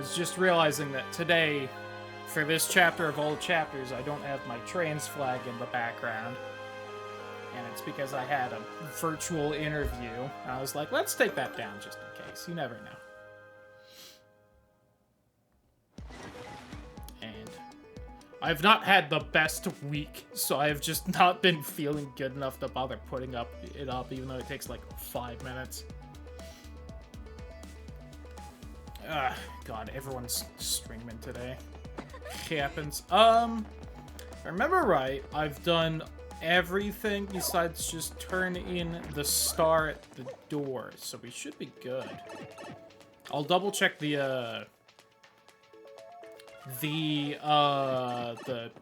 was just realizing that today, for this chapter of all chapters, I don't have my trans flag in the background. And it's because I had a virtual interview. And I was like, let's take that down just in case. You never know. And I've not had the best week, so I have just not been feeling good enough to bother putting it up, even though it takes like 5 minutes. God, everyone's streaming today. Happens. If I remember right, I've done everything besides just turn in the star at the door, so we should be good. I'll double check the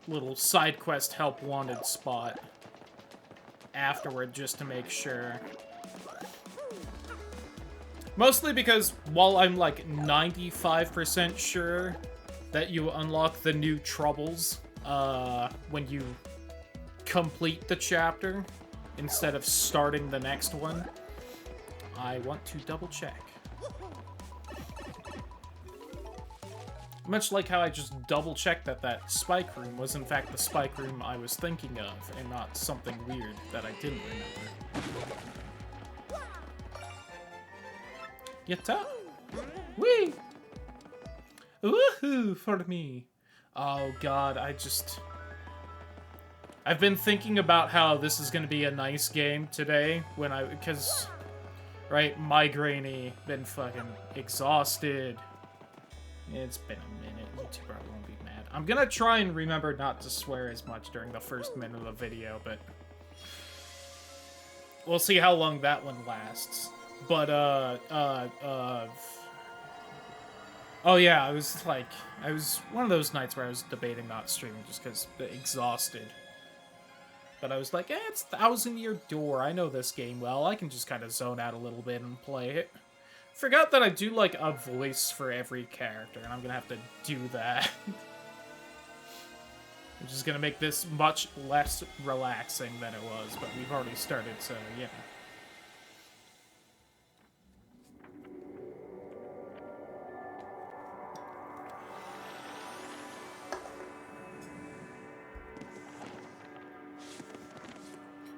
little side quest help wanted spot afterward just to make sure. Mostly because while I'm like 95% sure that you unlock the new troubles when you complete the chapter instead of starting the next one, I want to double check. Much like how I just double checked that spike room was in fact the spike room I was thinking of and not something weird that I didn't remember. Yatta! Whee! Woohoo for me! Oh god, I've been thinking about how this is gonna be a nice game today because, right, migraine-y, been fucking exhausted. It's been a minute, YouTube probably won't be mad. I'm gonna try and remember not to swear as much during the first minute of the video, but we'll see how long that one lasts. But, oh yeah, I was one of those nights where I was debating not streaming just because exhausted. But I was like, it's 1,000-Year Door, I know this game well, I can just kind of zone out a little bit and play it. Forgot that I do, like, a voice for every character, and I'm gonna have to do that. Which is gonna make this much less relaxing than it was, but we've already started, so, yeah.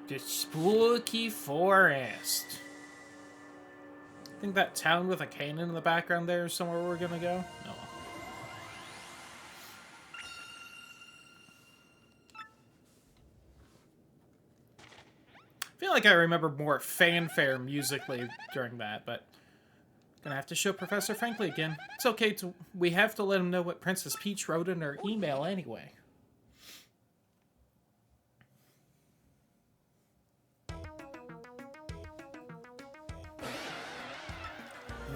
The spooky forest. I think that town with a cannon in the background there is somewhere we're gonna go? No. I feel like I remember more fanfare musically during that, but gonna have to show Professor Frankly again. It's okay we have to let him know what Princess Peach wrote in her email anyway.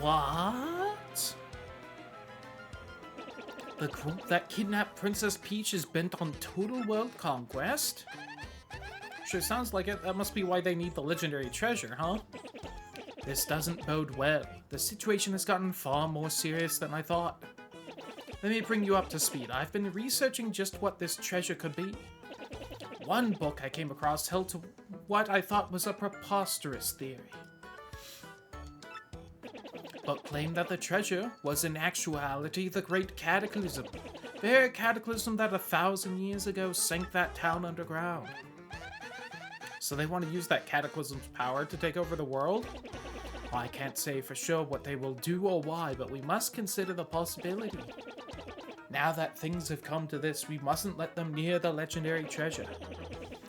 What? The group that kidnapped Princess Peach is bent on total world conquest? Sure sounds like it. That must be why they need the legendary treasure, huh? This doesn't bode well. The situation has gotten far more serious than I thought. Let me bring you up to speed. I've been researching just what this treasure could be. One book I came across held to what I thought was a preposterous theory, but claimed that the treasure was in actuality the Great Cataclysm. The very cataclysm that 1,000 years ago sank that town underground. So they want to use that cataclysm's power to take over the world? Well, I can't say for sure what they will do or why, but we must consider the possibility. Now that things have come to this, we mustn't let them near the legendary treasure.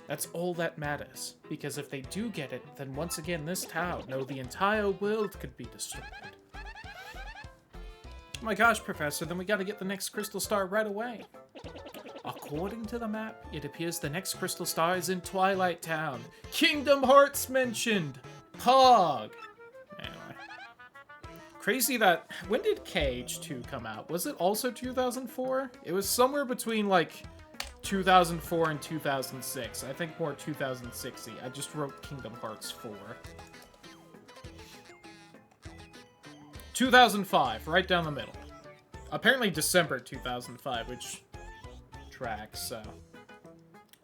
That's all that matters, because if they do get it, then once again this town, no, the entire world could be destroyed. Oh my gosh, Professor, then we gotta get the next crystal star right away. According to the map, it appears the next crystal star is in Twilight Town. Kingdom Hearts mentioned! Pog! Anyway. Crazy that... When did KH2 come out? Was it also 2004? It was somewhere between, like, 2004 and 2006. I think more 2006-y. I just wrote Kingdom Hearts 4. 2005, right down the middle. Apparently December 2005, which tracks,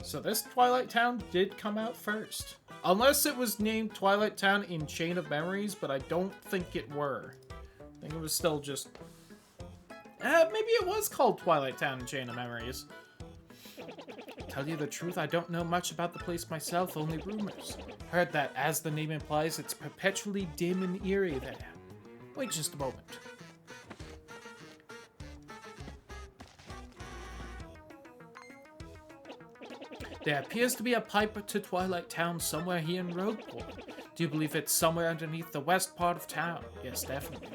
so this Twilight Town did come out first. Unless it was named Twilight Town in Chain of Memories, but I don't think it were. I think it was still just Maybe it was called Twilight Town in Chain of Memories. Tell you the truth, I don't know much about the place myself, only rumors. Heard that, as the name implies, it's perpetually dim and eerie there. Wait just a moment. There appears to be a pipe to Twilight Town somewhere here in Rogueport. Do you believe it's somewhere underneath the west part of town? Yes, definitely.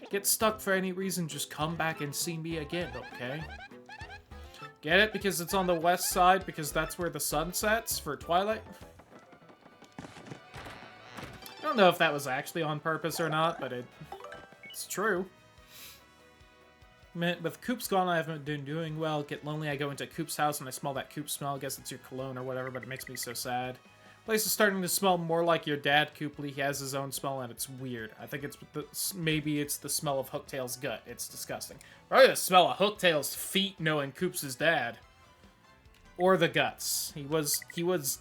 Get stuck for any reason, just come back and see me again, okay? Get it? Because it's on the west side, because that's where the sun sets for Twilight? I don't know if that was actually on purpose or not, but it's true. With Coop's gone, I haven't been doing well. Get lonely, I go into Coop's house and I smell that Coop smell. I guess it's your cologne or whatever, but it makes me so sad. Place is starting to smell more like your dad, Cooply. He has his own smell and it's weird. I think maybe it's the smell of Hooktail's gut. It's disgusting. Probably the smell of Hooktail's feet knowing Coop's his dad. Or the guts. He was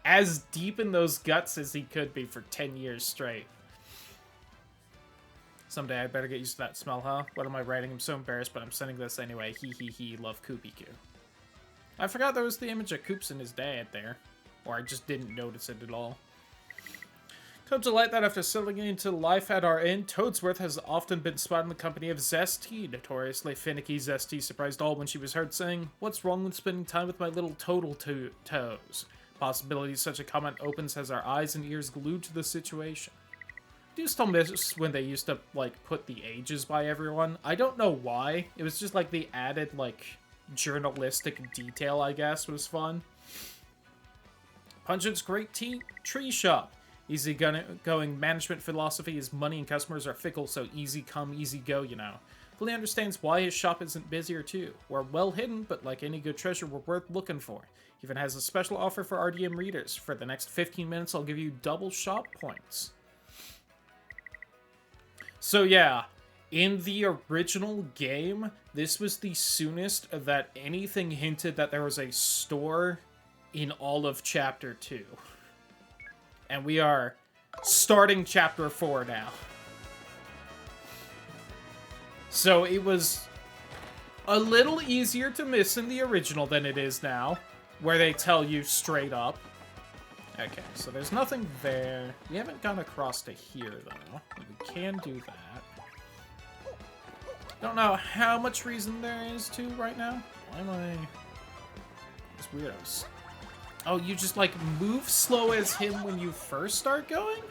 as deep in those guts as he could be for 10 years straight. Someday I better get used to that smell, huh? What am I writing? I'm so embarrassed, but I'm sending this anyway. He, love Koopy-Koo. I forgot there was the image of Koops and his dad there. Or I just didn't notice it at all. Come to light that after settling into life at our inn, Toadsworth has often been spotted in the company of Zesty, notoriously finicky Zesty surprised all when she was heard saying, "What's wrong with spending time with my little total toes?" Possibility such a comment opens has our eyes and ears glued to the situation. I do still miss when they used to, like, put the ages by everyone. I don't know why. It was just, like, the added, like, journalistic detail, I guess, was fun. Pungent's Great Tree Shop. Easy-going management philosophy is money and customers are fickle, so easy come, easy go, you know. Fully understands why his shop isn't busier, too. We're well hidden, but like any good treasure, we're worth looking for. Even has a special offer for RDM readers. For the next 15 minutes, I'll give you double shop points. So yeah, in the original game, this was the soonest that anything hinted that there was a store in all of Chapter 2. And we are starting Chapter 4 now. So it was a little easier to miss in the original than it is now, where they tell you straight up. Okay, so there's nothing there. We haven't gone across to here, though. We can do that. Don't know how much reason there is to right now. Why am I... These weirdos. Oh, you just, like, move slow as him when you first start going?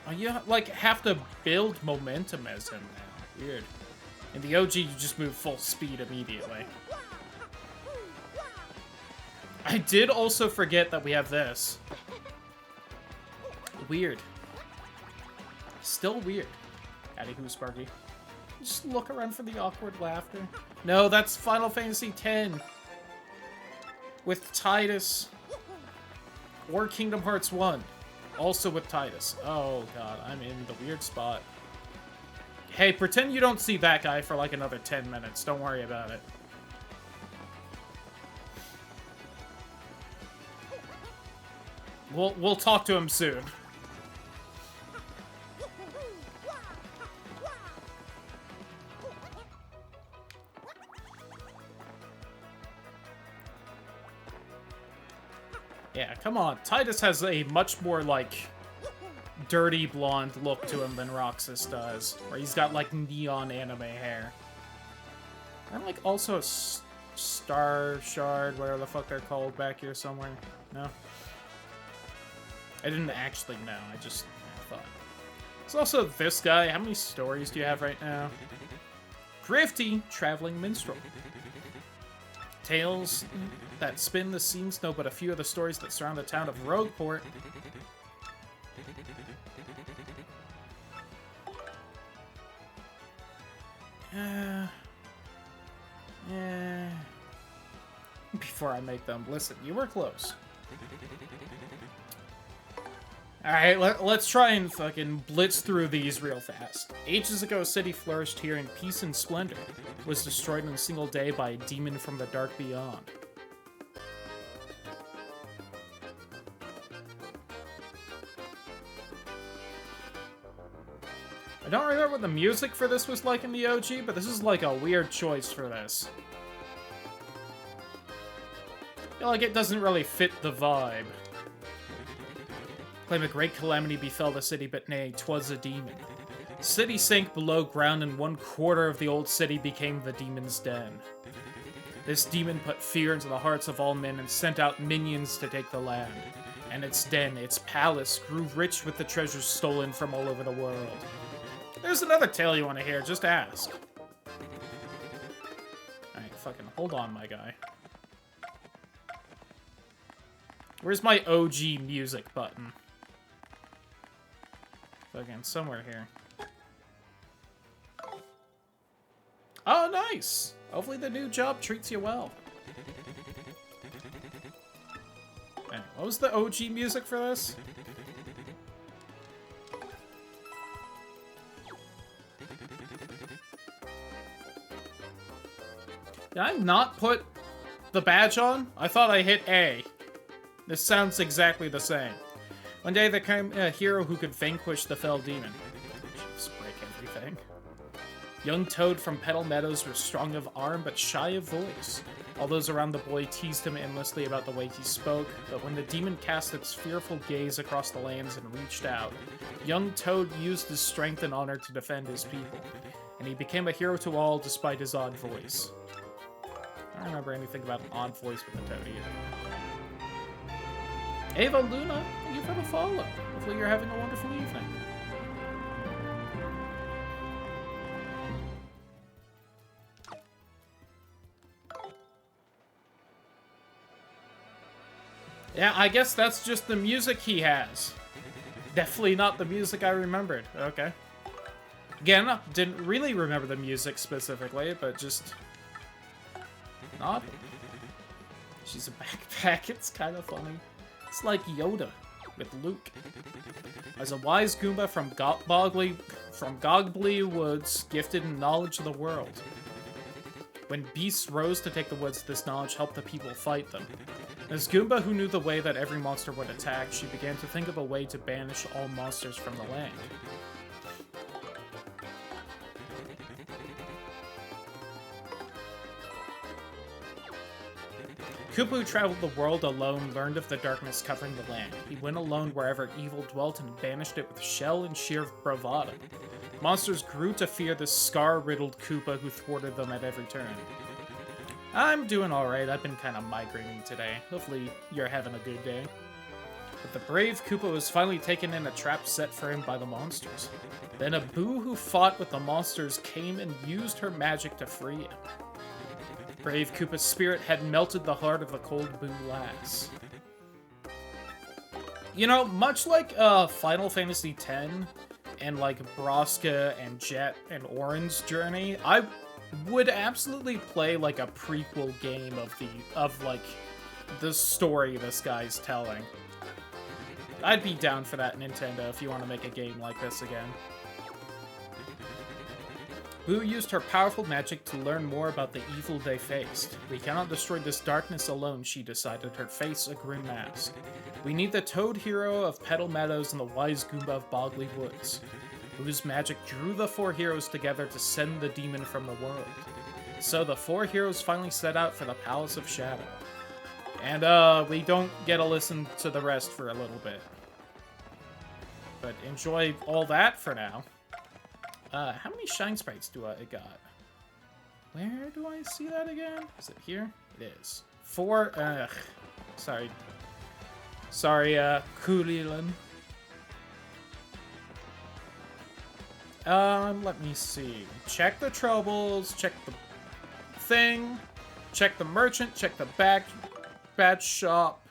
Oh, you, like, have to build momentum as him now. Weird. In the OG, you just move full speed immediately. I did also forget that we have this. Weird. Still weird. Howdy who, Sparky. Just look around for the awkward laughter. No, that's Final Fantasy X. With Tidus. Or Kingdom Hearts 1. Also with Tidus. Oh god, I'm in the weird spot. Hey, pretend you don't see that guy for like another 10 minutes. Don't worry about it. We'll talk to him soon. Yeah, come on. Tidus has a much more, like, dirty blonde look to him than Roxas does. Where he's got, like, neon anime hair. I'm, like, also a star shard, whatever the fuck they're called, back here somewhere. No? I didn't actually know. I just thought. There's also this guy. How many stories do you have right now? Grifty, Traveling Minstrel. Tales that spin the scenes know but a few of the stories that surround the town of Rogueport. Before I make them, listen, you were close. Alright, let's try and fucking blitz through these real fast. Ages ago, a city flourished here in peace and splendor. It was destroyed in a single day by a demon from the dark beyond. I don't remember what the music for this was like in the OG, but this is like a weird choice for this. I feel like it doesn't really fit the vibe. Claim a great calamity befell the city, but nay, 'twas a demon. City sank below ground, and 1/4 of the old city became the demon's den. This demon put fear into the hearts of all men and sent out minions to take the land. And its den, its palace, grew rich with the treasures stolen from all over the world. There's another tale you want to hear, just ask. Alright, fucking hold on, my guy. Where's my OG music button? Fucking somewhere here. Oh, nice! Hopefully the new job treats you well. Okay, what was the OG music for this? Did I not put the badge on? I thought I hit A. This sounds exactly the same. One day there came a hero who could vanquish the fell demon. Just break everything. Young Toad from Petal Meadows was strong of arm but shy of voice. All those around the boy teased him endlessly about the way he spoke, but when the demon cast its fearful gaze across the lands and reached out, young Toad used his strength and honor to defend his people, and he became a hero to all despite his odd voice. I don't remember anything about an odd voice with a toad either. Ava Luna, thank you for the follow. Hopefully you're having a wonderful evening. Yeah, I guess that's just the music he has. Definitely not the music I remembered. Okay. Again, didn't really remember the music specifically, but just... not. She's a backpack, it's kind of funny. It's like Yoda with Luke. As a wise Goomba from Goggly Woods, gifted in knowledge of the world. When beasts rose to take the woods, this knowledge helped the people fight them. As Goomba, who knew the way that every monster would attack, she began to think of a way to banish all monsters from the land. Koopa, who traveled the world alone, learned of the darkness covering the land. He went alone wherever evil dwelt and banished it with shell and sheer bravado. Monsters grew to fear this scar-riddled Koopa who thwarted them at every turn. I'm doing alright, I've been kind of migrating today. Hopefully you're having a good day. But the brave Koopa was finally taken in a trap set for him by the monsters. Then a Boo who fought with the monsters came and used her magic to free him. Brave Koopa's spirit had melted the heart of the cold Boo lass. You know, much like Final Fantasy X and like Braska and Jet and Orin's journey, I would absolutely play like a prequel game of like the story this guy's telling. I'd be down for that, Nintendo, if you want to make a game like this again. Boo used her powerful magic to learn more about the evil they faced. We cannot destroy this darkness alone, she decided, her face a grim mask. We need the Toad hero of Petal Meadows and the wise Goomba of Boggly Woods. Boo's magic drew the four heroes together to send the demon from the world. So the four heroes finally set out for the Palace of Shadow. And we don't get to listen to the rest for a little bit. But enjoy all that for now. How many shine sprites do I got? Where do I see that again? Is it here? It is. 4, sorry. Sorry, Kulilan. Let me see. Check the troubles, check the thing, check the merchant, check the badge shop,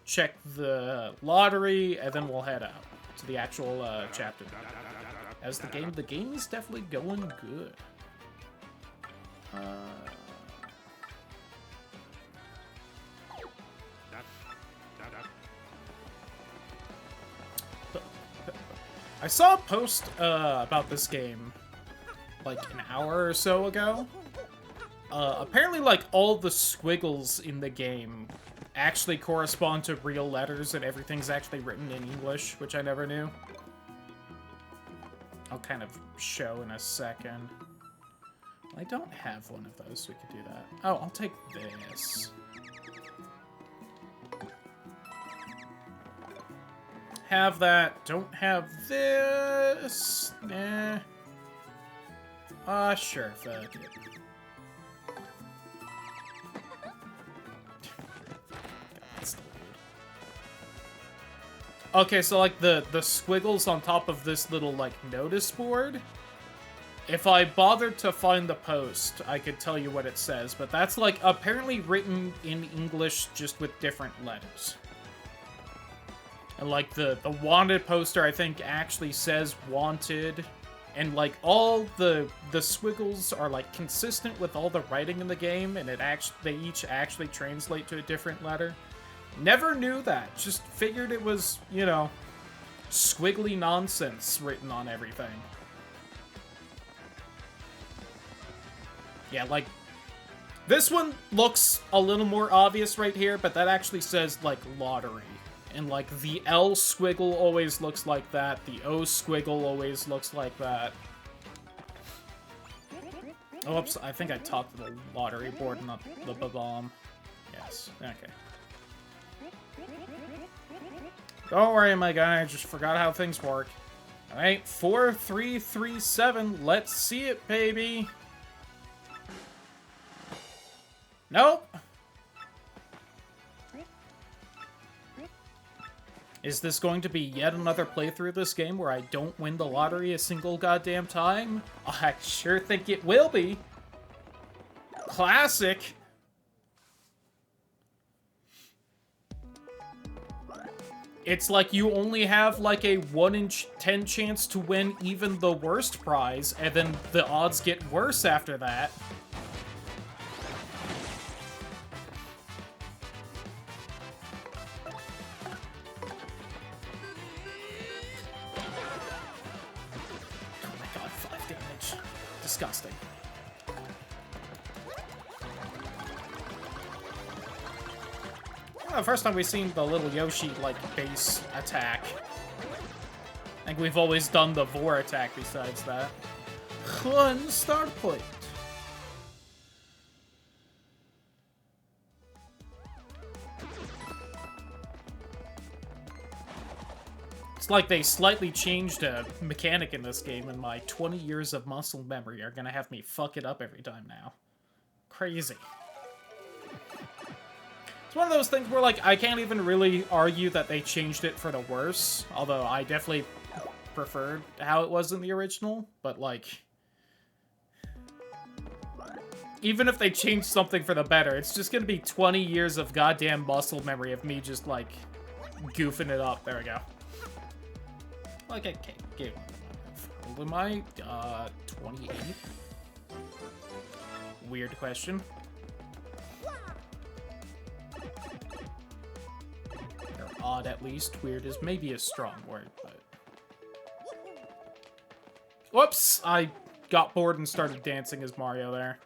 check the lottery, and then we'll head out to the actual, chapter. As the game is definitely going good. I saw a post about this game like an hour or so ago. Apparently, like, all the squiggles in the game actually correspond to real letters and everything's actually written in English, which I never knew. I'll kind of show in a second. I don't have one of those, so we could do that. Oh, I'll take this. Have that. Don't have this. Nah. Sure, fuck it. Okay, so like the squiggles on top of this little like notice board. If I bothered to find the post, I could tell you what it says, but that's like apparently written in English just with different letters. And like the wanted poster I think actually says wanted, and like all the squiggles are like consistent with all the writing in the game, and they each actually translate to a different letter. Never knew that. Just figured it was, you know, squiggly nonsense written on everything. Yeah, like, this one looks a little more obvious right here, but that actually says, like, lottery. And, like, the L squiggle always looks like that. The O squiggle always looks like that. Oops, I think I talked to the lottery board, not the bomb. Yes, okay. Don't worry, my guy, I just forgot how things work. Alright, 4337, let's see it, baby! Nope! Is this going to be yet another playthrough of this game where I don't win the lottery a single goddamn time? I sure think it will be! Classic! It's like you only have like a 1 in 10 chance to win even the worst prize, and then the odds get worse after that. Oh my god, 5 damage. Disgusting. The first time we've seen the little Yoshi, like, base attack. I think we've always done the Vor attack besides that. One start point. It's like they slightly changed a mechanic in this game, and my 20 years of muscle memory are gonna have me fuck it up every time now. Crazy. It's one of those things where, like, I can't even really argue that they changed it for the worse, although I definitely preferred how it was in the original, but, like, even if they changed something for the better, it's just gonna be 20 years of goddamn muscle memory of me just, like, goofing it up. There we go. Like, okay, game. How old am I? 28? Weird question. Odd, at least. Weird is maybe a strong word, but... Whoops! I got bored and started dancing as Mario there.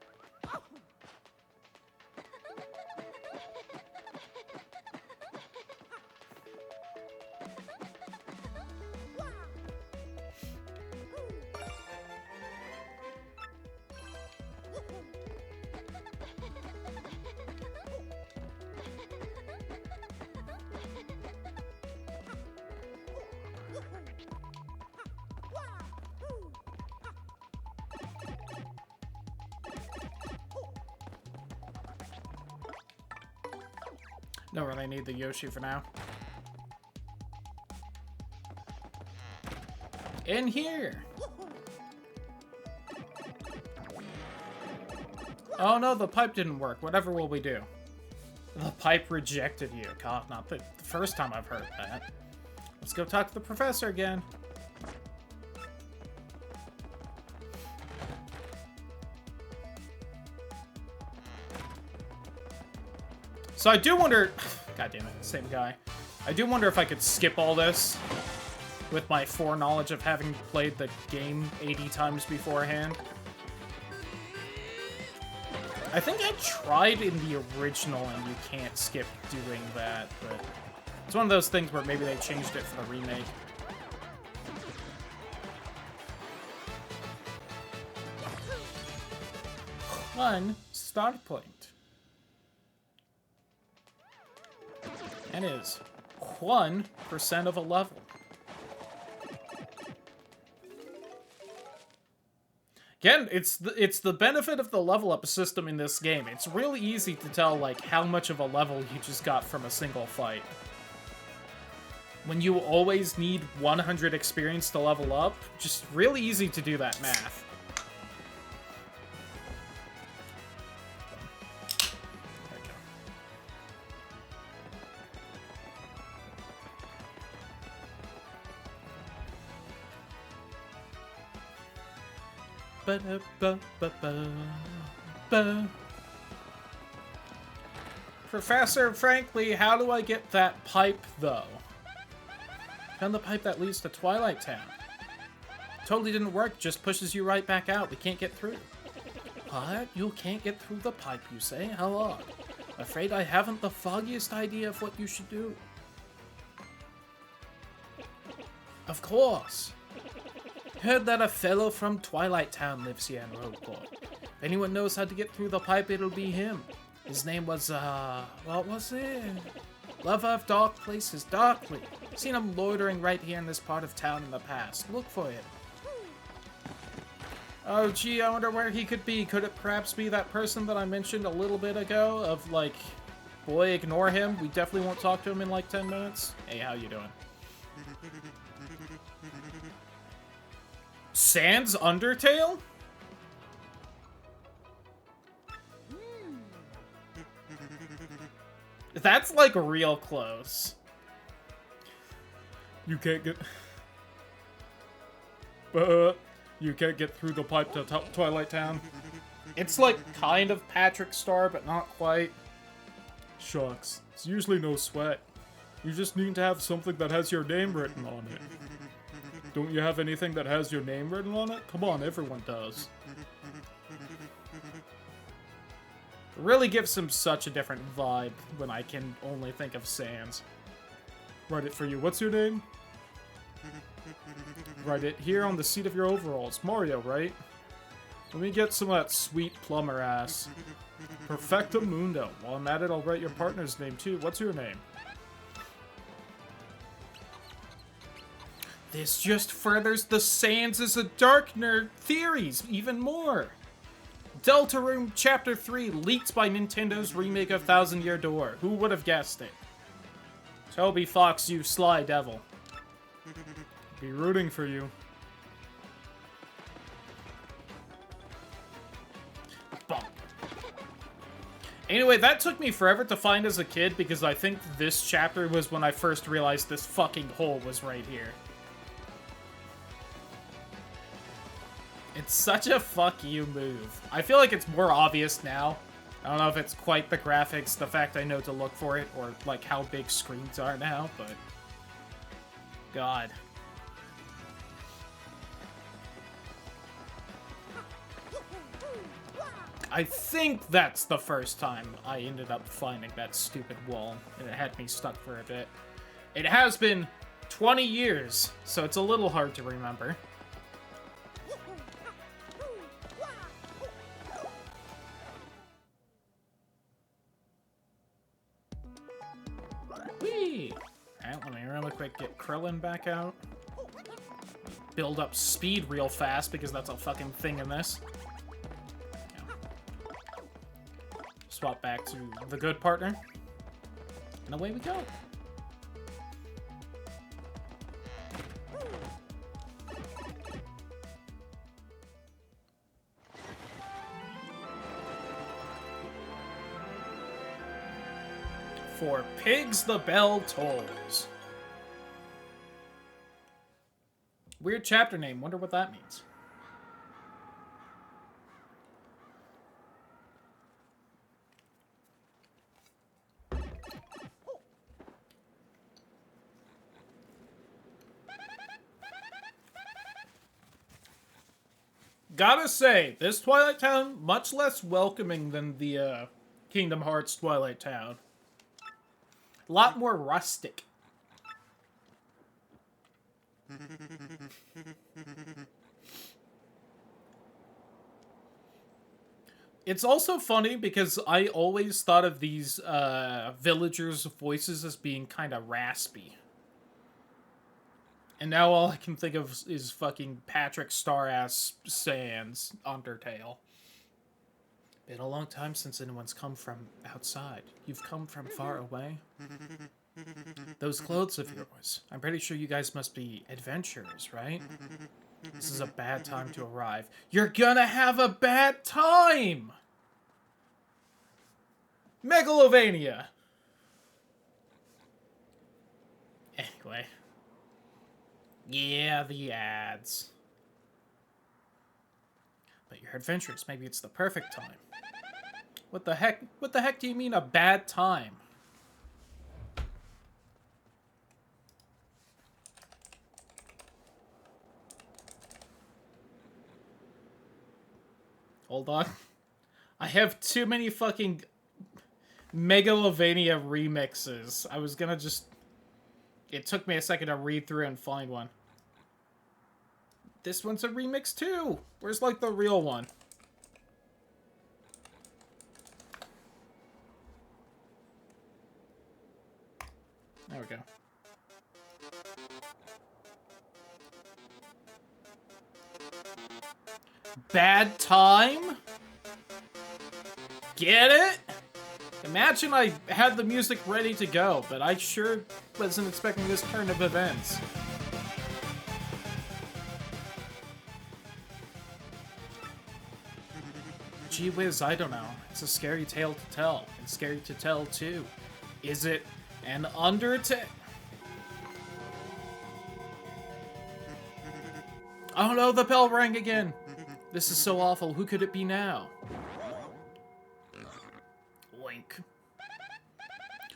Don't really need the Yoshi for now. In here! Oh no, the pipe didn't work. Whatever will we do? The pipe rejected you. God, not the first time I've heard that. Let's go talk to the professor again. So I do wonder... God damn it, same guy. I do wonder if I could skip all this with my foreknowledge of having played the game 80 times beforehand. I think I tried in the original and you can't skip doing that, but it's one of those things where maybe they changed it for the remake. one start point. And is 1% of a level. Again, it's the benefit of the level up system in this game. It's really easy to tell like how much of a level you just got from a single fight. When you always need 100 experience to level up, just really easy to do that math. Professor, frankly, how do I get that pipe, though? Found the pipe that leads to Twilight Town. Totally didn't work, just pushes you right back out. We can't get through. What? You can't get through the pipe, you say? How odd. Afraid I haven't the foggiest idea of what you should do. Of course. Heard that a fellow from Twilight Town lives here in Rogueport. If anyone knows how to get through the pipe, it'll be him. His name was, what was it? Lover of dark places, Darkly. Seen him loitering right here in this part of town in the past. Look for him. Oh, gee, I wonder where he could be. Could it perhaps be that person that I mentioned a little bit ago of, like, boy, ignore him. We definitely won't talk to him in, like, 10 minutes. Hey, how you doing? Sans Undertale? That's, like, real close. You can't get... you can't get through the pipe to Twilight Town. It's, like, kind of Patrick Star, but not quite. Shucks. It's usually no sweat. You just need to have something that has your name written on it. Don't you have anything that has your name written on it? Come on, everyone does. It really gives him such a different vibe when I can only think of Sans. Write it for you. What's your name? Write it here on the seat of your overalls. Mario, right? Let me get some of that sweet plumber ass. Perfecto Mundo. While I'm at it, I'll write your partner's name too. What's your name? This just furthers the Sans as a dark nerd theories even more. Deltarune Chapter 3 leaked by Nintendo's remake of Thousand Year Door. Who would have guessed it? Toby Fox, you sly devil. Be rooting for you. Bump. Anyway, that took me forever to find as a kid because I think this chapter was when I first realized this fucking hole was right here. It's such a fuck you move. I feel like it's more obvious now. I don't know if it's quite the graphics, the fact I know to look for it, or like how big screens are now, but... God. I think that's the first time I ended up finding that stupid wall, and it had me stuck for a bit. It has been 20 years, so it's a little hard to remember. Whee! Alright, let me really quick get Krillin back out. Build up speed real fast, because that's a fucking thing in this. Swap back to the good partner. And away we go. For pigs, the bell tolls. Weird chapter name. Wonder what that means. Gotta say, this Twilight Town, much less welcoming than the Kingdom Hearts Twilight Town. A lot more rustic. It's also funny because I always thought of these villagers' voices as being kind of raspy. And now all I can think of is fucking Patrick Star-ass Sans Undertale. Been a long time since anyone's come from outside. You've come from far away? Those clothes of yours. I'm pretty sure you guys must be adventurers, right? This is a bad time to arrive. You're gonna have a bad time! Megalovania! Anyway. Yeah, the ads. But you're adventurous. Maybe it's the perfect time. What the heck? What the heck do you mean a bad time? Hold on. I have too many fucking Megalovania remixes. I was gonna just... It took me a second to read through and find one. This one's a remix too! Where's, like, the real one? There we go. Bad time? Get it? Imagine I had the music ready to go, but I sure wasn't expecting this turn of events. Gee whiz, I don't know. It's a scary tale to tell. It's scary to tell, too. Is it an Undertale? Oh no, the bell rang again! This is so awful. Who could it be now? Wink.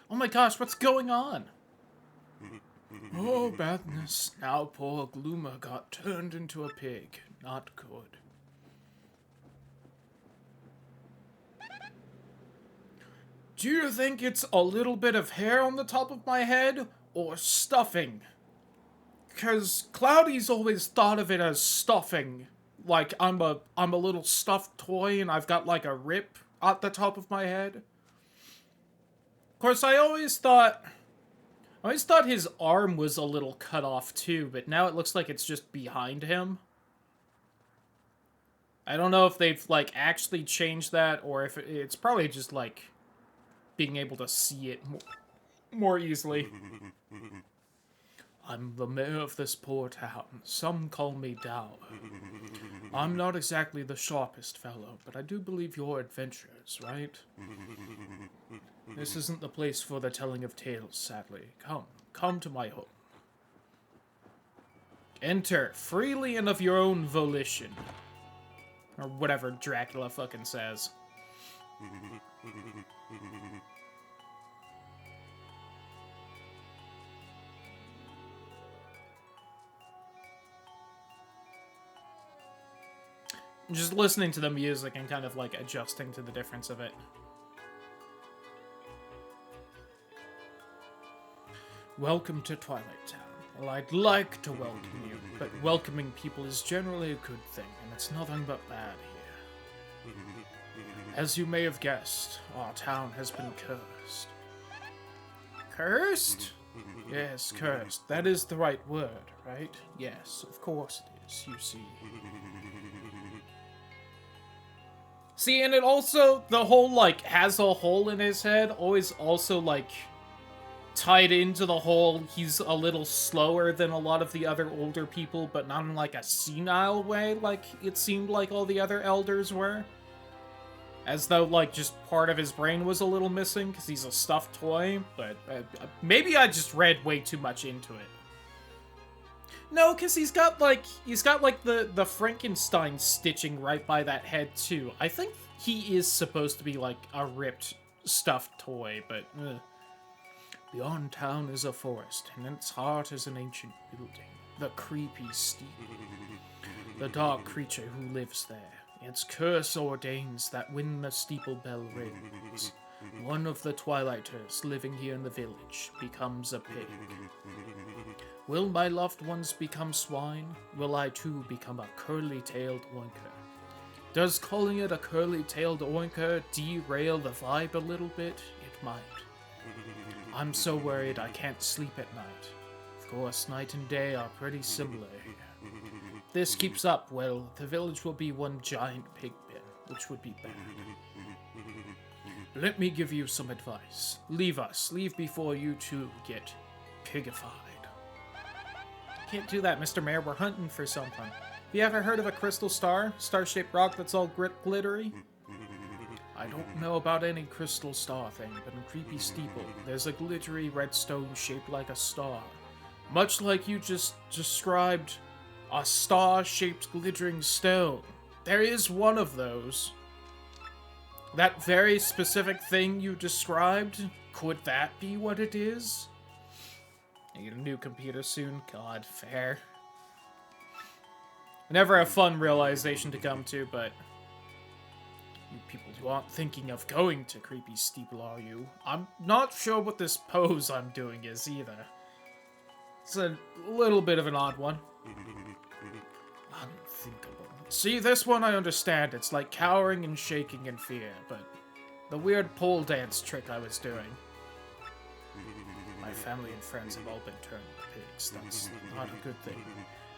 Oh my gosh, what's going on? Oh, badness. Now poor Gloomer got turned into a pig. Not good. Do you think it's a little bit of hair on the top of my head, or stuffing? Because Cloudy's always thought of it as stuffing. Like, I'm a little stuffed toy and I've got, like, a rip at the top of my head. Of course, I always thought his arm was a little cut off, too, but now it looks like it's just behind him. I don't know if they've, like, actually changed that, or if it's probably just, like, being able to see it more easily. I'm the mayor of this poor town. Some call me Dower. I'm not exactly the sharpest fellow, but I do believe you're adventurers, right? This isn't the place for the telling of tales, sadly. Come to my home. Enter, freely and of your own volition. Or whatever Dracula fucking says. Just listening to the music and kind of, like, adjusting to the difference of it. Welcome to Twilight Town. Well, I'd like to welcome you, but welcoming people is generally a good thing, and it's nothing but bad here. As you may have guessed, our town has been cursed. Cursed? Yes, cursed. That is the right word, right? Yes, of course it is, you see. See, and it also, the whole, like, has a hole in his head, always also, like, tied into the whole, he's a little slower than a lot of the other older people, but not in, like, a senile way, like it seemed like all the other elders were. As though, like, just part of his brain was a little missing, because he's a stuffed toy, but maybe I just read way too much into it. No, because he's got, like, the Frankenstein stitching right by that head, too. I think he is supposed to be, like, a ripped, stuffed toy, but, Beyond town is a forest, and in its heart is an ancient building. The creepy steeple. The dark creature who lives there. Its curse ordains that when the steeple bell rings, one of the Twilighters living here in the village becomes a pig. Will my loved ones become swine? Will I too become a curly-tailed oinker? Does calling it a curly-tailed oinker derail the vibe a little bit? It might. I'm so worried I can't sleep at night. Of course, night and day are pretty similar here. If this keeps up, well, the village will be one giant pig pen, which would be bad. Let me give you some advice. Leave us. Leave before you two get pigified. Can't do that, Mr. Mayor. We're hunting for something. Have you ever heard of a crystal star? Star-shaped rock that's all glittery? I don't know about any crystal star thing, but in Creepy Steeple, there's a glittery red stone shaped like a star. Much like you just described a star-shaped glittering stone. There is one of those. That very specific thing you described, could that be what it is? I get a new computer soon. God, fair. Never a fun realization to come to, but you people aren't thinking of going to Creepy Steeple, are you? I'm not sure what this pose I'm doing is either. It's a little bit of an odd one. Unthinkable. See, this one I understand. It's like cowering and shaking in fear, but the weird pole dance trick I was doing. My family and friends have all been turned into pigs. That's not a good thing.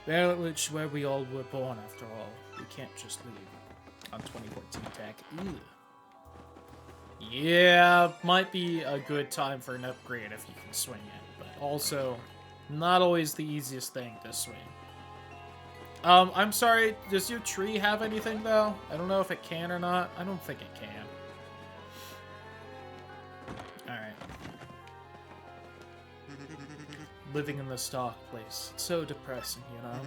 Village where we all were born, after all. We can't just leave. On 2014 tech. Ew. Yeah, might be a good time for an upgrade if you can swing it, but also not always the easiest thing to swing. I'm sorry, does your tree have anything, though? I don't know if it can or not. I don't think it can. Alright. Living in the stock place. It's so depressing, you know?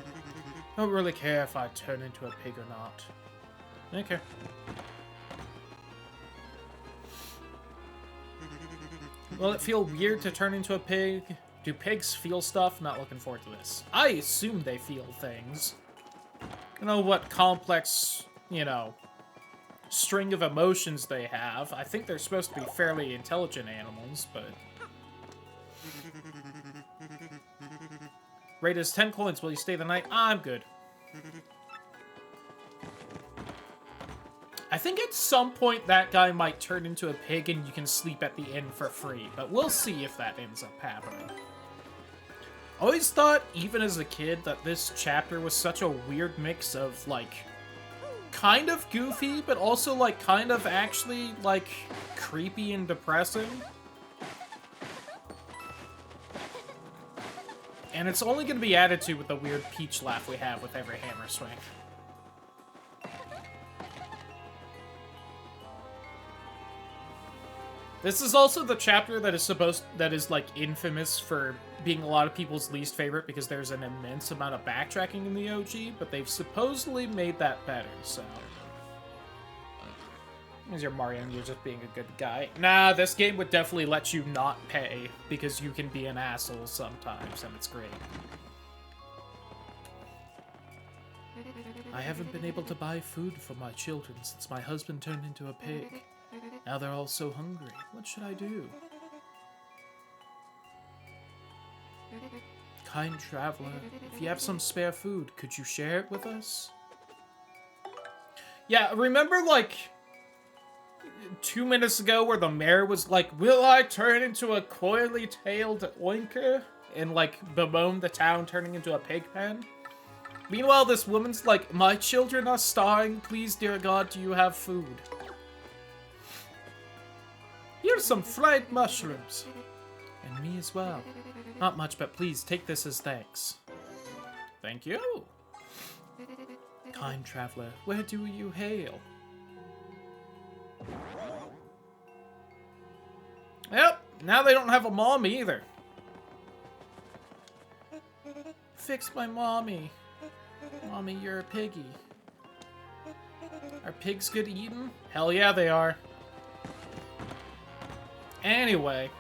Don't really care if I turn into a pig or not. Okay. Will it feel weird to turn into a pig? Do pigs feel stuff? Not looking forward to this. I assume they feel things. I don't know what complex, you know, string of emotions they have. I think they're supposed to be fairly intelligent animals, but... Rate is 10 coins. Will you stay the night? I'm good. I think at some point that guy might turn into a pig and you can sleep at the inn for free, but we'll see if that ends up happening. Always thought, even as a kid, that this chapter was such a weird mix of, like, kind of goofy, but also, like, kind of actually, like, creepy and depressing. And it's only going to be added to with the weird peach laugh we have with every hammer swing. This is also the chapter that is like infamous for being a lot of people's least favorite because there's an immense amount of backtracking in the OG, but they've supposedly made that better, so. As your Mario and you're just being a good guy. Nah, this game would definitely let you not pay because you can be an asshole sometimes, and it's great. I haven't been able to buy food for my children since my husband turned into a pig. Now they're all so hungry. What should I do? Kind traveler, if you have some spare food, could you share it with us? Yeah, remember like 2 minutes ago where the mayor was like, will I turn into a coily-tailed oinker? And like bemoan the town turning into a pig pen? Meanwhile, this woman's like, my children are starving. Please, dear God, do you have food? Here's some fried mushrooms. And me as well. Not much, but please, take this as thanks. Thank you. Kind traveler, where do you hail? Yep, now they don't have a mom either. Fix my mommy. Mommy, you're a piggy. Are pigs good eating? Hell yeah, they are. Anyway.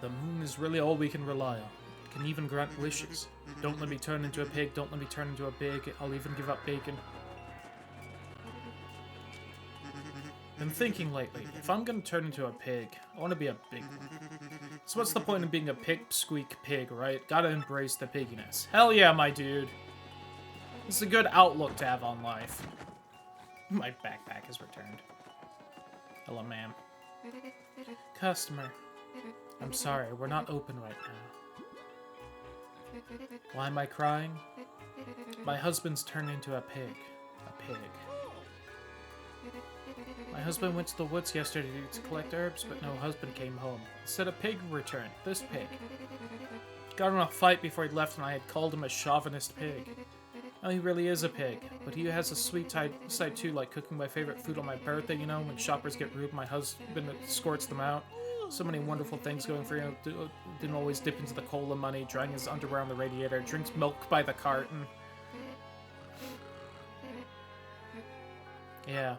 The moon is really all we can rely on. It can even grant wishes. Don't let me turn into a pig, don't let me turn into a pig. I'll even give up bacon. Been thinking lately, if I'm gonna turn into a pig, I want to be a big one. So what's the point of being a pig-squeak pig, right? Gotta embrace the pigginess. Hell yeah, my dude. It's a good outlook to have on life. My backpack is returned. Hello, ma'am. Customer. I'm sorry, we're not open right now. Why am I crying? My husband's turned into a pig. A pig. My husband went to the woods yesterday to collect herbs, but no husband came home. Instead, a pig returned. This pig. Got in a fight before he left, and I had called him a chauvinist pig. Now he really is a pig, but he has a sweet side too, like cooking my favorite food on my birthday, you know, when shoppers get rude, my husband escorts them out. So many wonderful things going for him. Didn't always dip into the cola money, drying his underwear on the radiator, drinks milk by the carton. Yeah.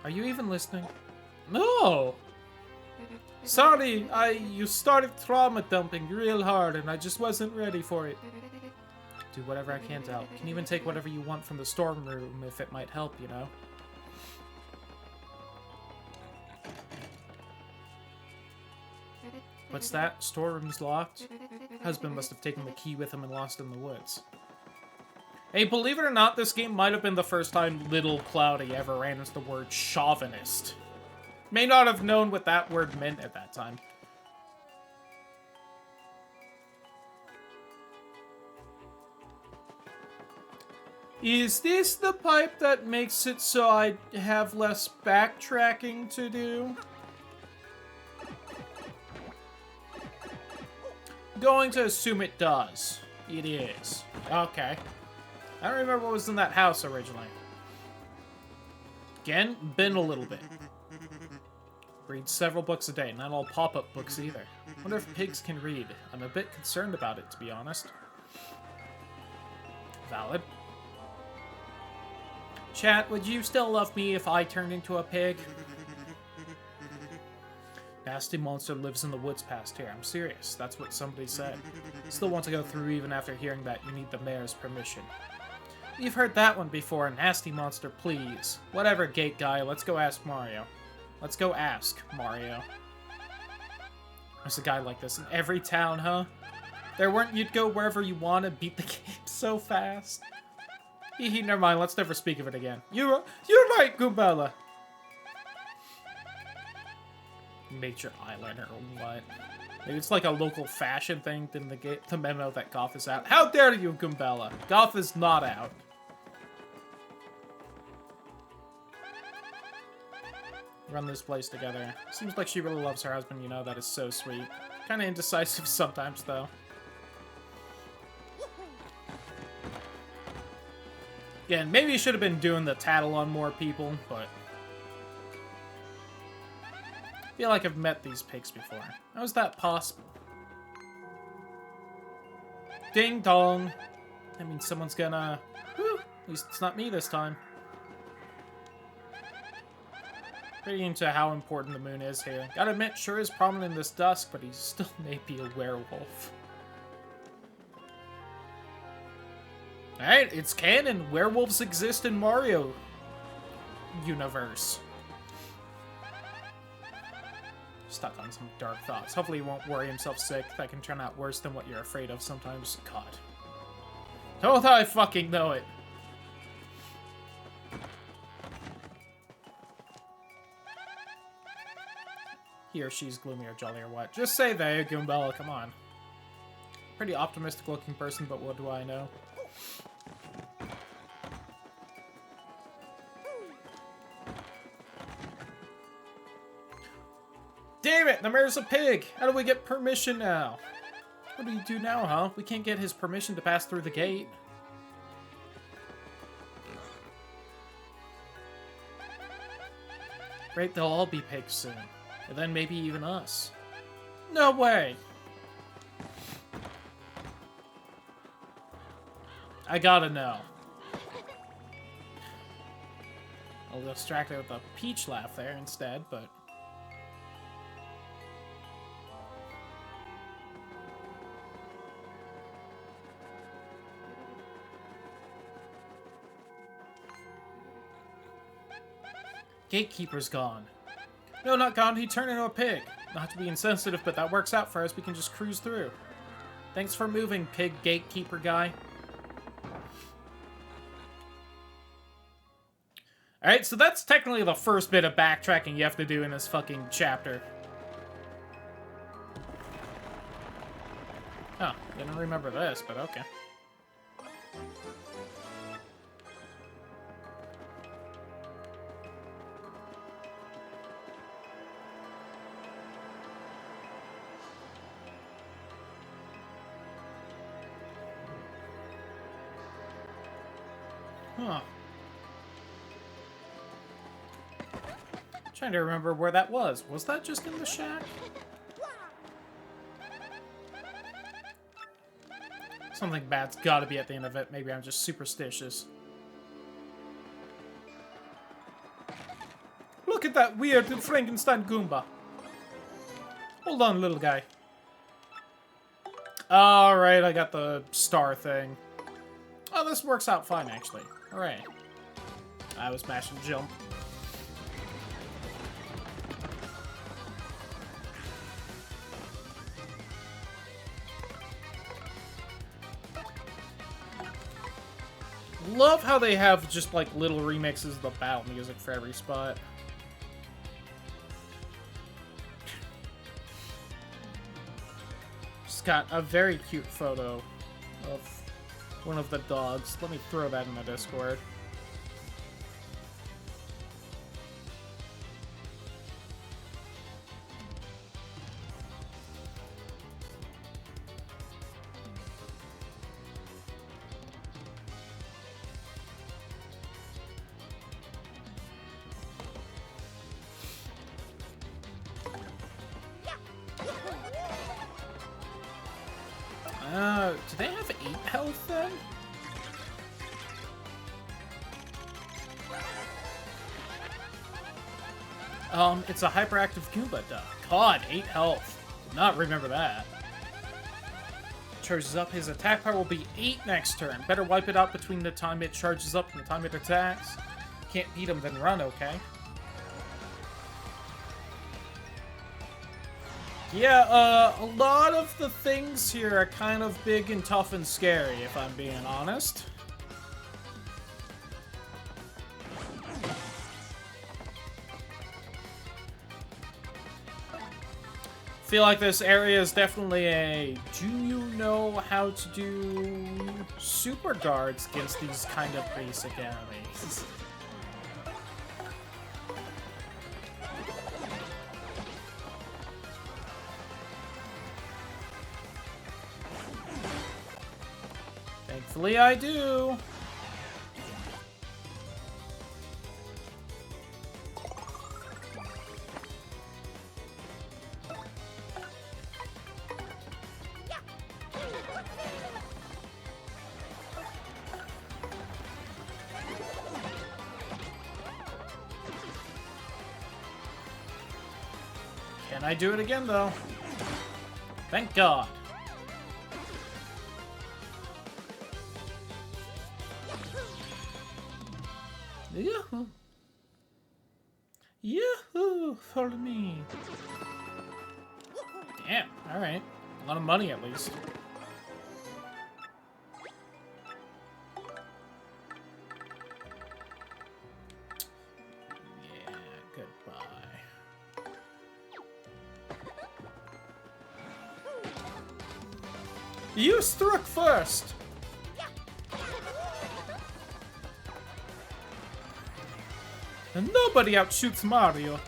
Are you even listening? No! Sorry, you started trauma dumping real hard and I just wasn't ready for it. Do whatever I can to help. Can even take whatever you want from the storm room if it might help, you know? What's that? Storeroom's locked? Husband must have taken the key with him and lost it in the woods. Hey, believe it or not, this game might have been the first time Little Cloudy ever ran into the word chauvinist. May not have known what that word meant at that time. Is this the pipe that makes it so I have less backtracking to do? Going to assume it does. It is. Okay. I don't remember what was in that house originally. Again, been a little bit. Read several books a day, not all pop-up books either. Wonder if pigs can read. I'm a bit concerned about it, to be honest. Valid. Chat, would you still love me if I turned into a pig? Nasty monster lives in the woods past here. I'm serious. That's what somebody said. Still want to go through even after hearing that you need the mayor's permission. You've heard that one before. Nasty monster, please. Whatever, gate guy. Let's go ask Mario. Let's go ask Mario. There's a guy like this in every town, huh? There weren't you'd go wherever you want and beat the game so fast. Never mind. Let's never speak of it again. You're right, Goombella. Major eyeliner or what? Maybe it's like a local fashion thing. Didn't get the memo that Goth is out. How dare you, Goombella? Goth is not out. Run this place together. Seems like she really loves her husband, you know. That is so sweet. Kind of indecisive sometimes, though. Again, maybe you should have been doing the tattle on more people, but... I feel like I've met these pigs before. How is that possible? Ding dong! That means someone's gonna... Whew, at least it's not me this time. Pretty into how important the moon is here. Gotta admit, sure is prominent in this dusk, but he still may be a werewolf. Alright, it's canon. Werewolves exist in Mario universe. Stuck on some dark thoughts. Hopefully he won't worry himself sick. That can turn out worse than what you're afraid of sometimes. God. Don't I fucking know it. He or she's gloomy or jolly or what? Just say they, Goombella, come on. Pretty optimistic looking person, but what do I know? Damn it! The mayor's a pig! How do we get permission now? What do you do now, huh? We can't get his permission to pass through the gate. Right, they'll all be pigs soon. And then maybe even us. No way! I gotta know. I'll distract it with a peach laugh there instead, but... Gatekeeper's gone. No, not gone. He turned into a pig. Not to be insensitive, but that works out for us. We can just cruise through. Thanks for moving, pig gatekeeper guy. Alright, so that's technically the first bit of backtracking you have to do in this fucking chapter. Oh, didn't remember this, but okay. Huh. Trying to remember where that was. Was that just in the shack? Something bad's gotta be at the end of it. Maybe I'm just superstitious. Look at that weird Frankenstein Goomba. Hold on, little guy. Alright, I got the star thing. Oh, this works out fine, actually. Alright. I was mash and jump. Love how they have just, like, little remixes of the battle music for every spot. Just got a very cute photo of one of the dogs. Let me throw that in the Discord. Do they have 8 health then? It's a hyperactive Goomba duck. God, 8 health. Did not remember that. Charges up, his attack power will be 8 next turn. Better wipe it out between the time it charges up and the time it attacks. Can't beat him, then run, okay? Yeah, a lot of the things here are kind of big and tough and scary, if I'm being honest. Feel like this area is definitely a do you know how to do super guards against these kind of basic enemies? Thankfully, I do. Can I do it again, though? Thank God. Yahoo! Yahoo! Follow me. Damn, alright. A lot of money, at least. Yeah, goodbye. You struck first! And nobody outshoots Mario.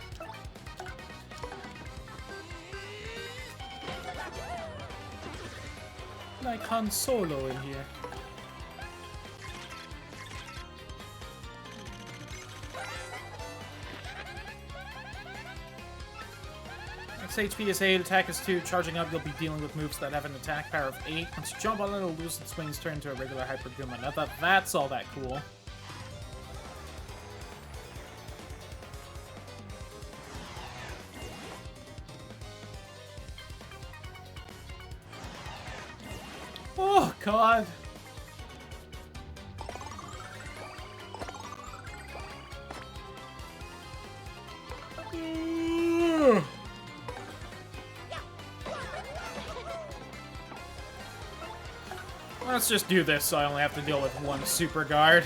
Like Han Solo in here. Max HP is 8, attack is 2. Charging up, you'll be dealing with moves that have an attack power of 8. Once you jump on it, it'll lose its wings, turn into a regular Hyper Goomba. Now that's all that cool. Oh, God. Let's just do this so I only have to deal with one super guard.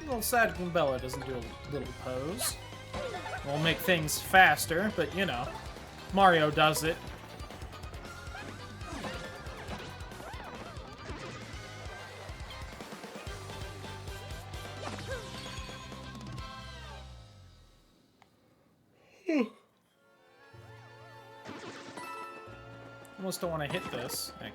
little sad Goombella doesn't do a little pose. We'll make things faster, but you know, Mario does it. Almost don't want to hit this. Okay.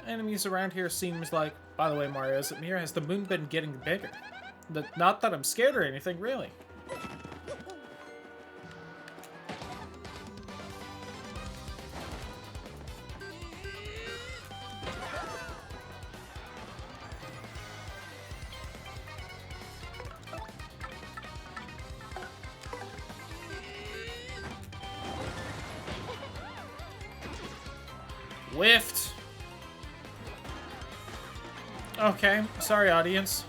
Enemies around here seems like... By the way, Mario, is it me or has the moon been getting bigger? Not that I'm scared or anything, really. Whiffed. Okay, sorry, audience.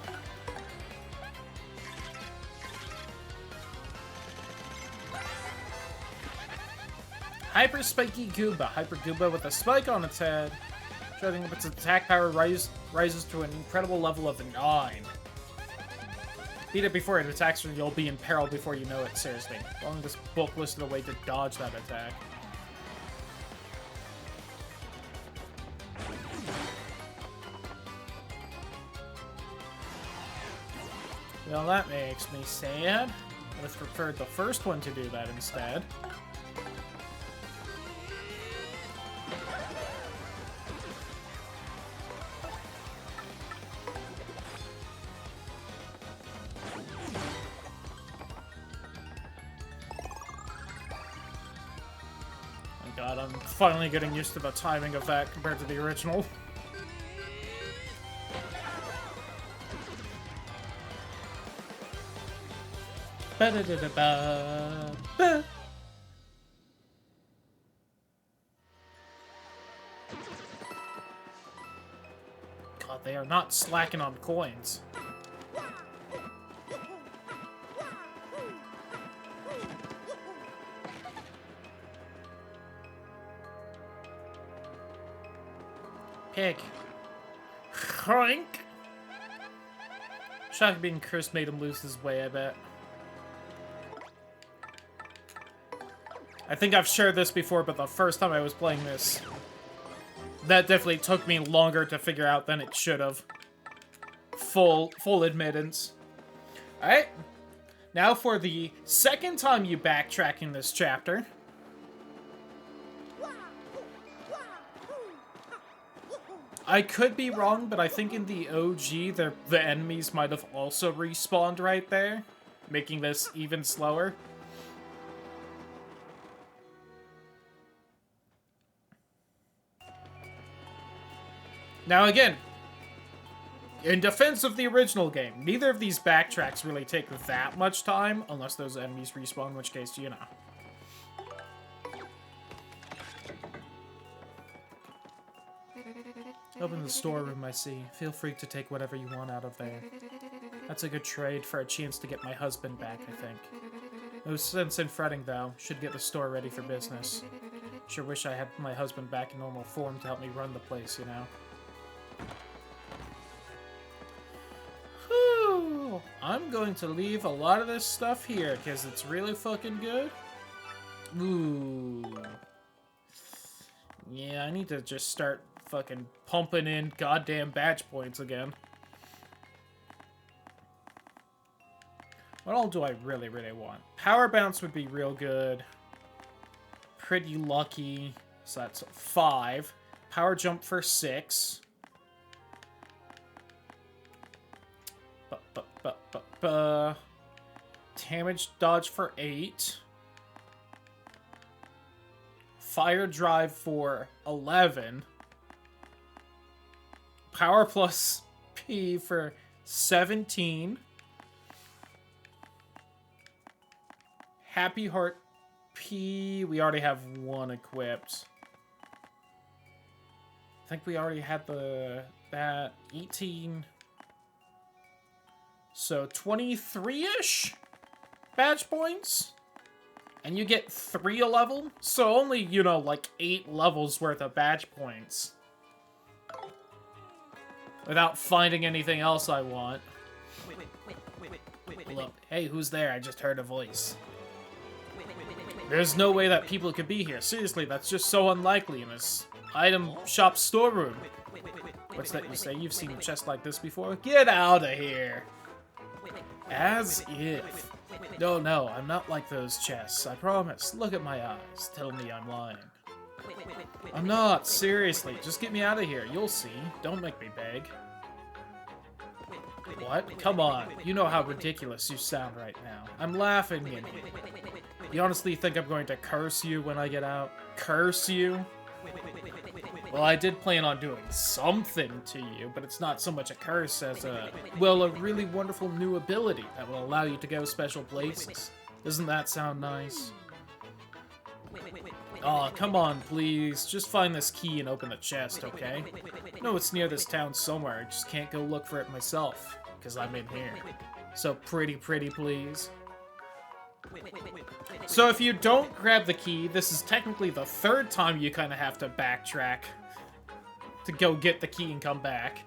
Hyper Spiky Goomba. Hyper Goomba with a spike on its head. Showing up its attack power rises to an incredible level of 9. Beat it before it attacks, or you'll be in peril before you know it. Seriously. Long this book listed a way to dodge that attack. Well, that makes me sad. I would have preferred the first one to do that instead. Oh my god, I'm finally getting used to the timing of that compared to the original. Ba-da-da-da-ba. God, they are not slacking on coins. Pig. Croink. Shock being cursed made him lose his way, I bet. I think I've shared this before, but the first time I was playing this, that definitely took me longer to figure out than it should have. Full admittance. Alright. Now for the second time you backtrack in this chapter. I could be wrong, but I think in the OG, the enemies might have also respawned right there, making this even slower. Now again, in defense of the original game, neither of these backtracks really take that much time, unless those enemies respawn, in which case, you know. Open the storeroom, I see. Feel free to take whatever you want out of there. That's a good trade for a chance to get my husband back, I think. No sense in fretting, though. Should get the store ready for business. Sure wish I had my husband back in normal form to help me run the place, you know. Whew. I'm going to leave a lot of this stuff here, because it's really fucking good. Ooh. Yeah, I need to just start fucking pumping in goddamn badge points again. What all do I really, really want? Power Bounce would be real good. Pretty Lucky. So that's 5. Power Jump for 6. Damage Dodge for 8. Fire Drive for 11. Power plus P for 17. Happy Heart P, we already have 1 equipped. I think we already had that 18. So 23-ish badge points. And you get 3 a level. So only, you know, like 8 levels worth of badge points. Without finding anything else I want. Look, hey, who's there? I just heard a voice. There's no way that people could be here. Seriously, that's just so unlikely in this item shop storeroom. What's that you say? You've seen a chest like this before? Get out of here! As if. No, I'm not like those chests. I promise. Look at my eyes. Tell me I'm lying. I'm not. Seriously. Just get me out of here. You'll see. Don't make me beg. What? Come on. You know how ridiculous you sound right now. I'm laughing in here. You honestly think I'm going to curse you when I get out? Curse you? Well, I did plan on doing something to you, but it's not so much a curse as a really wonderful new ability that will allow you to go special places. Doesn't that sound nice? Aw, come on, please. Just find this key and open the chest, okay? No, it's near this town somewhere. I just can't go look for it myself, because I'm in here. So pretty, please. So if you don't grab the key, this is technically the third time you kind of have to backtrack to go get the key and come back.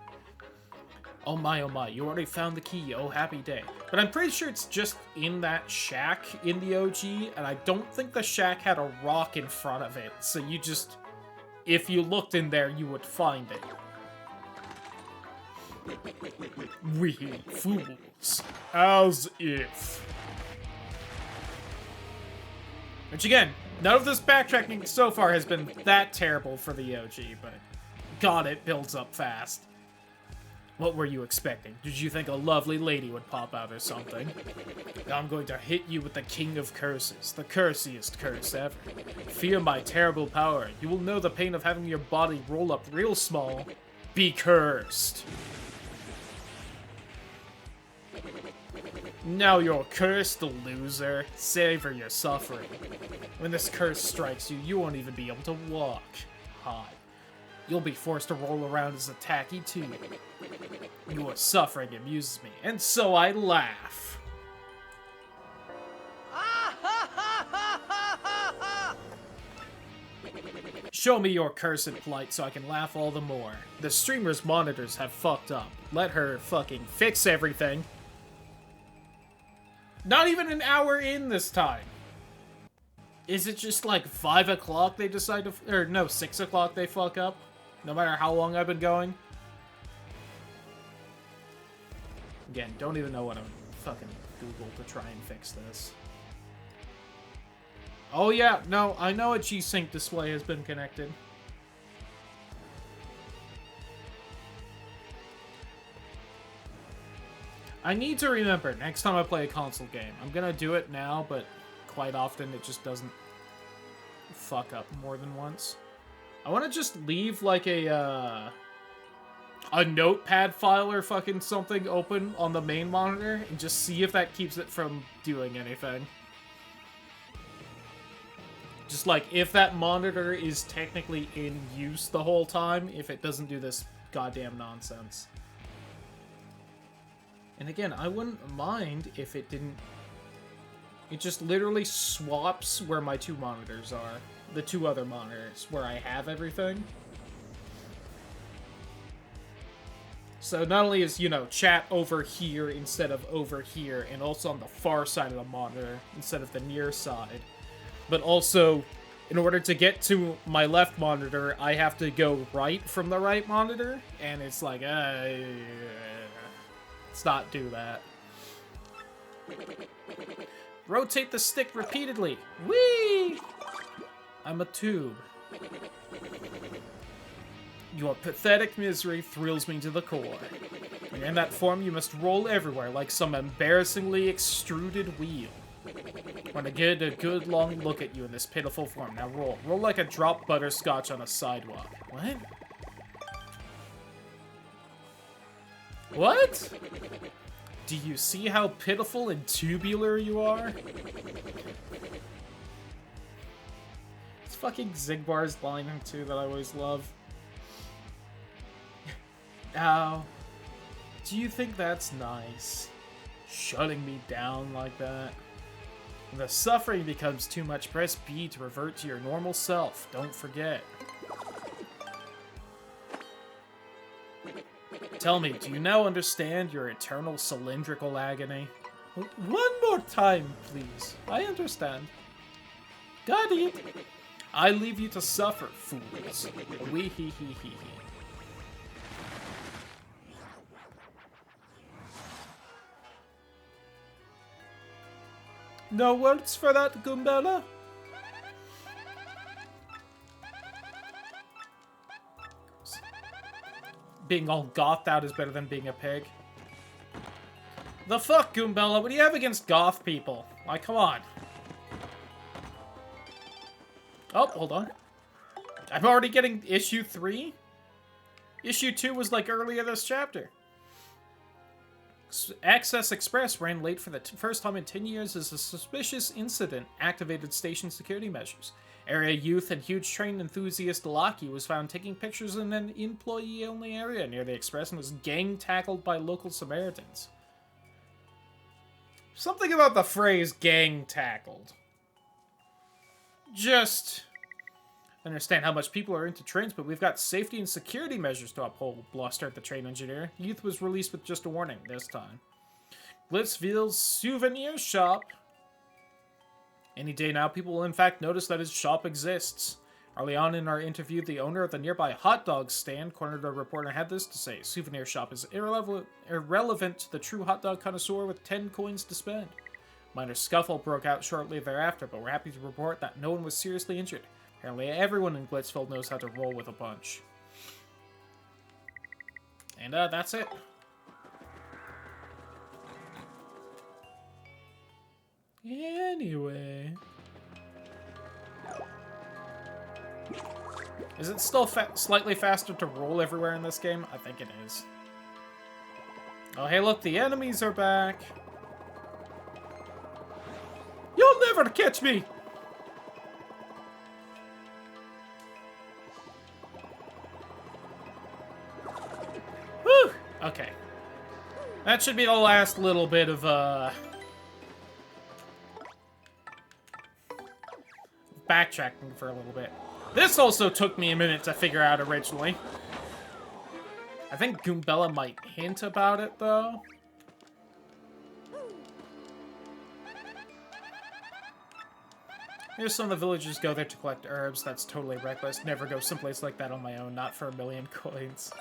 Oh my, you already found the key. Oh, happy day. But I'm pretty sure it's just in that shack in the OG, and I don't think the shack had a rock in front of it. So you just, if you looked in there, you would find it. We fools. As if. Which again, none of this backtracking so far has been that terrible for the OG, but God, it builds up fast. What were you expecting? Did you think a lovely lady would pop out or something? Now I'm going to hit you with the king of curses, the cursiest curse ever. Fear my terrible power. You will know the pain of having your body roll up real small. Be cursed. Now you're cursed, loser. Savor your suffering. When this curse strikes you, you won't even be able to walk. Hi. You'll be forced to roll around as a tacky tube. Your suffering amuses me, and so I laugh. Show me your cursed plight so I can laugh all the more. The streamer's monitors have fucked up. Let her fucking fix everything. Not even an hour in this time. Is it just like 5 o'clock they decide to, or no, 6 o'clock they fuck up? No matter how long I've been going? Again, don't even know what to fucking Google to try and fix this. Oh yeah, no, I know a G-Sync display has been connected. I need to remember, next time I play a console game, I'm gonna do it now, but quite often it just doesn't fuck up more than once. I want to just leave, like, a notepad file or fucking something open on the main monitor and just see if that keeps it from doing anything. Just, like, if that monitor is technically in use the whole time, if it doesn't do this goddamn nonsense. And again, I wouldn't mind if it didn't... It just literally swaps where my two monitors are. The two other monitors, where I have everything. So not only is, you know, chat over here instead of over here, and also on the far side of the monitor instead of the near side, but also, in order to get to my left monitor, I have to go right from the right monitor, and it's like, let's not do that. Rotate the stick repeatedly. Whee! I'm a tube. Your pathetic misery thrills me to the core. And in that form, you must roll everywhere like some embarrassingly extruded wheel. Want to get a good long look at you in this pitiful form. Now roll. Roll like a dropped butterscotch on a sidewalk. What? What? Do you see how pitiful and tubular you are? It's fucking Zigbar's line too that I always love. Ow. Do you think that's nice? Shutting me down like that? When the suffering becomes too much, press B to revert to your normal self. Don't forget. Tell me, do you now understand your eternal cylindrical agony? One more time, please. I understand. Got it. I leave you to suffer, fools. Wee hee hee hee hee. No words for that, Goombella? Being all gothed out is better than being a pig. The fuck, Goombella? What do you have against goth people? Like, come on. Oh, hold on. I'm already getting issue 3? Issue 2 was like earlier this chapter. Access Express ran late for the first time in 10 years as a suspicious incident activated station security measures. Area youth and huge train enthusiast Lucky was found taking pictures in an employee-only area near the Express and was gang-tackled by local Samaritans. Something about the phrase gang-tackled. Just understand how much people are into trains, but we've got safety and security measures to uphold, blustered the train engineer. Youth was released with just a warning this time. Blitzville's souvenir shop. Any day now, people will in fact notice that his shop exists. Early on in our interview, the owner of the nearby hot dog stand cornered a reporter and had this to say: souvenir shop is irrelevant to the true hot dog connoisseur with 10 coins to spend. Minor scuffle broke out shortly thereafter, but we're happy to report that no one was seriously injured. Apparently everyone in Glitzville knows how to roll with a punch. And that's it. Anyway. Is it still slightly faster to roll everywhere in this game? I think it is. Oh, hey, look, the enemies are back. You'll never catch me! Whew! Okay. That should be the last little bit of, backtracking for a little bit. This also took me a minute to figure out originally. I think Goombella might hint about it, though. Here's some of the villagers go there to collect herbs. That's totally reckless. Never go someplace like that on my own, not for 1,000,000 coins.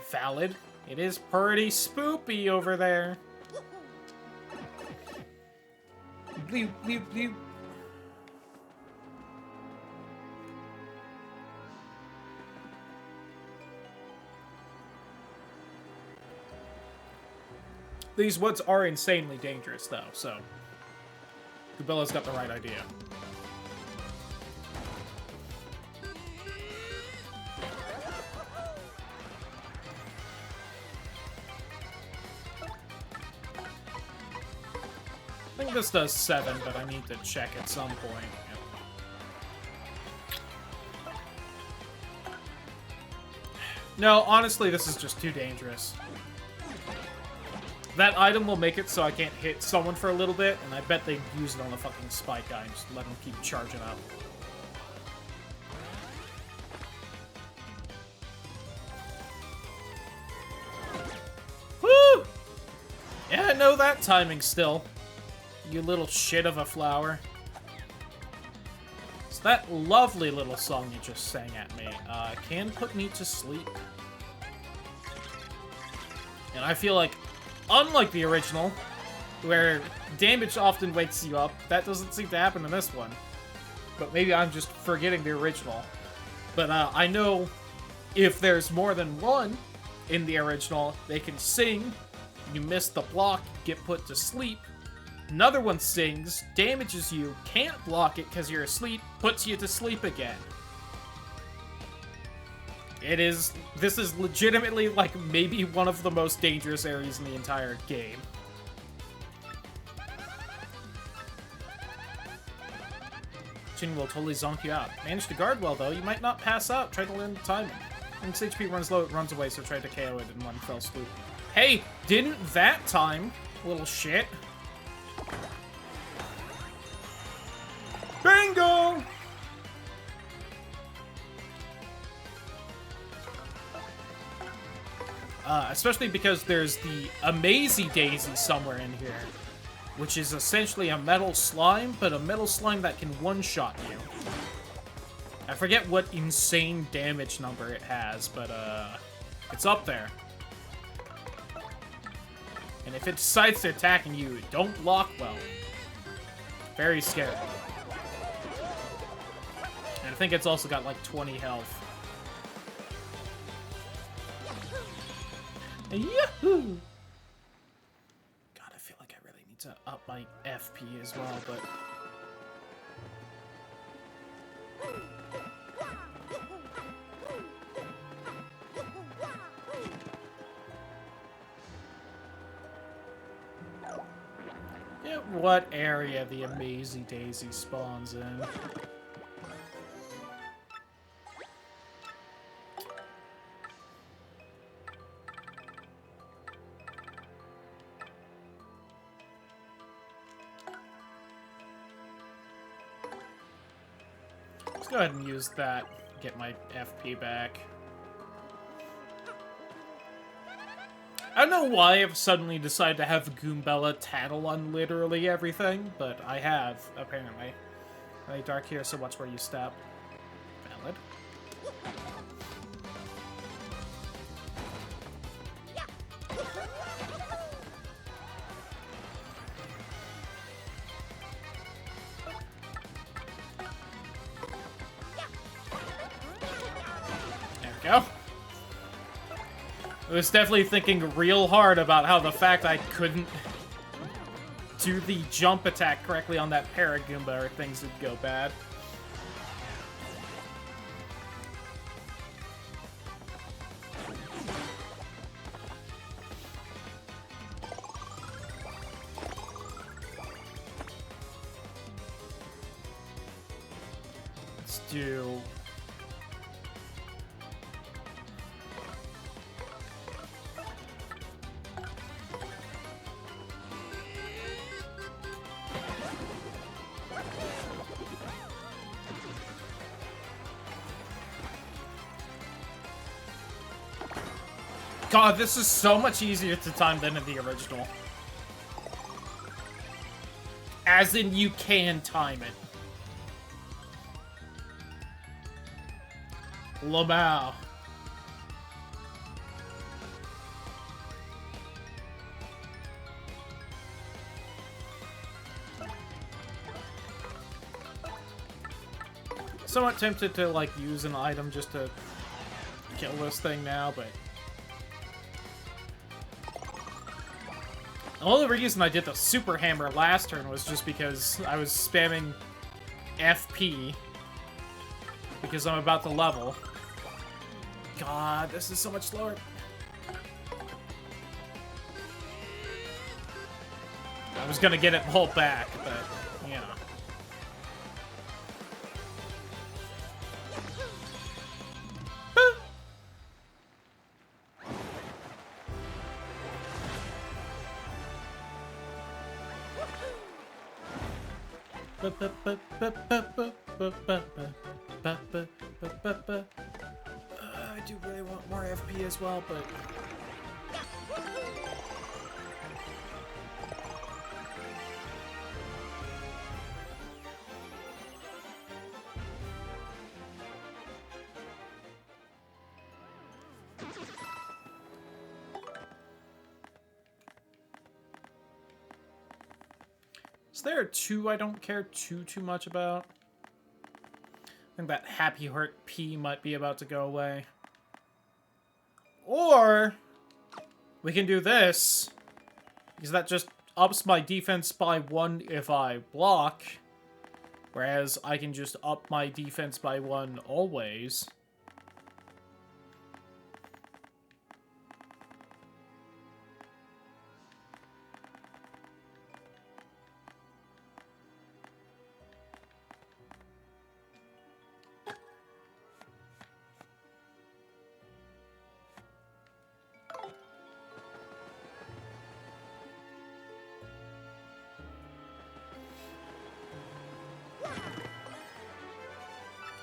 Valid. It is pretty spoopy over there. Bleep, bleep, bleep. These woods are insanely dangerous, though, so Goobella's got the right idea. I think this does 7, but I need to check at some point. No, honestly, this is just too dangerous. That item will make it so I can't hit someone for a little bit, and I bet they use it on the fucking spike guy and just let him keep charging up. Woo! Yeah, I know that timing still. You little shit of a flower. It's that lovely little song you just sang at me. Can put me to sleep. And I feel like, unlike the original, where damage often wakes you up, that doesn't seem to happen in this one. But maybe I'm just forgetting the original. But I know if there's more than one in the original, they can sing, you miss the block, get put to sleep. Another one sings, damages you, can't block it because you're asleep, puts you to sleep again. This is legitimately, like, maybe one of the most dangerous areas in the entire game. Chin will totally zonk you out. Manage to guard well, though. You might not pass out. Try to learn the timing. When its HP runs low, it runs away, so try to KO it in one fell swoop. Hey, didn't that time, little shit. Bingo! Especially because there's the Amazy Daisy somewhere in here, which is essentially a metal slime, but a metal slime that can one-shot you. I forget what insane damage number it has, but it's up there. And if it decides to attacking you, it don't lock well. Very scary. And I think it's also got like 20 health. Yahoo! God, I feel like I really need to up my FP as well, but... yeah, what area the Amazy Daisy spawns in? Go ahead and use that. Get my FP back. I don't know why I've suddenly decided to have Goombella tattle on literally everything, but I have, apparently. Really dark here, so watch where you step. Valid. Go. I was definitely thinking real hard about how the fact I couldn't do the jump attack correctly on that Paragoomba or things would go bad. Let's do... God, this is so much easier to time than in the original. As in, you can time it. Lamau. Somewhat tempted to, like, use an item just to kill this thing now, but... The only reason I did the Super Hammer last turn was just because I was spamming FP. Because I'm about to level. God, this is so much slower. I was gonna get it pulled back, but, you know. I do really want more FP as well, but... Is there two I don't care too much about? I think that Happy Heart P might be about to go away. Or we can do this, because that just ups my defense by 1 if I block, whereas I can just up my defense by 1 always.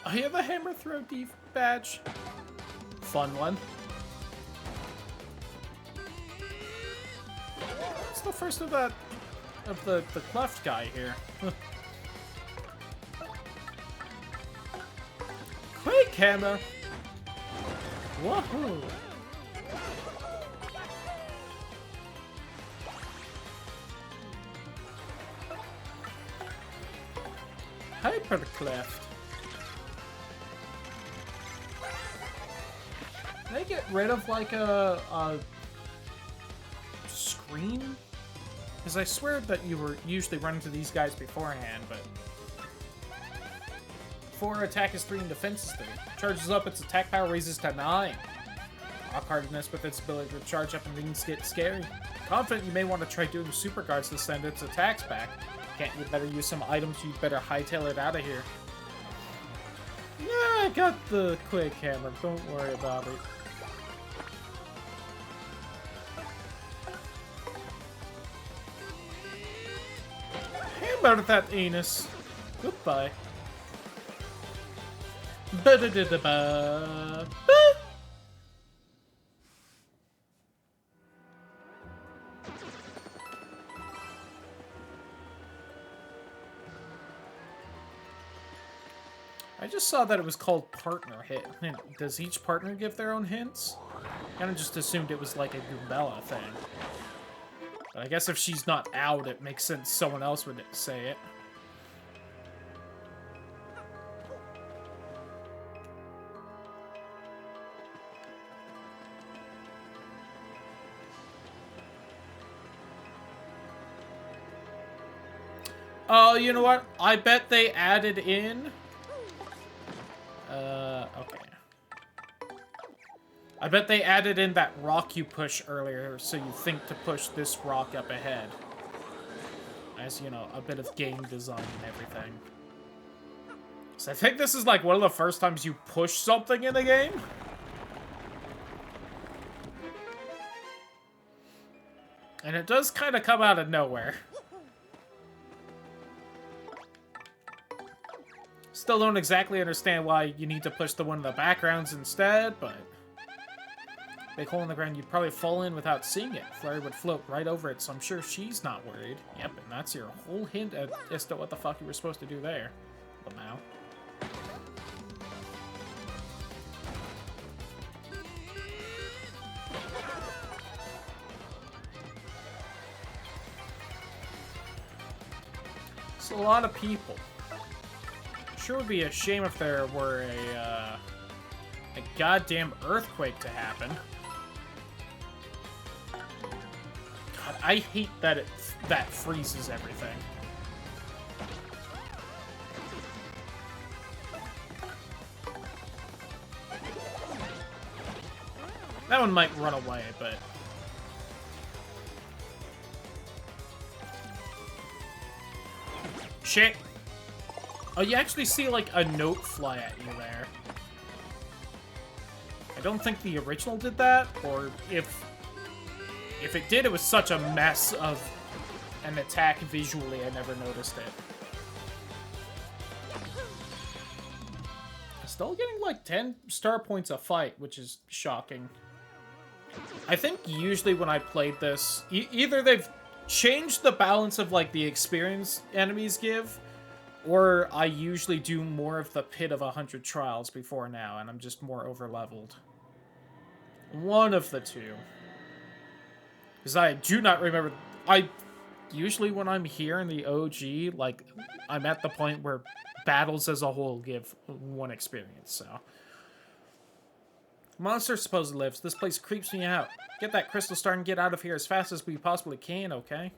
I have a hammer throw badge. Fun one. go first of that, of the cleft guy here. Quick hammer! Woohoo! Hyper cleft. Can they get rid of like a screen? Because I swear that you were usually running to these guys beforehand, but 4 attack is 3 and defense is 3. Charges up, its attack power raises to 9. Rock hardness with its ability to charge up and things get scary. Confident you may want to try doing super guards to send its attacks back. Can't you better use some items, you better hightail it out of here. Nah, I got the quick hammer, don't worry about it. Hammer that anus. Goodbye. Ba-da-da-da-ba. I just saw that it was called partner hit. Does each partner give their own hints? Kind of just assumed it was like a Goombella thing. But I guess if she's not out, it makes sense someone else would say it. Oh, you know what? I bet they added in... okay. I bet they added in that rock you push earlier, so you think to push this rock up ahead. As, you know, a bit of game design and everything. So I think this is like one of the first times you push something in a game. And it does kind of come out of nowhere. Still don't exactly understand why you need to push the one in the backgrounds instead, but... Big hole in the ground, you'd probably fall in without seeing it. Flurry would float right over it, so I'm sure she's not worried. Yep, and that's your whole hint as to what the fuck you were supposed to do there. Lamau. It's a lot of people. Sure would be a shame if there were a goddamn earthquake to happen. God, I hate that that freezes everything. That one might run away, but... Shit! Oh, you actually see, like, a note fly at you there. I don't think the original did that, or if it did, it was such a mess of an attack visually, I never noticed it. Still getting, like, 10 star points a fight, which is shocking. I think usually when I played this, either they've changed the balance of, like, the experience enemies give, or I usually do more of the Pit of 100 Trials before now, and I'm just more over-leveled. One of the two. Because I do not remember... Usually when I'm here in the OG, like, I'm at the point where battles as a whole give one experience, so... Monster supposedly lives. This place creeps me out. Get that crystal star and get out of here as fast as we possibly can, okay?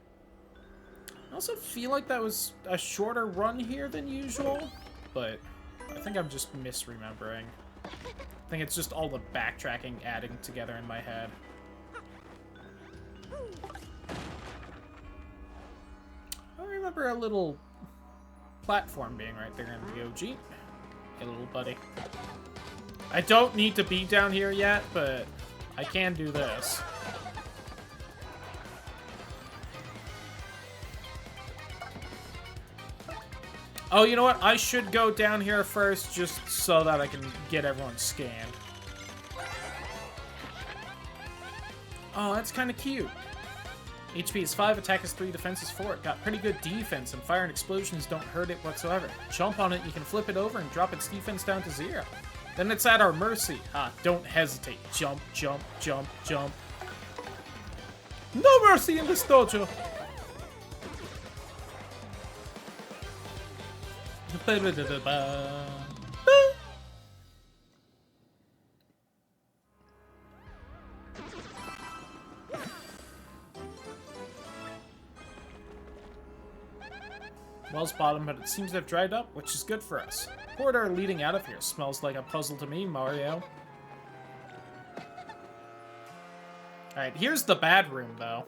I also feel like that was a shorter run here than usual, but I think I'm just misremembering. I think it's just all the backtracking adding together in my head. I remember a little platform being right there in the OG. Hey, little buddy. I don't need to be down here yet, but I can do this. Oh, you know what? I should go down here first just so that I can get everyone scanned. Oh, that's kind of cute. HP is 5, attack is 3, defense is 4. It got pretty good defense, and fire and explosions don't hurt it whatsoever. Jump on it, you can flip it over and drop its defense down to 0. Then it's at our mercy. Don't hesitate. Jump, jump, jump, jump. No mercy in this dojo! Well's bottom, but it seems to have dried up, which is good for us. Corridor leading out of here smells like a puzzle to me, Mario. Alright, here's the bad room, though.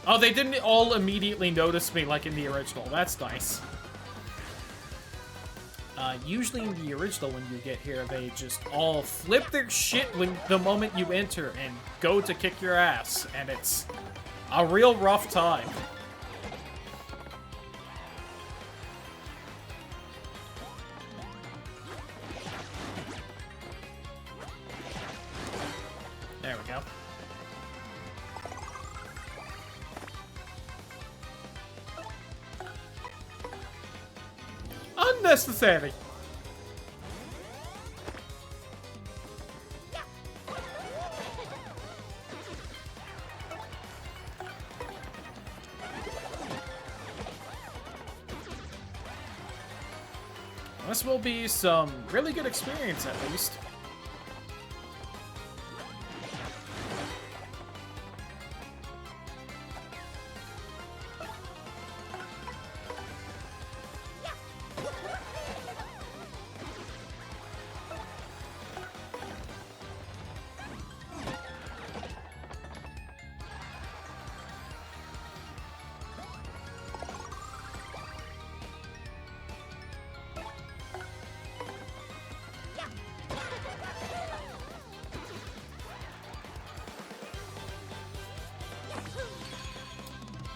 Oh, they didn't all immediately notice me like in the original. That's nice. Usually in the original, when you get here, they just all flip their shit when the moment you enter and go to kick your ass, and it's a real rough time. There we go. Unnecessary. This will be some really good experience, at least.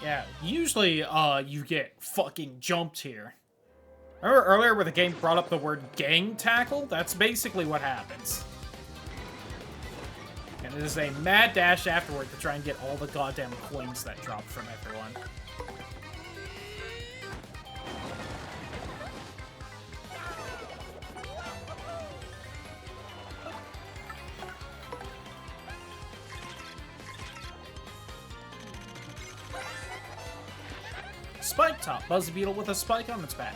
Yeah, usually, you get fucking jumped here. Remember earlier where the game brought up the word gang tackle? That's basically what happens. And it is a mad dash afterward to try and get all the goddamn coins that drop from everyone. Spike top, Buzzy Beetle with a spike on its back.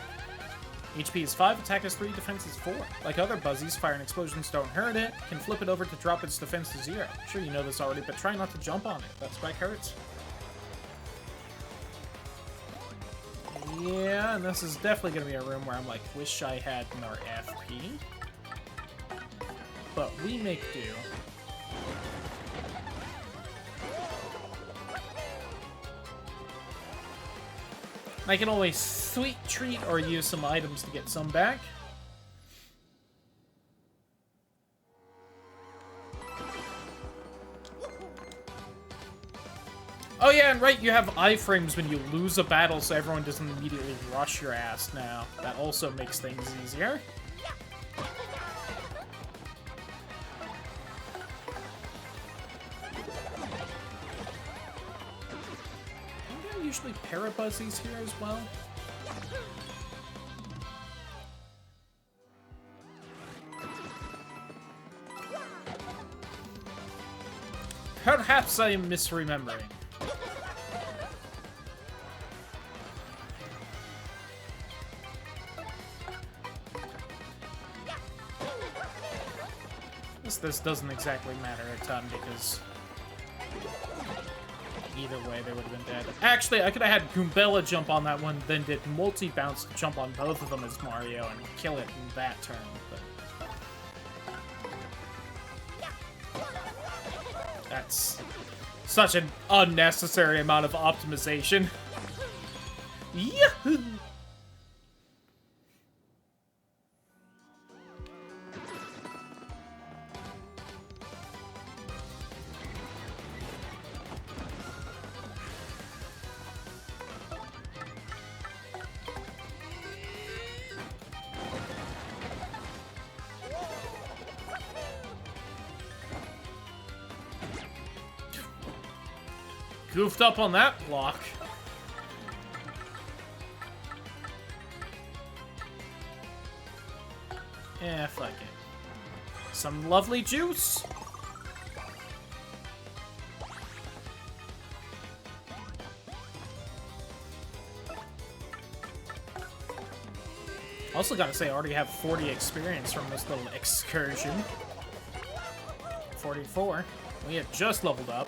HP is 5, attack is 3, defense is 4. Like other Buzzies, fire and explosions don't hurt it. Can flip it over to drop its defense to 0. Sure you know this already, but try not to jump on it. That spike hurts. Yeah, and this is definitely going to be a room where I'm like, wish I had more FP. But we make do. I can always sweet treat or use some items to get some back. Oh yeah, and right, you have iframes when you lose a battle so everyone doesn't immediately rush your ass now. That also makes things easier. Usually Parabuzzies here as well. Perhaps I am misremembering. This doesn't exactly matter a ton because either way, they would have been dead. Actually, I could have had Goombella jump on that one, then did multi-bounce to jump on both of them as Mario and kill it in that turn. But that's such an unnecessary amount of optimization. Yahoo! goofed up on that block. Eh, fuck it. Some lovely juice. Also gotta say, I already have 40 experience from this little excursion. 44. We had just leveled up.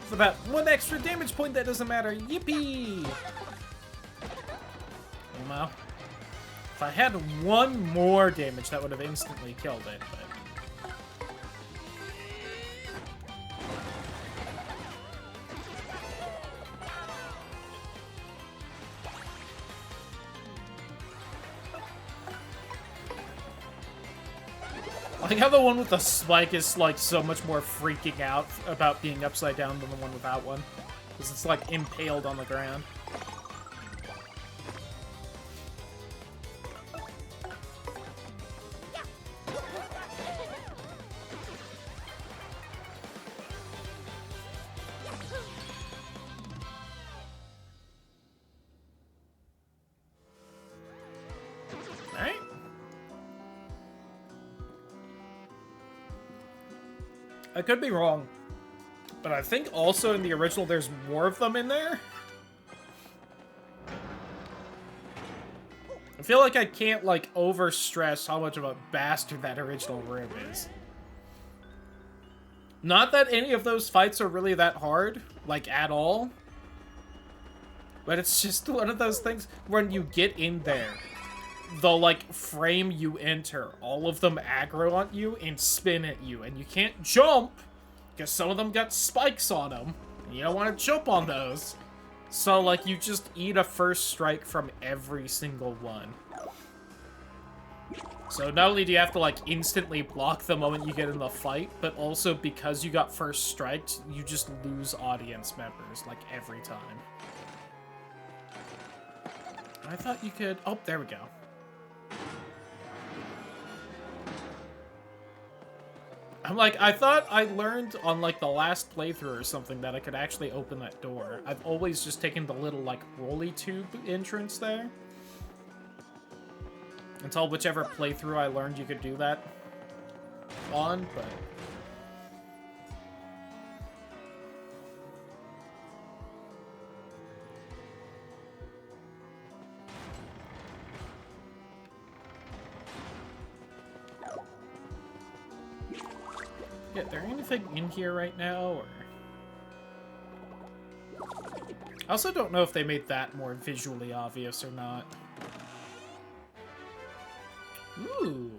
For that one extra damage point, that doesn't matter. Yippee! Well, if I had one more damage, that would have instantly killed it, but... I think how the one with the spike is, like, so much more freaking out about being upside down than the one without one. Because it's, like, impaled on the ground. I could be wrong, but I think also in the original there's more of them in there. I feel like I can't, like, overstress how much of a bastard that original room is. Not that any of those fights are really that hard, like, at all. But it's just one of those things when you get in there, the, like, frame you enter, all of them aggro on you and spin at you, and you can't jump, because some of them got spikes on them, and you don't want to jump on those. So, like, you just eat a first strike from every single one. So not only do you have to, like, instantly block the moment you get in the fight, but also because you got first striked, you just lose audience members, like, every time. I thought you could... Oh, there we go. I'm like, I thought I learned on, like, the last playthrough or something that I could actually open that door. I've always just taken the little, like, rolly tube entrance there. Until whichever playthrough I learned you could do that on, but... Yeah, is there anything in here right now, or... I also don't know if they made that more visually obvious or not. Ooh,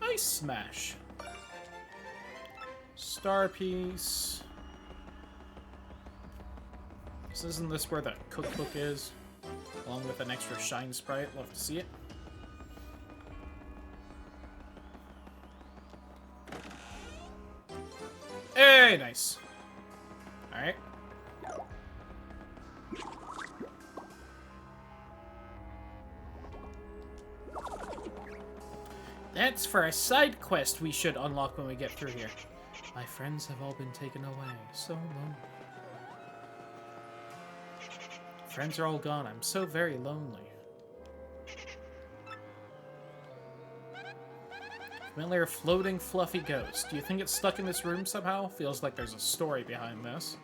Ice Smash. Star Piece. So isn't this where the cookbook is? Along with an extra Shine Sprite. Love to see it. Hey, nice. Alright. That's for a side quest we should unlock when we get through here. My friends have all been taken away. So lonely. Friends are all gone. I'm so very lonely. Familiar floating fluffy ghost. Do you think it's stuck in this room somehow? Feels like there's a story behind this.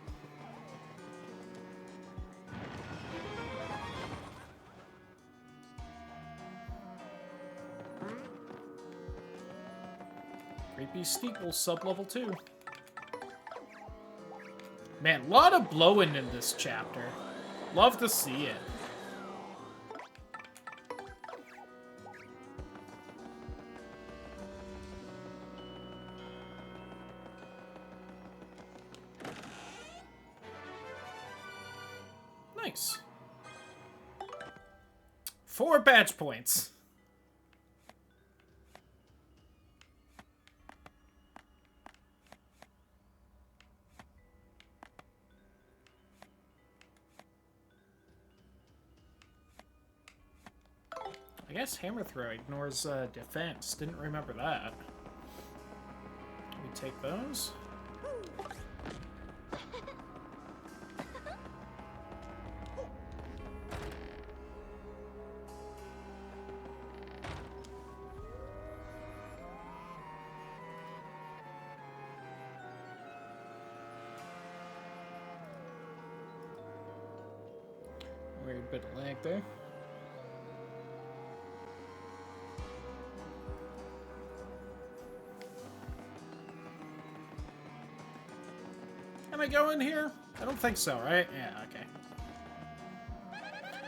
Creepy steeple sub-level 2. Man, a lot of blowing in this chapter. Love to see it. Nice. 4 badge points. I guess hammer throw ignores defense. Didn't remember that. We take those. Weird bit of lag there. Can I go in here? I don't think so, right? Yeah, okay.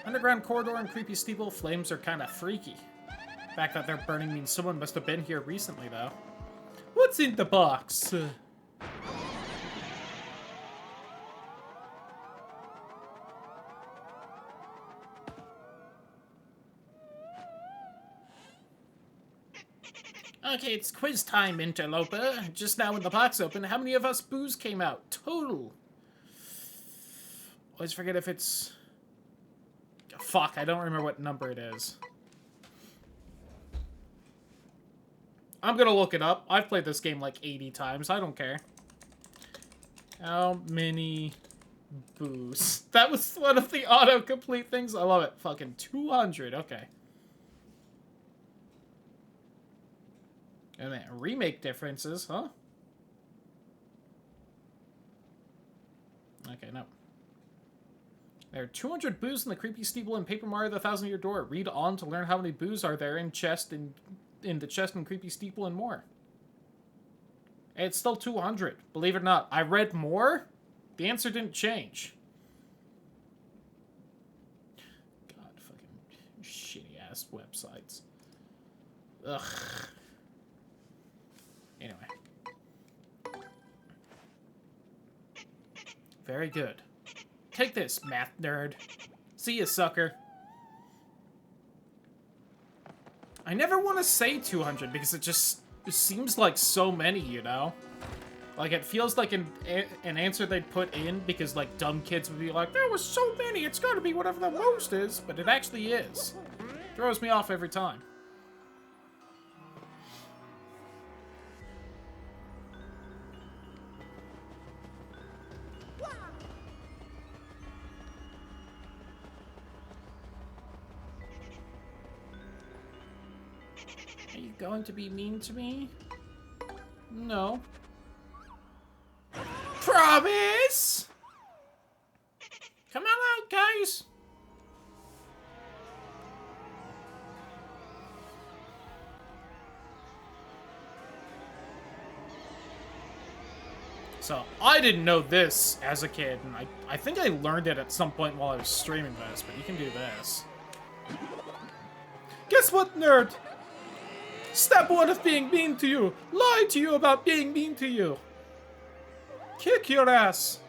Underground corridor and creepy steeple flames are kind of freaky. The fact that they're burning means someone must have been here recently, though. What's in the box? Okay, it's quiz time, interloper. Just now when the box opened, how many of us boos came out? Total. Always forget if it's... Fuck, I don't remember what number it is. I'm gonna look it up. I've played this game like 80 times. I don't care. How many boos? That was one of the autocomplete things. I love it. Fucking 200. Okay. And then remake differences, huh? Okay, no. There are 200 boos in the creepy steeple in Paper Mario: The Thousand-Year Door. Read on to learn how many boos are there in the chest and creepy steeple and more. It's still 200. Believe it or not. I read more. The answer didn't change. God, fucking shitty-ass websites. Ugh. Anyway. Very good. Take this, math nerd. See ya, sucker. I never want to say 200 because it seems like so many, you know? Like, it feels like an answer they'd put in because, like, dumb kids would be like, there was so many, it's gotta be whatever the most is. But it actually is. Throws me off every time. Are you going to be mean to me? No. Promise? Come on out, guys. So, I didn't know this as a kid, and I think I learned it at some point while I was streaming this, but you can do this. Guess what, nerd? Step one of being mean to you. Lie to you about being mean to you. Kick your ass.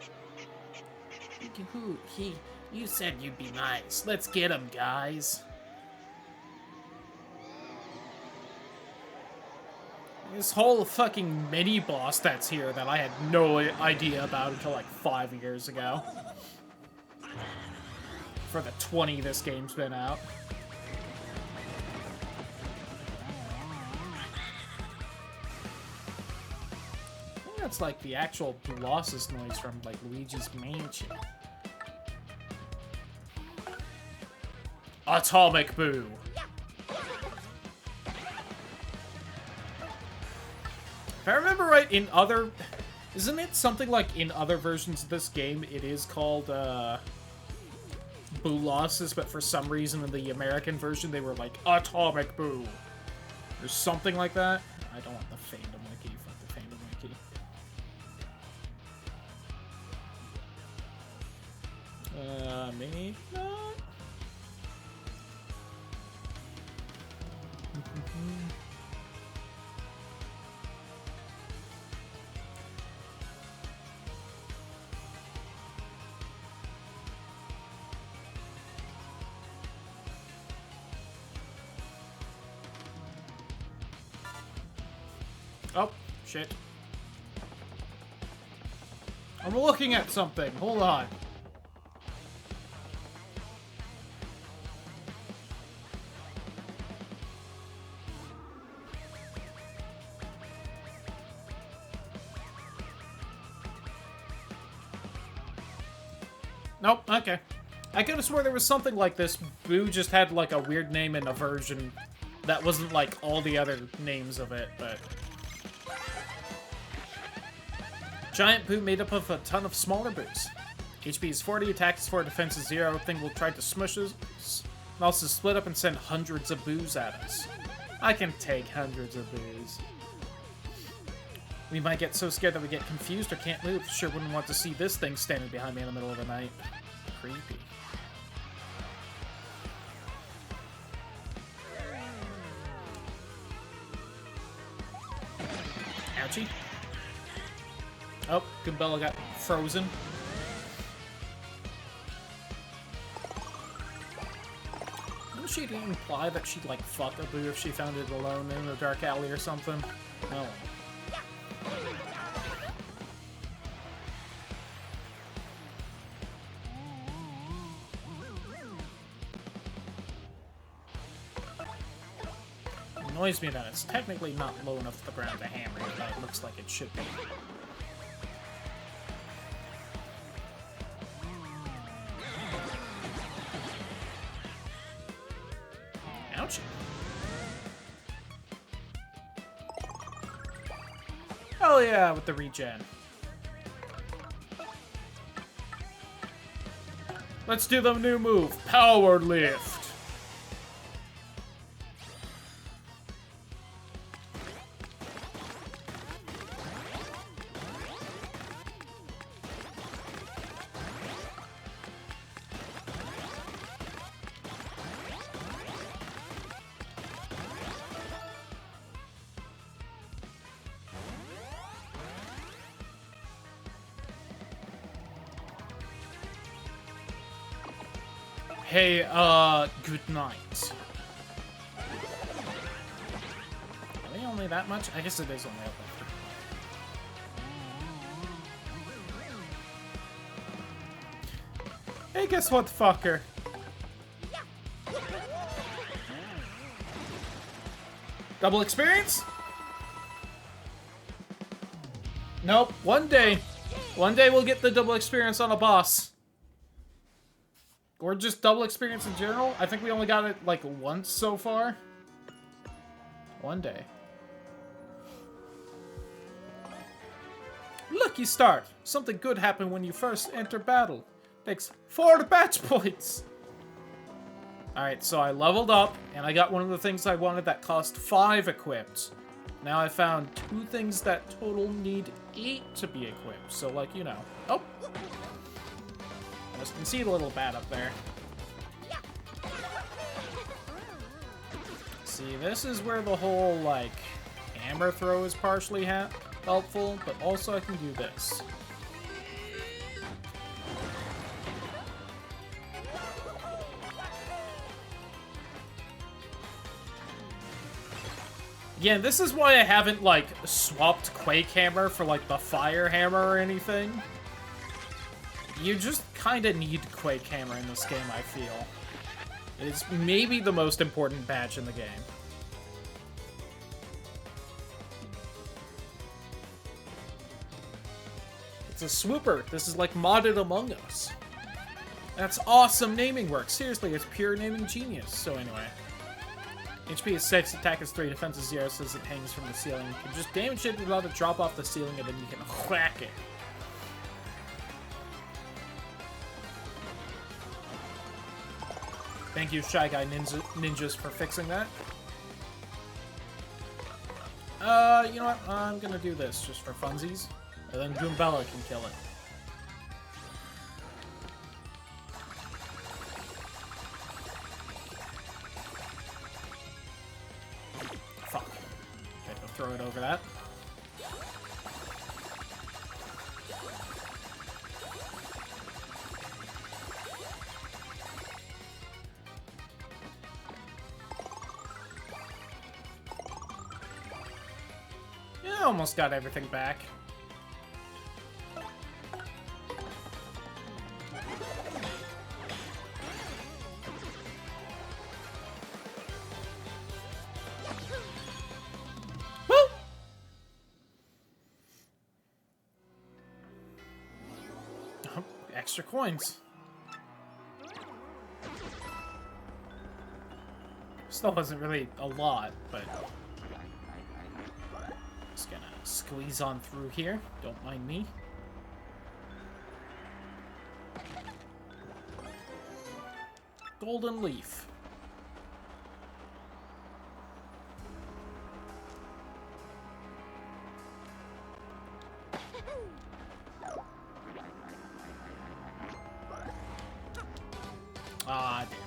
You said you'd be nice. Let's get him, guys. This whole fucking mini-boss that's here that I had no idea about until like 5 years ago. For the 20 this game's been out. That's like the actual Colossus noise from like Luigi's Mansion. Atomic Boo. If I remember right, isn't it something like in other versions of this game it is called Boolossus, but for some reason in the American version they were like Atomic Boo or something like that? I don't want the fandom wiki. Fuck the fandom wiki. Maybe not. Oh, shit. I'm looking at something. Hold on. Nope, okay. I could have swore there was something like this. Boo just had, like, a weird name in a version that wasn't like all the other names of it, but... Giant Boo made up of a ton of smaller Boos. HP is 40, attack is 4, defense is 0. Thing will try to smush us, and also split up and send hundreds of Boos at us. I can take hundreds of Boos. We might get so scared that we get confused or can't move. Sure wouldn't want to see this thing standing behind me in the middle of the night. Creepy. Ouchie. Oh, Goombella got frozen. Didn't she imply that she'd, like, fuck a Boo if she found it alone in a dark alley or something? No. It annoys me that it's technically not low enough to the ground to hammer it, but it looks like it should be. Ouch. Hell yeah, with the regen. Let's do the new move, Power Lift. Hey, good night. Are they only that much? I guess it is only up there. Hey, guess what, fucker? Double experience? Nope, one day we'll get the double experience on a boss. Or just double experience in general. I think we only got it, like, once so far. One day. Lucky start. Something good happened when you first enter battle. Takes 4 batch points. Alright, so I leveled up, and I got one of the things I wanted that cost 5 equipped. Now I found 2 things that total need 8 to be equipped. So, like, you know. Oh! As you can see the little bat up there. See, this is where the whole, like, hammer throw is partially helpful, but also I can do this. Again, this is why I haven't, like, swapped Quake Hammer for, like, the Fire Hammer or anything. You just kind of need Quake Hammer in this game, I feel. It's maybe the most important badge in the game. It's a swooper. This is like modded Among Us. That's awesome naming work. Seriously, it's pure naming genius. So anyway. HP is 6, attack is 3, defense is 0, says it hangs from the ceiling. You can just damage it without it drop off the ceiling, and then you can whack it. Thank you, Shy Guy Ninjas, for fixing that. You know what? I'm gonna do this just for funsies, and then Goombella can kill it. Fuck. Okay, I'll throw it over that. Almost got everything back. Woo! Oh, extra coins. Still wasn't really a lot, but... Just gonna squeeze on through here. Don't mind me. Golden leaf. Ah, damn.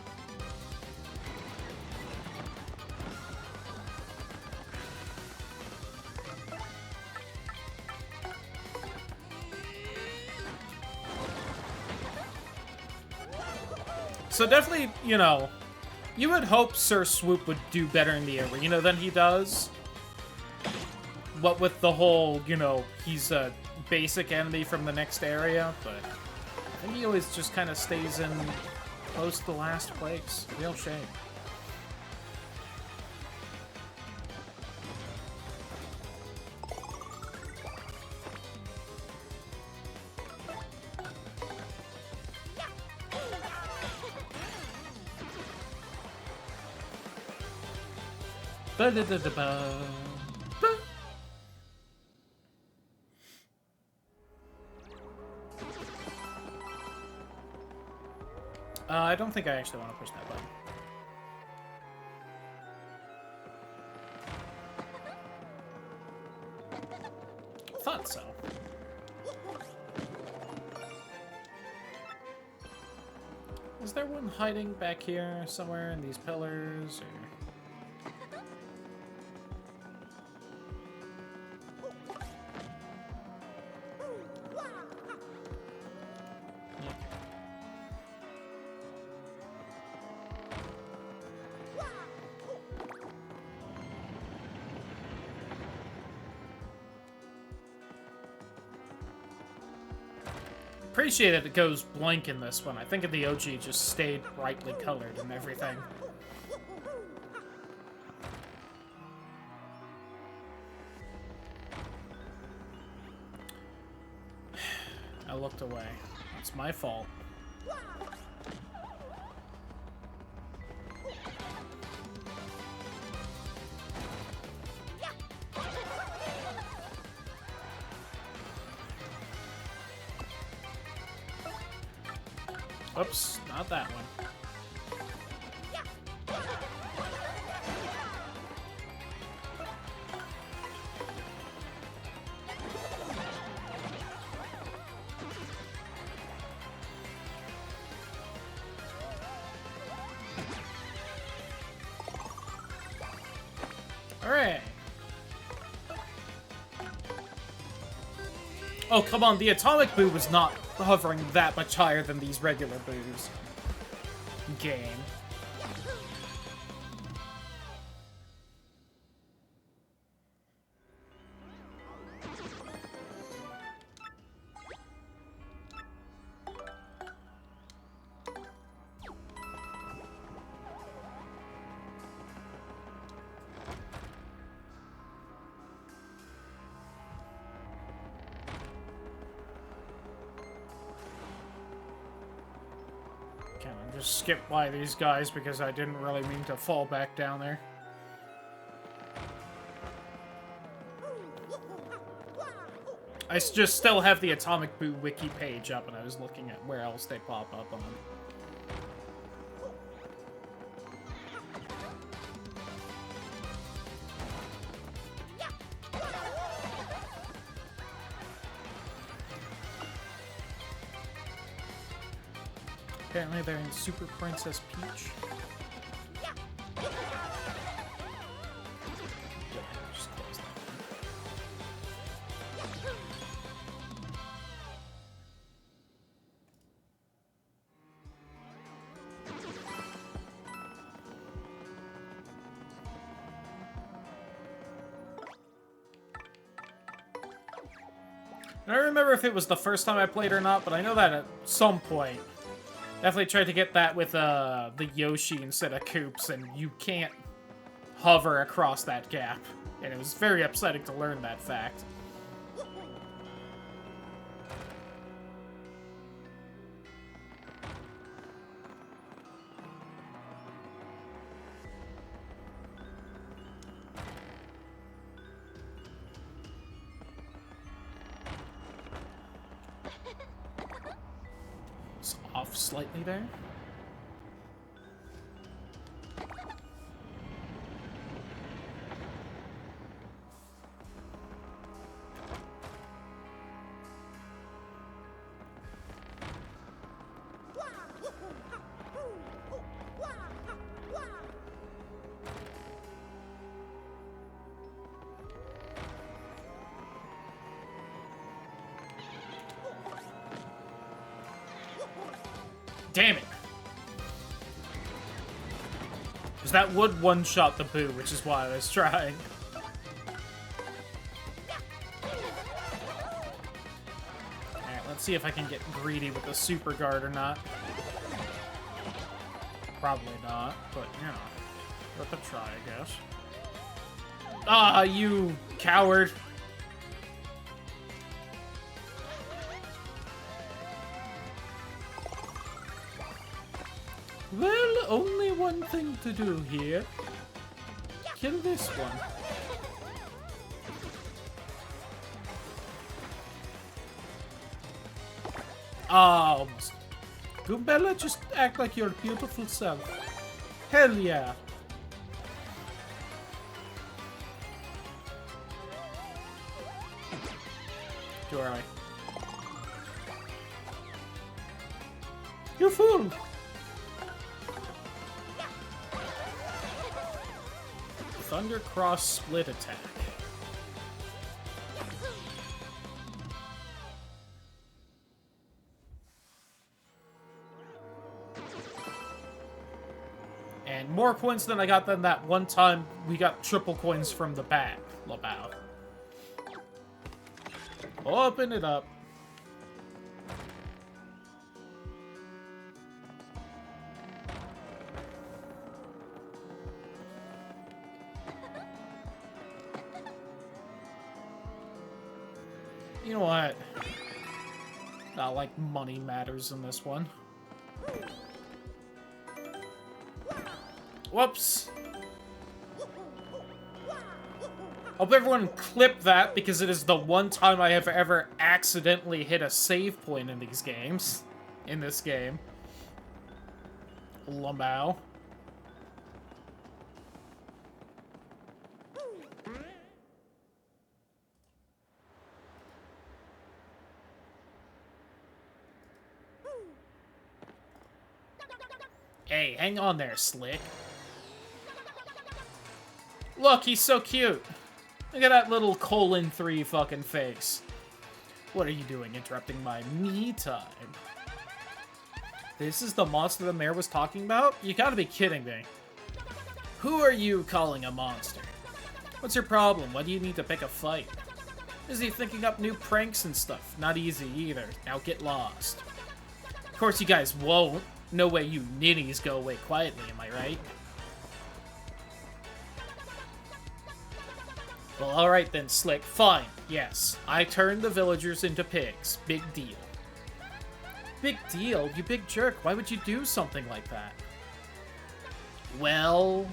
So definitely, you know, you would hope Sir Swoop would do better in the arena than he does. What with the whole, you know, he's a basic enemy from the next area, but I think he always just kind of stays in close to last place. Real shame. Ba-da-da-da-ba. I don't think I actually want to push that button. Thought so. Is there one hiding back here somewhere in these pillars? Or... Appreciate that it goes blank in this one. I think in the OG it just stayed brightly colored and everything. I looked away. It's my fault. Oops, not that one. Alright. Oh, come on, the atomic boo was not hovering that much higher than these regular boos. Game. Just skip by these guys because I didn't really mean to fall back down there. I just still have the Atomic Boo wiki page up, and I was looking at where else they pop up on. Apparently they're in Super Princess Peach. Just close that I don't remember if it was the first time I played or not, but I know that at some point definitely tried to get that with the Yoshi instead of Koops, and you can't hover across that gap. And it was very upsetting to learn that fact. was off slightly there. Damn it! Because that would one-shot the Boo, which is why I was trying. Alright, let's see if I can get greedy with the Super Guard or not. Probably not, but, you know, worth a try, I guess. Ah, you coward! Well, only one thing to do here. Kill this one. Ah, almost. Goombella, just act like your beautiful self. Hell yeah. Do I? You fool! Thundercross split attack. And more coins than I got than that one time we got triple coins from the bat, Labao. Open it up. You know what? Not like money matters in this one. Whoops. Hope everyone clipped that because it is the one time I have ever accidentally hit a save point in these games. In this game. Lamau. Hey, hang on there, Slick. Look, he's so cute. Look at that little :3 fucking face. What are you doing interrupting my me time? This is the monster the mayor was talking about? You gotta be kidding me. Who are you calling a monster? What's your problem? Why do you need to pick a fight? Is he thinking up new pranks and stuff? Not easy either. Now get lost. Of course you guys won't. No way you ninnies go away quietly, am I right? Well, alright then, Slick. Fine. Yes. I turned the villagers into pigs. Big deal. Big deal? You big jerk. Why would you do something like that? Well...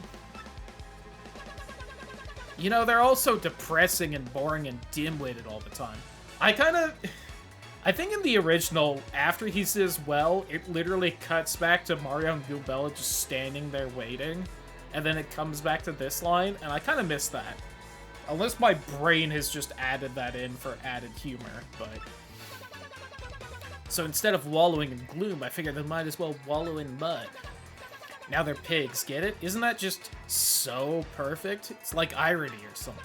You know, they're also depressing and boring and dim-witted all the time. I think in the original, after he says, well, it literally cuts back to Mario and Goombella just standing there waiting. And then it comes back to this line, and I kind of miss that. Unless my brain has just added that in for added humor, but... So instead of wallowing in gloom, I figured they might as well wallow in mud. Now they're pigs, get it? Isn't that just so perfect? It's like irony or something.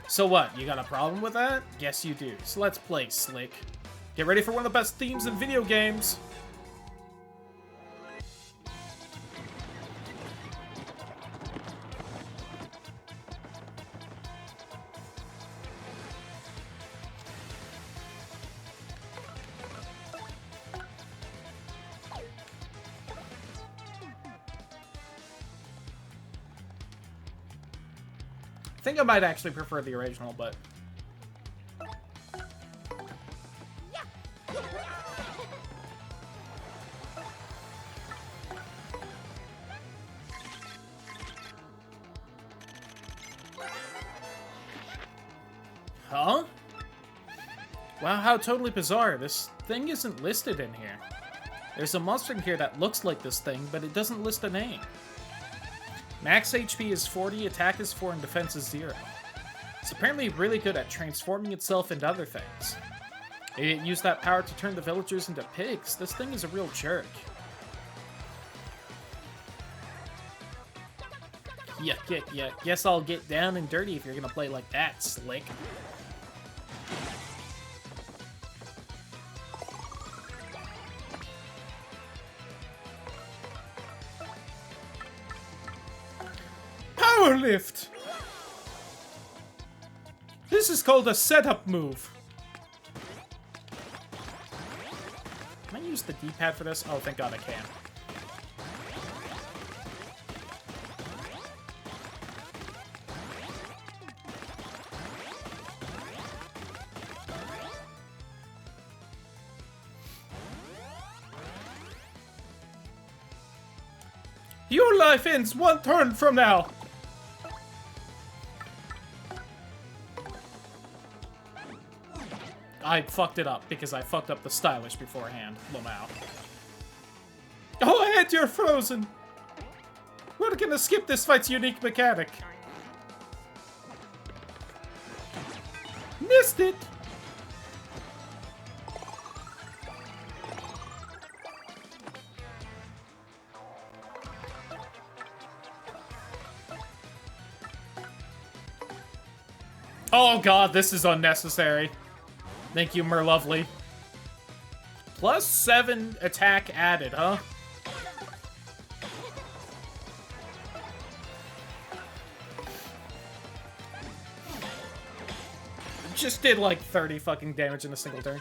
So what, you got a problem with that? Yes, you do. So let's play, Slick. Get ready for one of the best themes in video games. I think I might actually prefer the original, but... Huh? Wow, how totally bizarre. This thing isn't listed in here. There's a monster in here that looks like this thing, but it doesn't list a name. Max HP is 40, attack is 4, and defense is 0. It's apparently really good at transforming itself into other things. It used that power to turn the villagers into pigs. This thing is a real jerk. Yeah, guess I'll get down and dirty if you're gonna play like that, slick. Power lift! This is called a setup move. Can I use the D-pad for this? Oh, thank God I can. Your life ends 1 turn from now! I fucked it up because I fucked up the stylish beforehand. Lamau. Oh, and you're frozen! We're gonna skip this fight's unique mechanic. Missed it! Oh god, this is unnecessary. Thank you, Merlovely. Plus 7 attack added, huh? Just did like 30 fucking damage in a single turn.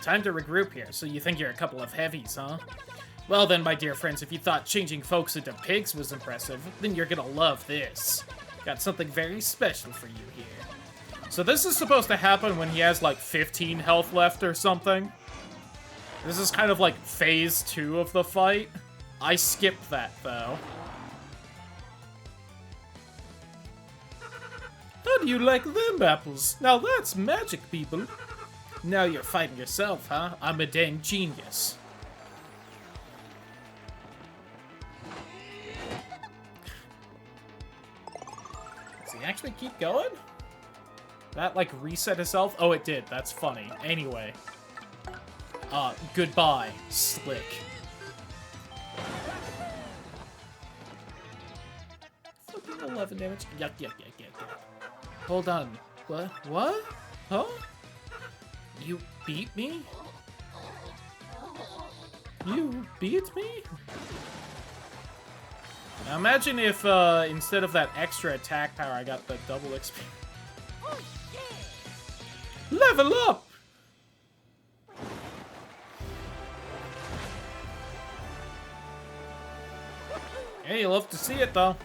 Time to regroup here. So you think you're a couple of heavies, huh? Well then, my dear friends, if you thought changing folks into pigs was impressive, then you're gonna love this. Got something very special for you here. So this is supposed to happen when he has like 15 health left or something. This is kind of like phase 2 of the fight. I skipped that though. How do you like them apples? Now that's magic, people. Now you're fighting yourself, huh? I'm a dang genius. Does he actually keep going? That, like, reset itself? Oh, it did. That's funny. Anyway. Goodbye, Slick. Fucking 11 damage. Yuck. Hold on. What? What? Huh? You beat me? You beat me? Now imagine if, instead of that extra attack power, I got the double XP. Level up! Hey, you love to see it, though.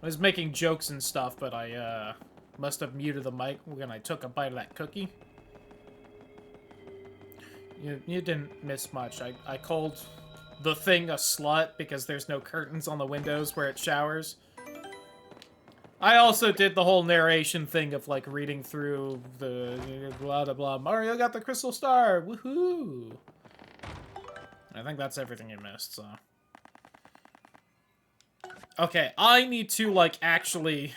I was making jokes and stuff, but I must have muted the mic when I took a bite of that cookie. You didn't miss much. I called the thing a slut because there's no curtains on the windows where it showers. I also did the whole narration thing of, like, reading through the blah, blah, blah. Mario got the crystal star! Woohoo! I think that's everything you missed, so... Okay, I need to, like, actually...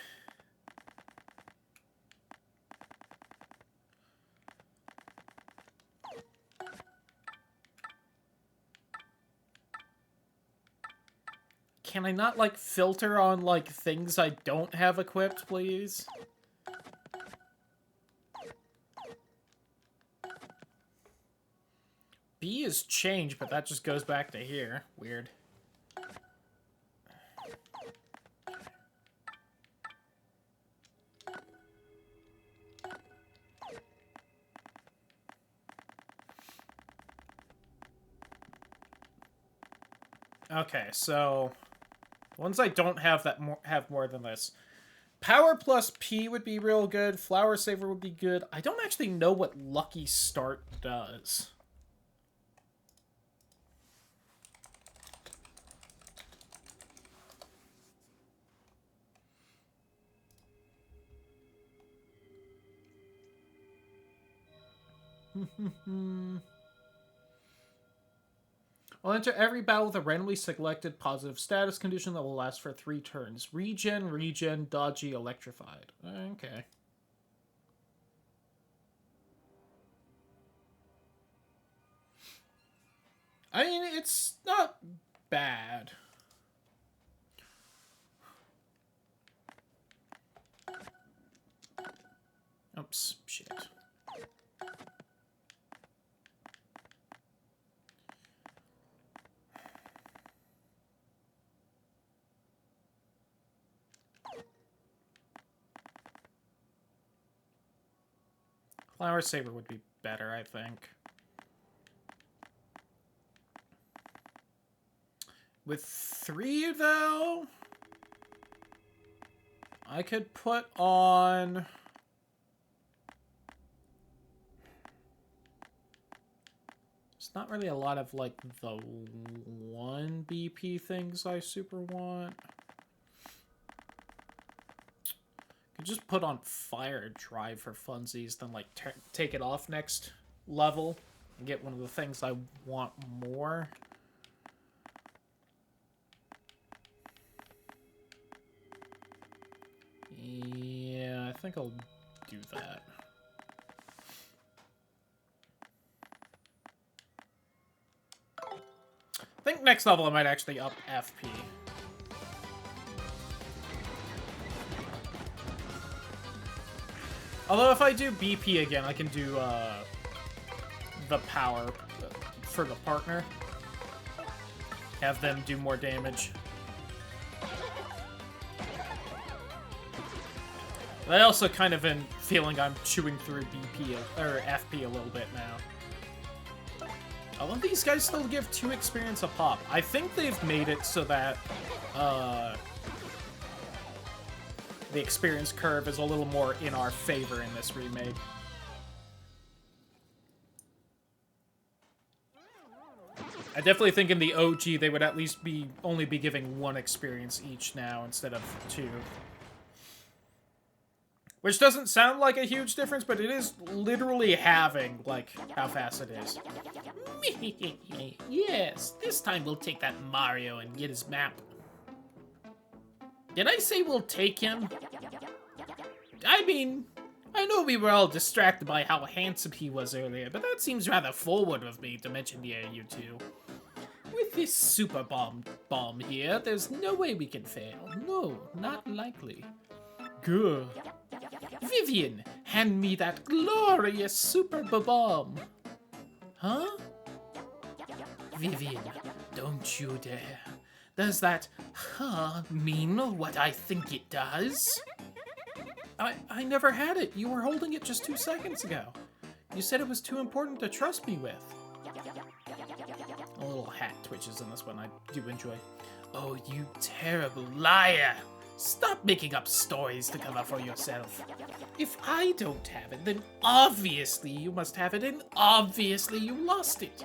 Can I not, like, filter on, like, things I don't have equipped, please? B is changed, but that just goes back to here. Weird. Okay, so... ones I don't have that have more than this. Power plus P would be real good. Flower Saver would be good. I don't actually know what Lucky Start does. I'll enter every battle with a randomly selected positive status condition that will last for 3 turns. Regen, dodgy, electrified. Okay. I mean, it's not bad. Oops, shit. Flower Saver would be better, I think. With 3, though, I could put on... It's not really a lot of, like, the 1 BP things I super want. Could just put on Fire Drive for funsies, then, like, take it off next level and get one of the things I want more. Yeah, I think I'll do that. I think next level I might actually up FP. Although if I do BP again, I can do the power for the partner. Have them do more damage. I also kind of am feeling I'm chewing through BP or FP a little bit now. Although these guys still give 2 experience a pop. I think they've made it so that the experience curve is a little more in our favor in this remake. I definitely think in the OG they would at least only be giving 1 experience each now instead of 2. Which doesn't sound like a huge difference, but it is literally halving, like, how fast it is. Yes, this time we'll take that Mario and get his map. Did I say we'll take him? I mean, I know we were all distracted by how handsome he was earlier, but that seems rather forward of me to mention you two. With this super bomb here, there's no way we can fail. No, not likely. Good. Vivian, hand me that glorious super bomb. Huh? Vivian, don't you dare. Does that, mean what I think it does? I never had it. You were holding it just 2 seconds ago. You said it was too important to trust me with. A little hat twitches in this one I do enjoy. Oh, you terrible liar! Stop making up stories to cover for yourself. If I don't have it, then obviously you must have it, and obviously you lost it.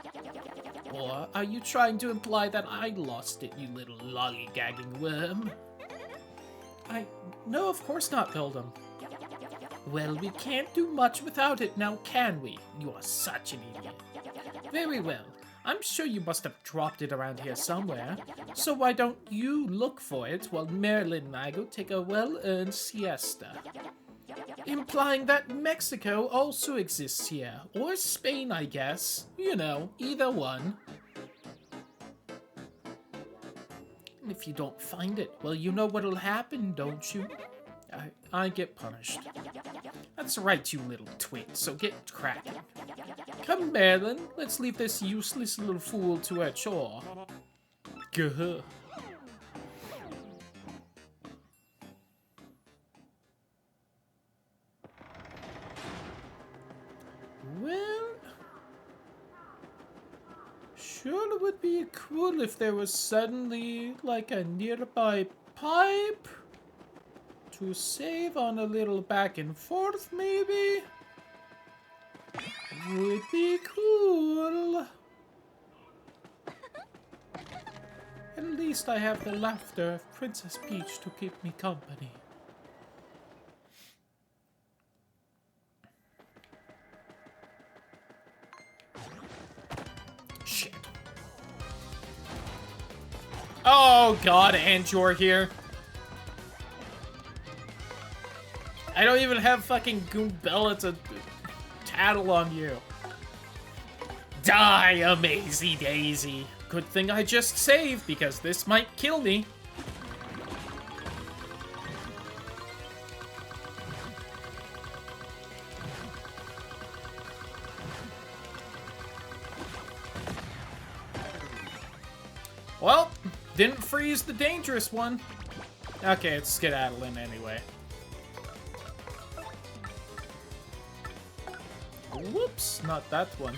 Or are you trying to imply that I lost it, you little lollygagging worm? No, of course not, Beldum. Well, we can't do much without it now, can we? You are such an idiot. Very well. I'm sure you must have dropped it around here somewhere. So why don't you look for it while Marilyn and I go take a well-earned siesta? Implying that Mexico also exists here. Or Spain, I guess. You know, either one. And if you don't find it, well, you know what'll happen, don't you? I get punished. That's right, you little twit, so get cracking. Come, Marilyn, let's leave this useless little fool to her chore. Gah. Well, sure it would be cool if there was suddenly, like, a nearby pipe to save on a little back and forth, maybe? Would be cool. At least I have the laughter of Princess Peach to keep me company. Shit. Oh god, and you're here. I don't even have fucking Goombella to tattle on you. Die, Amazy Daisy. Good thing I just saved, because this might kill me. Well, didn't freeze the dangerous one. Okay, it's skedaddling anyway. Whoops, not that one.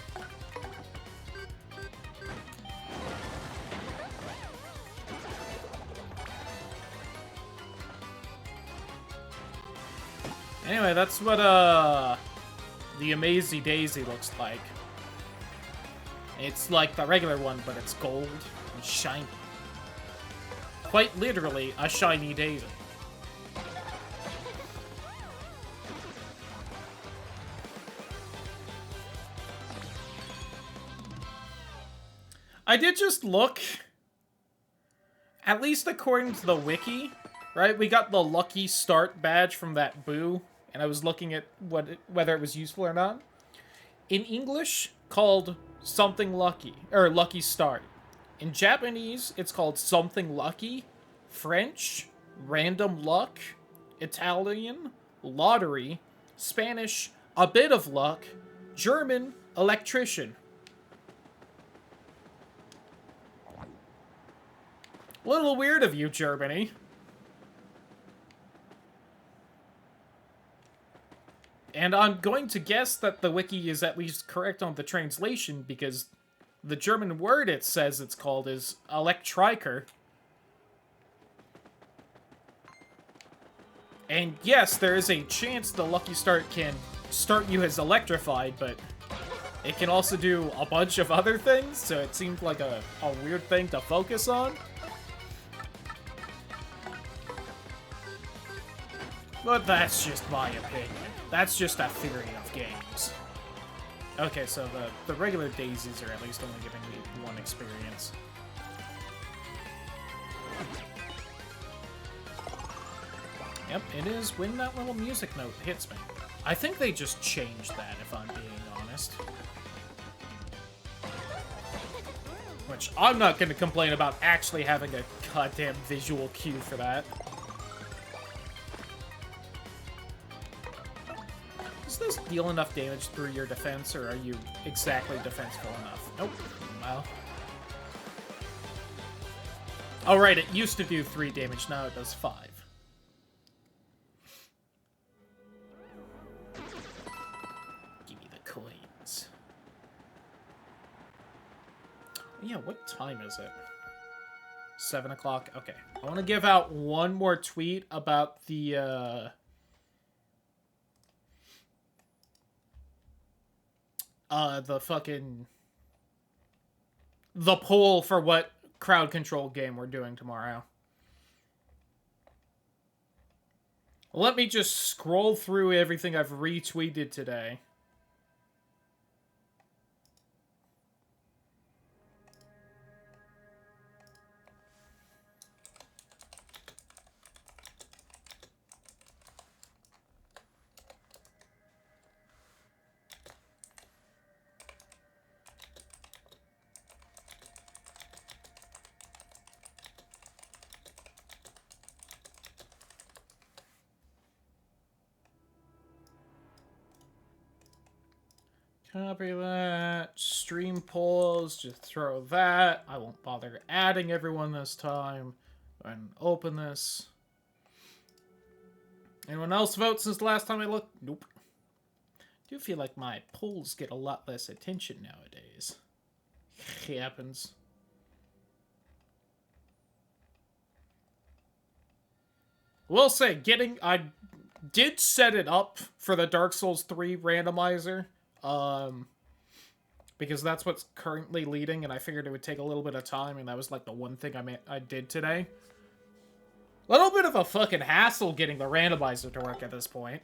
Anyway, that's what, the Amazy Daisy looks like. It's like the regular one, but it's gold and shiny. Quite literally, a shiny daisy. I did just look, at least according to the wiki, right? We got the Lucky Start badge from that boo, and I was looking at whether it was useful or not. In English, called something lucky, or Lucky Start. In Japanese, it's called something lucky. French, random luck. Italian, lottery. Spanish, a bit of luck. German, electrician. A little weird of you, Germany. And I'm going to guess that the wiki is at least correct on the translation, because the German word it says it's called is Elektriker. And yes, there is a chance the Lucky Start can start you as electrified, but it can also do a bunch of other things, so it seemed like a weird thing to focus on. But that's just my opinion. That's just a theory of games. Okay, so the regular daisies are at least only giving me one experience. Yep, it is when that little music note hits me. I think they just changed that, if I'm being honest. Which, I'm not gonna complain about actually having a goddamn visual cue for that. Does this deal enough damage through your defense, or are you exactly defenseful enough? Nope. Well. Oh, right, it used to do 3 damage, now it does 5. Give me the coins. Yeah, what time is it? 7 o'clock. Okay. I want to give out one more tweet about the fucking... the poll for what crowd control game we're doing tomorrow. Let me just scroll through everything I've retweeted today. Copy that. Stream polls. Just throw that. I won't bother adding everyone this time. And open this. Anyone else vote since the last time I looked? Nope. I do feel like my polls get a lot less attention nowadays. Happens. Will say, I did set it up for the Dark Souls 3 randomizer. Because that's what's currently leading, and I figured it would take a little bit of time, and that was like the one thing I did today. A little bit of a fucking hassle getting the randomizer to work at this point.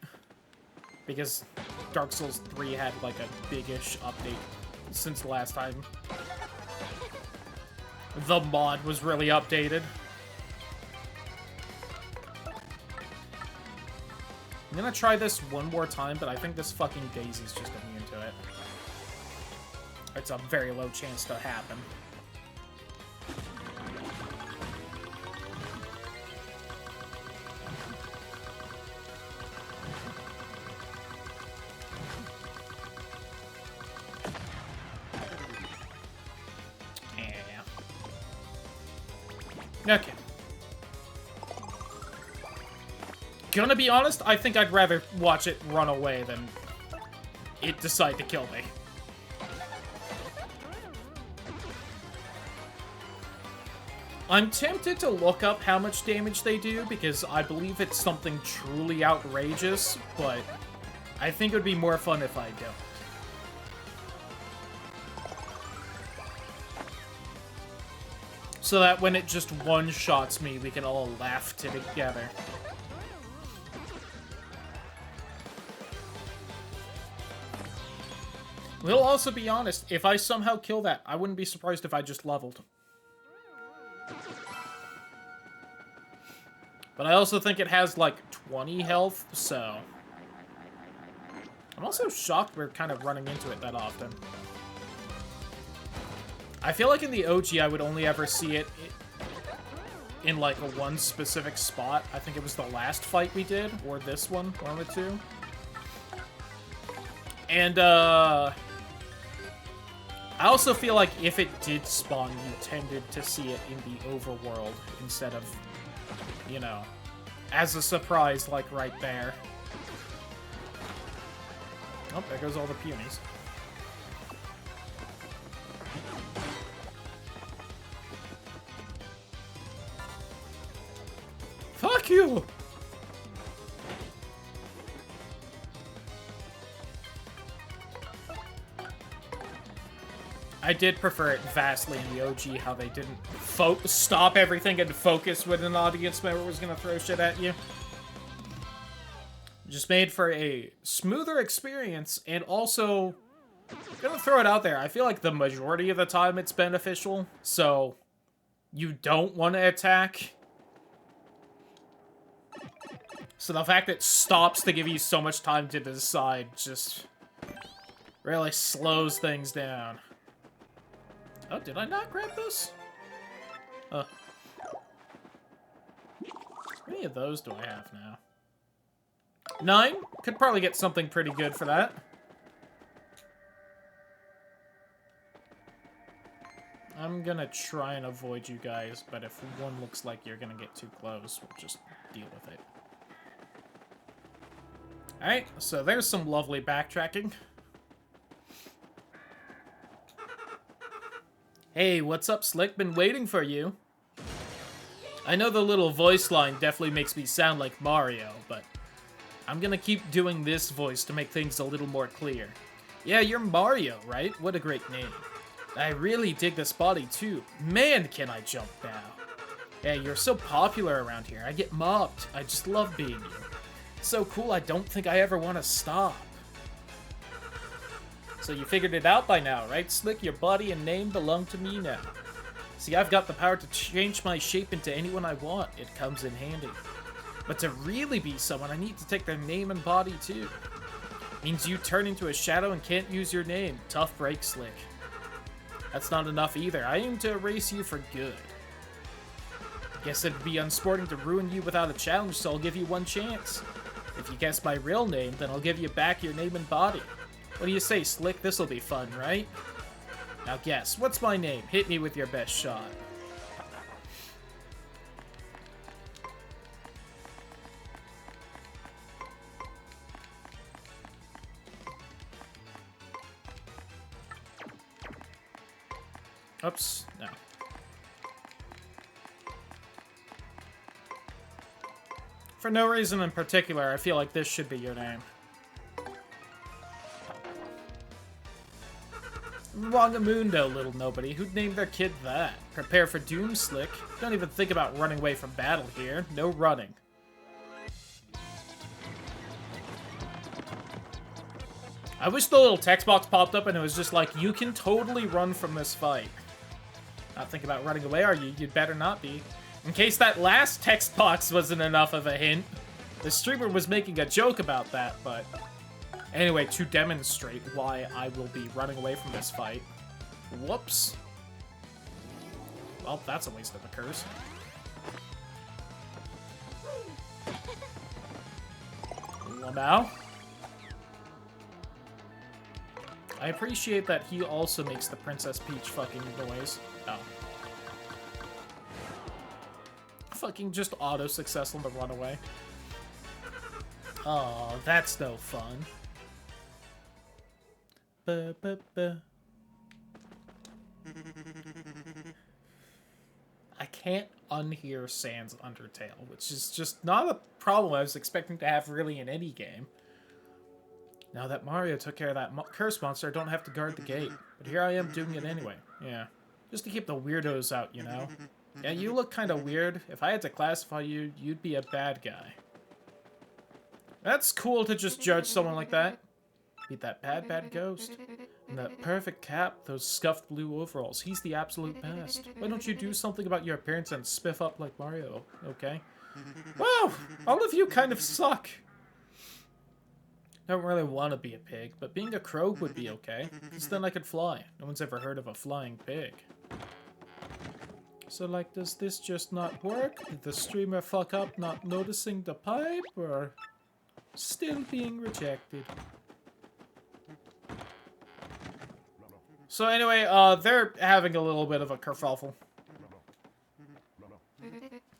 Because Dark Souls 3 had like a big-ish update since the last time the mod was really updated. I'm gonna try this one more time, but I think this fucking Daisy's just immune to it. It's a very low chance to happen. Yeah. Okay. Gonna be honest, I think I'd rather watch it run away than it decide to kill me. I'm tempted to look up how much damage they do, because I believe it's something truly outrageous, but I think it would be more fun if I don't. So that when it just one-shots me, we can all laugh together. We'll also be honest, if I somehow kill that, I wouldn't be surprised if I just leveled. But I also think it has, like, 20 health, so... I'm also shocked we're kind of running into it that often. I feel like in the OG, I would only ever see it in, like, a one specific spot. I think it was the last fight we did, or this one of the two. And, I also feel like if it did spawn, you tended to see it in the overworld instead of, you know, as a surprise, like right there. Oh, there goes all the peonies. Fuck you! I did prefer it vastly in the OG, how they didn't stop everything and focus when an audience member was gonna throw shit at you. Just made for a smoother experience, and also, I'm gonna throw it out there, I feel like the majority of the time it's beneficial, so you don't want to attack. So the fact that it stops to give you so much time to decide just really slows things down. Oh, did I not grab this? How many of those do I have now? 9? Could probably get something pretty good for that. I'm gonna try and avoid you guys, but if one looks like you're gonna get too close, we'll just deal with it. Alright, so there's some lovely backtracking. Hey, what's up, Slick? Been waiting for you. I know the little voice line definitely makes me sound like Mario, but I'm gonna keep doing this voice to make things a little more clear. Yeah, you're Mario, right? What a great name. I really dig this body too. Man, can I jump now. Yeah, you're so popular around here. I get mobbed. I just love being you. So cool, I don't think I ever want to stop. So you figured it out by now, right, Slick? Your body and name belong to me now. See, I've got the power to change my shape into anyone I want. It comes in handy. But to really be someone, I need to take their name and body too. Means you turn into a shadow and can't use your name. Tough break, Slick. That's not enough either. I aim to erase you for good. Guess it'd be unsporting to ruin you without a challenge, so I'll give you one chance. If you guess my real name, then I'll give you back your name and body. What do you say, Slick? This'll be fun, right? Now guess, what's my name? Hit me with your best shot. Oops, no. For no reason in particular, I feel like this should be your name. Wongamundo, little nobody. Who'd name their kid that? Prepare for doom, Slick. Don't even think about running away from battle here. No running. I wish the little text box popped up and it was just like, you can totally run from this fight. Not thinking about running away, are you? You'd better not be. In case that last text box wasn't enough of a hint. The streamer was making a joke about that, but... Anyway, to demonstrate why I will be running away from this fight. Whoops. Well, that's a waste of a curse. Lamau. I appreciate that he also makes the Princess Peach fucking noise. Oh. Fucking just auto-success on the runaway. Oh, that's no fun. Ba-ba-ba. I can't unhear Sans Undertale, which is just not a problem I was expecting to have really in any game. Now that Mario took care of that curse monster, I don't have to guard the gate. But here I am doing it anyway. Yeah. Just to keep the weirdos out, you know? Yeah, you look kind of weird. If I had to classify you, you'd be a bad guy. That's cool to just judge someone like that. Beat that bad ghost. And that perfect cap, those scuffed blue overalls. He's the absolute best. Why don't you do something about your appearance and spiff up like Mario, okay? Wow! All of you kind of suck! I don't really want to be a pig, but being a crow would be okay, because then I could fly. No one's ever heard of a flying pig. So, like, does this just not work? Did the streamer fuck up not noticing the pipe, or still being rejected? So anyway, they're having a little bit of a kerfuffle.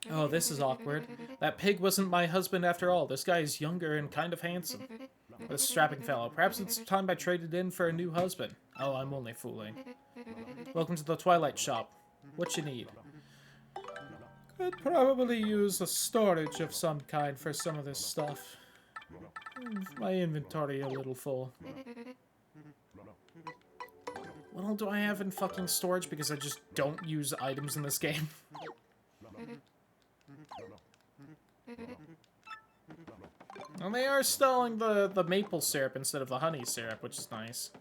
Oh, this is awkward. That pig wasn't my husband after all. This guy is younger and kind of handsome. What a strapping fellow. Perhaps it's time I traded in for a new husband. Oh, I'm only fooling. Welcome to the Twilight Shop. What you need? Could probably use a storage of some kind for some of this stuff. My inventory a little full. What all do I have in fucking storage because I just don't use items in this game? Well, they are selling the maple syrup instead of the honey syrup, which is nice.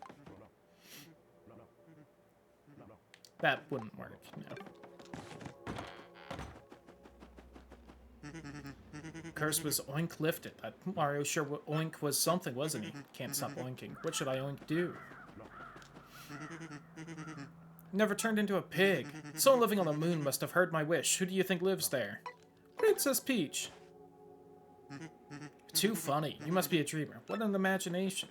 That wouldn't work, no. Curse was oink lifted. That Mario sure oink was something, wasn't he? Can't stop oinking. What should I oink do? Never turned into a pig. Someone living on the moon must have heard my wish. Who do you think lives there? Princess Peach. Too funny. You must be a dreamer. What an imagination.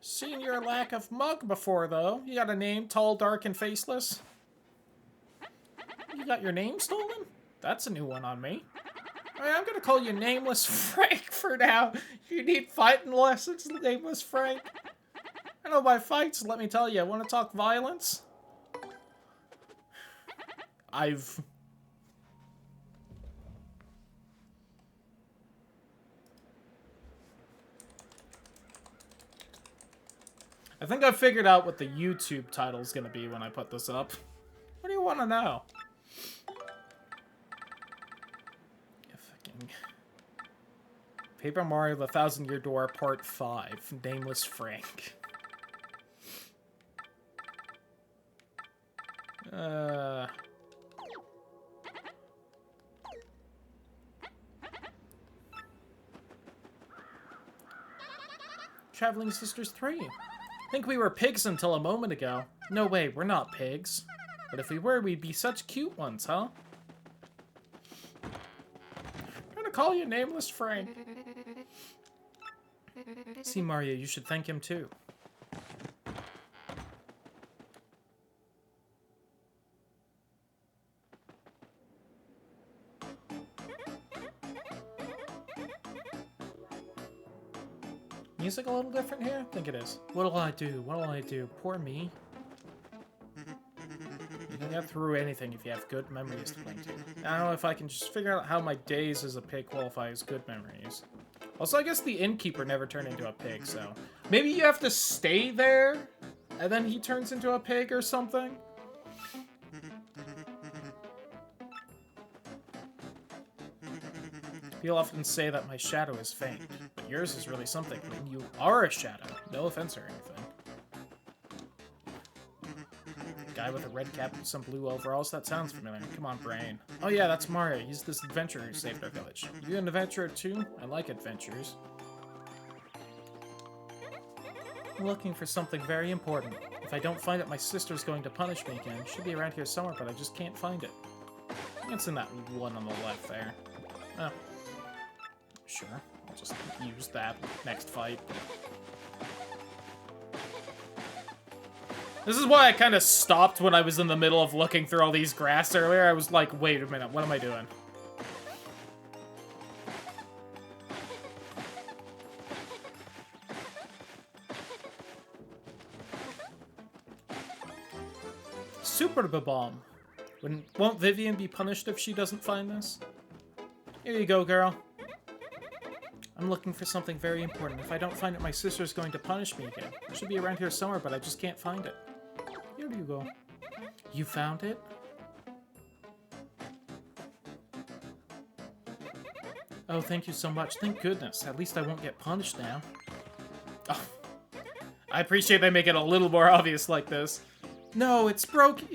Seen your lack of mug before, though. You got a name, tall, dark, and faceless? You got your name stolen? That's a new one on me. Alright, I'm gonna call you Nameless Frank for now. You need fighting lessons, Nameless Frank. I know my fights, let me tell you. Want to talk violence? I think I figured out what the YouTube title is going to be when I put this up. What do you want to know? Paper Mario: The Thousand Year Door Part 5. Nameless Frank. Traveling Sisters 3. Think we were pigs until a moment ago. No way, we're not pigs. But if we were, we'd be such cute ones, huh? I'm gonna call you Nameless Frank. See, Mario, you should thank him too. Music a little different here? I think it is. What'll I do? What'll I do? Poor me. You can get through anything if you have good memories to cling to. I don't know if I can just figure out how my days as a pig qualify as good memories. Also, I guess the innkeeper never turned into a pig, so... Maybe you have to stay there, and then he turns into a pig or something? People often say that my shadow is faint, but yours is really something. I mean, you are a shadow. No offense or anything. Guy with a red cap and some blue overalls? That sounds familiar. Come on, brain. Oh yeah, that's Mario. He's this adventurer who saved our village. You an adventurer too? I like adventures. I'm looking for something very important. If I don't find it, my sister's going to punish me again. Should be around here somewhere, but I just can't find it. It's in that one on the left there. Oh. Sure. I'll just use that next fight. This is why I kind of stopped when I was in the middle of looking through all these grass earlier. I was like, wait a minute, what am I doing? Super Bomb. Won't Vivian be punished if she doesn't find this? Here you go, girl. I'm looking for something very important. If I don't find it, my sister's going to punish me again. It should be around here somewhere, but I just can't find it. Here you go. You found it? Oh, thank you so much. Thank goodness. At least I won't get punished now. Oh. I appreciate they make it a little more obvious like this. No, it's broken.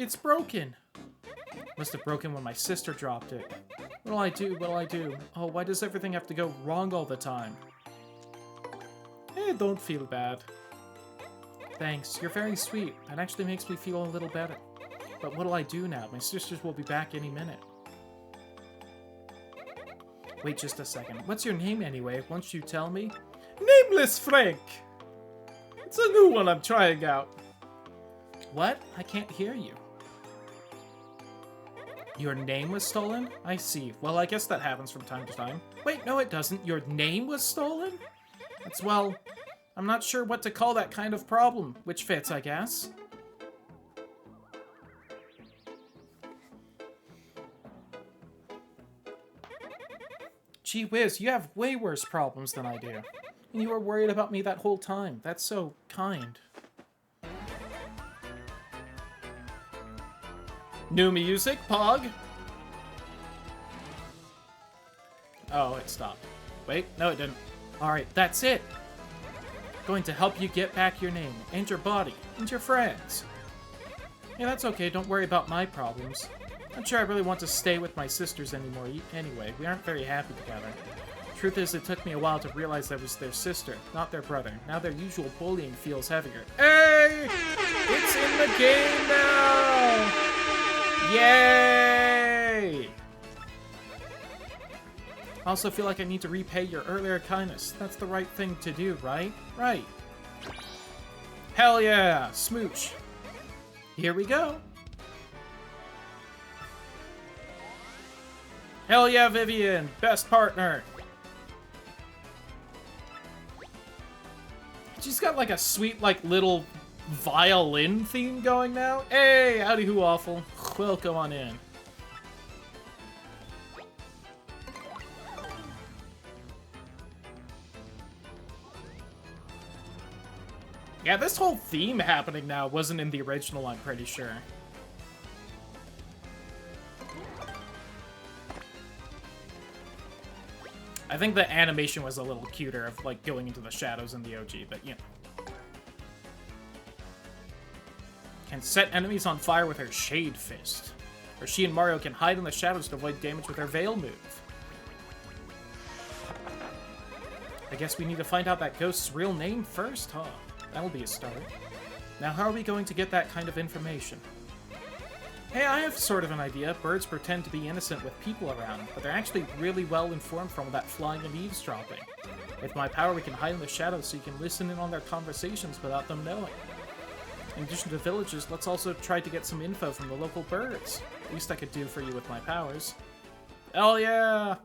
Must have broken when my sister dropped it. What'll I do? What'll I do? Oh, why does everything have to go wrong all the time? Don't feel bad. Thanks, you're very sweet. That actually makes me feel a little better. But what'll I do now? My sisters will be back any minute. Wait just a second. What's your name anyway? Won't you tell me? Nameless Frank! It's a new one I'm trying out. What? I can't hear you. Your name was stolen? I see. Well, I guess that happens from time to time. Wait, no it doesn't. Your name was stolen? It's, well, I'm not sure what to call that kind of problem. Which fits, I guess. Gee whiz, you have way worse problems than I do. And you were worried about me that whole time. That's so kind. New music, Pog? Oh, it stopped. Wait, no it didn't. Alright, that's it. Going to help you get back your name, and your body, and your friends. Yeah, that's okay, don't worry about my problems. I'm sure I really want to stay with my sisters anymore anyway. We aren't very happy together. Truth is, it took me a while to realize I was their sister, not their brother. Now their usual bullying feels heavier. Hey! It's in the game now! Yay! I also feel like I need to repay your earlier kindness. That's the right thing to do, right? Right. Hell yeah! Smooch. Here we go. Hell yeah, Vivian! Best partner! She's got like a sweet, like, little violin theme going now. Hey, howdy who awful. Well, go on in. Yeah, this whole theme happening now wasn't in the original, I'm pretty sure. I think the animation was a little cuter of, like, going into the shadows in the OG, but, you know. Can set enemies on fire with her Shade Fist. Or she and Mario can hide in the shadows to avoid damage with her Veil move. I guess we need to find out that ghost's real name first, huh? That'll be a start. Now, how are we going to get that kind of information? Hey, I have sort of an idea. Birds pretend to be innocent with people around, but they're actually really well informed from that flying and eavesdropping. With my power, we can hide in the shadows so you can listen in on their conversations without them knowing. In addition to villagers, let's also try to get some info from the local birds. Least I could do for you with my powers. Hell yeah!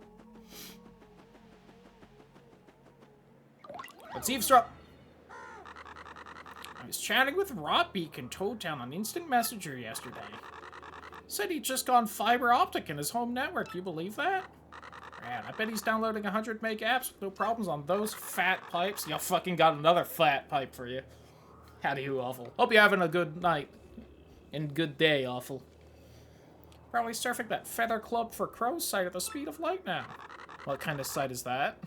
Let's eavesdrop! I was chatting with Rodbeak in Toad Town on Instant Messenger yesterday. Said he'd just gone fiber optic in his home network. You believe that? Man, I bet he's downloading 100 meg apps with no problems on those fat pipes. You fucking got another fat pipe for you. Howdy who, Awful. Hope you're having a good night. And good day, Awful. Probably surfing that Feather Club for Crows site at the speed of light now. What kind of site is that?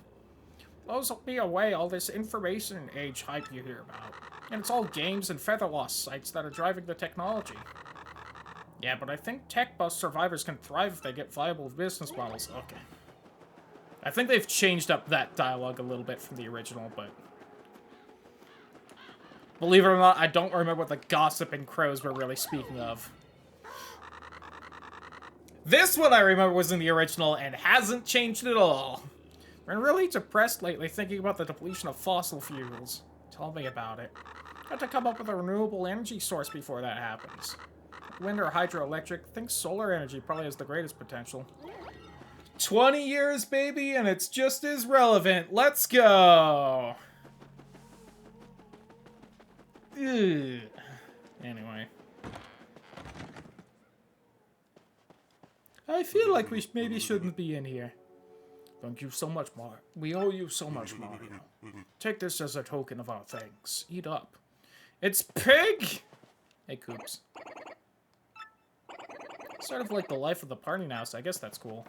Blows me away all this information age hype you hear about. And it's all games and Feather Lost sites that are driving the technology. Yeah, but I think tech bust survivors can thrive if they get viable business models. Okay. I think they've changed up that dialogue a little bit from the original, but... Believe it or not, I don't remember what the gossiping crows were really speaking of. This one I remember was in the original and hasn't changed at all. Been really depressed lately thinking about the depletion of fossil fuels. Tell me about it. Got to come up with a renewable energy source before that happens. Wind or hydroelectric, think solar energy probably has the greatest potential. 20 years, baby, and it's just as relevant. Let's go! Ugh. Anyway. I feel like we maybe shouldn't be in here. Thank you so much, Mario. We owe you so much, Mario. Take this as a token of our thanks. Eat up. It's Pig! Hey, Koops. Sort of like the life of the party now, so I guess that's cool.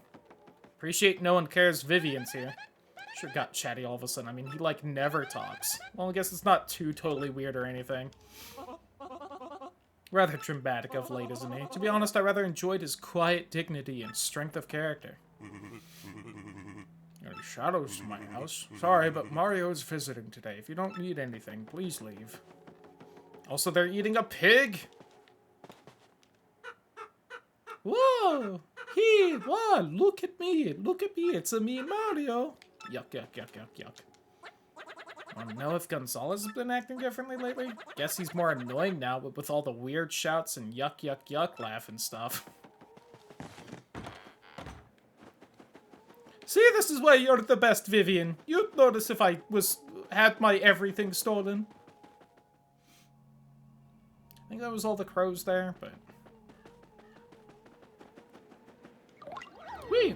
Appreciate no one cares Vivian's here. Sure got chatty all of a sudden. I mean, he, like, never talks. Well, I guess it's not too totally weird or anything. Rather dramatic of late, isn't he? To be honest, I rather enjoyed his quiet dignity and strength of character. There are shadows in my house. Sorry, but Mario is visiting today. If you don't need anything, please leave. Also, they're eating a pig! Whoa! Hey, wow, look at me! Look at me, it's a me, Mario! Yuck, yuck, yuck, yuck, yuck. I don't know if Gonzalez has been acting differently lately. Guess he's more annoying now, but with all the weird shouts and yuck, yuck, yuck laugh and stuff. See, this is why you're the best, Vivian. You'd notice if I had my everything stolen. I think that was all the crows there, but... Whee!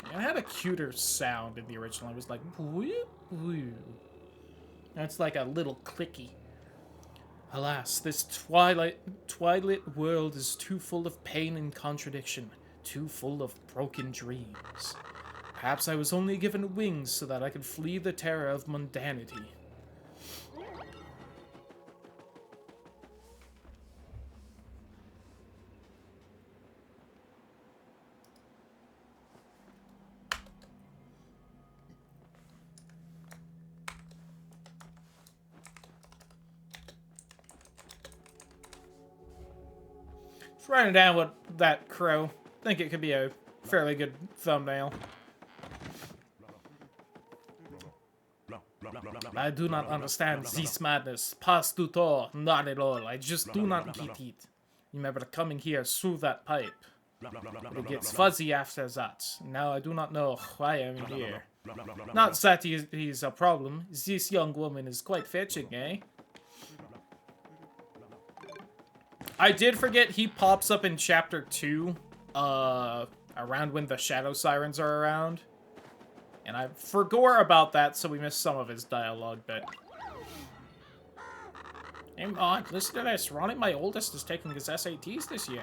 It had a cuter sound in the original. It was like... That's like a little clicky. Alas, this twilight world is too full of pain and contradiction. Too full of broken dreams. Perhaps I was only given wings so that I could flee the terror of mundanity. Just writing down what that crow. I think it could be a fairly good thumbnail. I do not understand this madness. Pas du tout, not at all. I just do not get it. Remember coming here through that pipe. It gets fuzzy after that. Now I do not know why I'm here. Not that he's a problem. This young woman is quite fetching, eh? I did forget he pops up in Chapter 2. Around when the Shadow Sirens are around. And I forgot about that, so we missed some of his dialogue, but... Hey, Mom, listen to this. Ronnie, my oldest, is taking his SATs this year.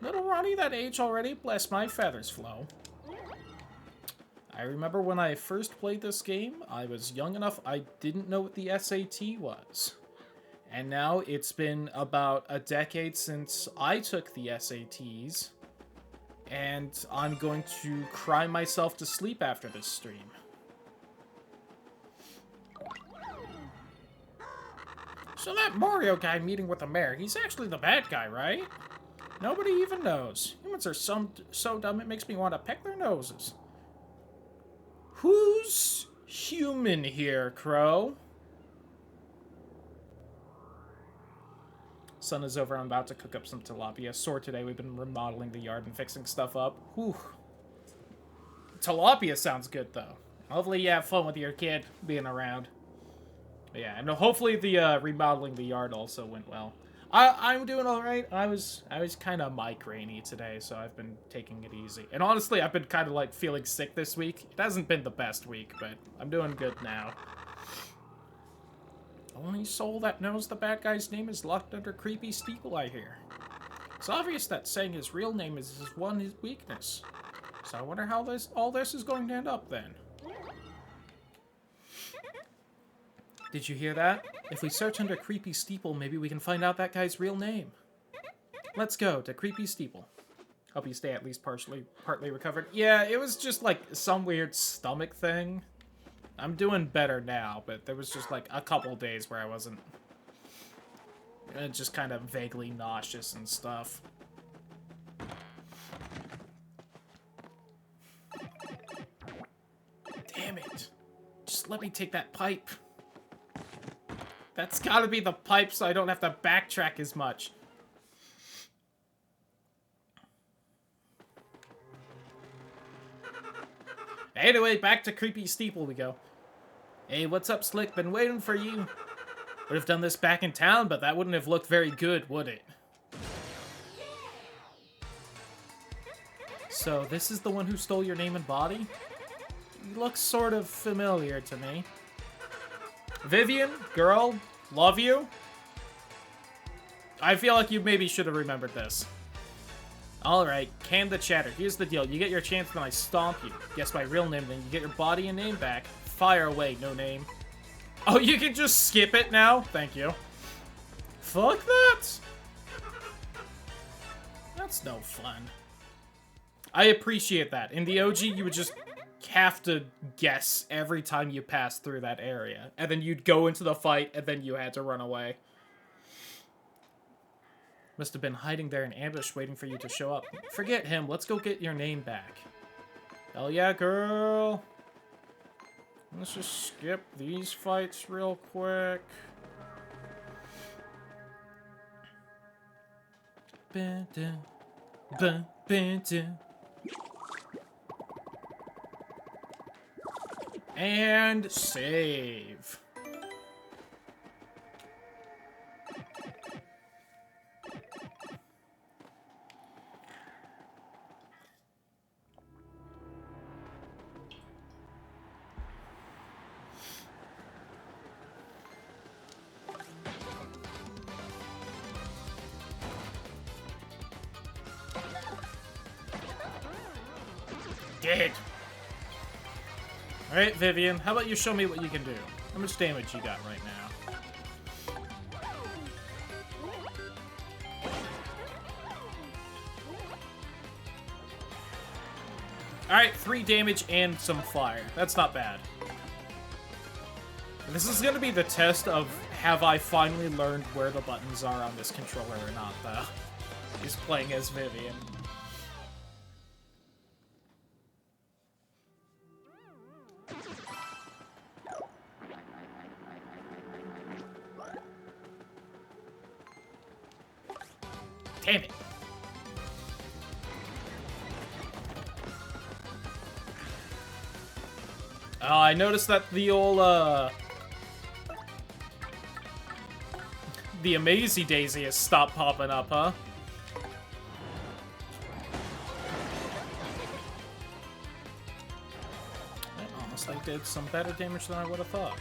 Little Ronnie that age already? Bless my feathers, Flo. I remember when I first played this game, I was young enough I didn't know what the SAT was. And now it's been about a decade since I took the SATs, and I'm going to cry myself to sleep after this stream. So that Mario guy meeting with the mayor, he's actually the bad guy, right? Nobody even knows. Humans are so dumb it makes me want to peck their noses. Who's human here, Crow? Sun is over. I'm about to cook up some tilapia. Sore today. We've been remodeling the yard and fixing stuff up. Whew. Tilapia sounds good, though. Hopefully you have fun with your kid being around. But yeah, and hopefully the remodeling the yard also went well. I'm doing all right. I was kind of migraine-y today, so I've been taking it easy. And honestly, I've been kind of like feeling sick this week. It hasn't been the best week, but I'm doing good now. Only soul that knows the bad guy's name is locked under creepy steeple, I hear. It's obvious that saying his real name is his one weakness. So I wonder how all this is going to end up then. Did you hear that? If we search under Creepy Steeple, maybe we can find out that guy's real name. Let's go to Creepy Steeple. Hope you stay at least partly recovered. Yeah, it was just like some weird stomach thing. I'm doing better now, but there was just like a couple days where I wasn't... just kind of vaguely nauseous and stuff. Damn it. Just let me take that pipe. That's gotta be the pipe so I don't have to backtrack as much. Anyway, back to Creepy Steeple we go. Hey, what's up, Slick? Been waiting for you. Would have done this back in town, but that wouldn't have looked very good, would it? So, this is the one who stole your name and body? He looks sort of familiar to me. Vivian, girl, love you. I feel like you maybe should have remembered this. Alright, can the chatter. Here's the deal. You get your chance, then I stomp you. Guess my real name, then you get your body and name back. Fire away, no name. Oh, you can just skip it now? Thank you. Fuck that! That's no fun. I appreciate that. In the OG, you would just have to guess every time you pass through that area. And then you'd go into the fight, and then you had to run away. Must have been hiding there in ambush waiting for you to show up. Forget him, let's go get your name back. Hell yeah, girl. Let's just skip these fights real quick. And save. Dead. Alright, Vivian, how about you show me what you can do? How much damage you got right now? Alright, 3 damage and some fire. That's not bad. This is gonna be the test of have I finally learned where the buttons are on this controller or not, though. He's playing as Vivian. Damn it. Oh, I noticed that the old, the Amazy Daisy has stopped popping up, huh? That honestly did some better damage than I would have thought.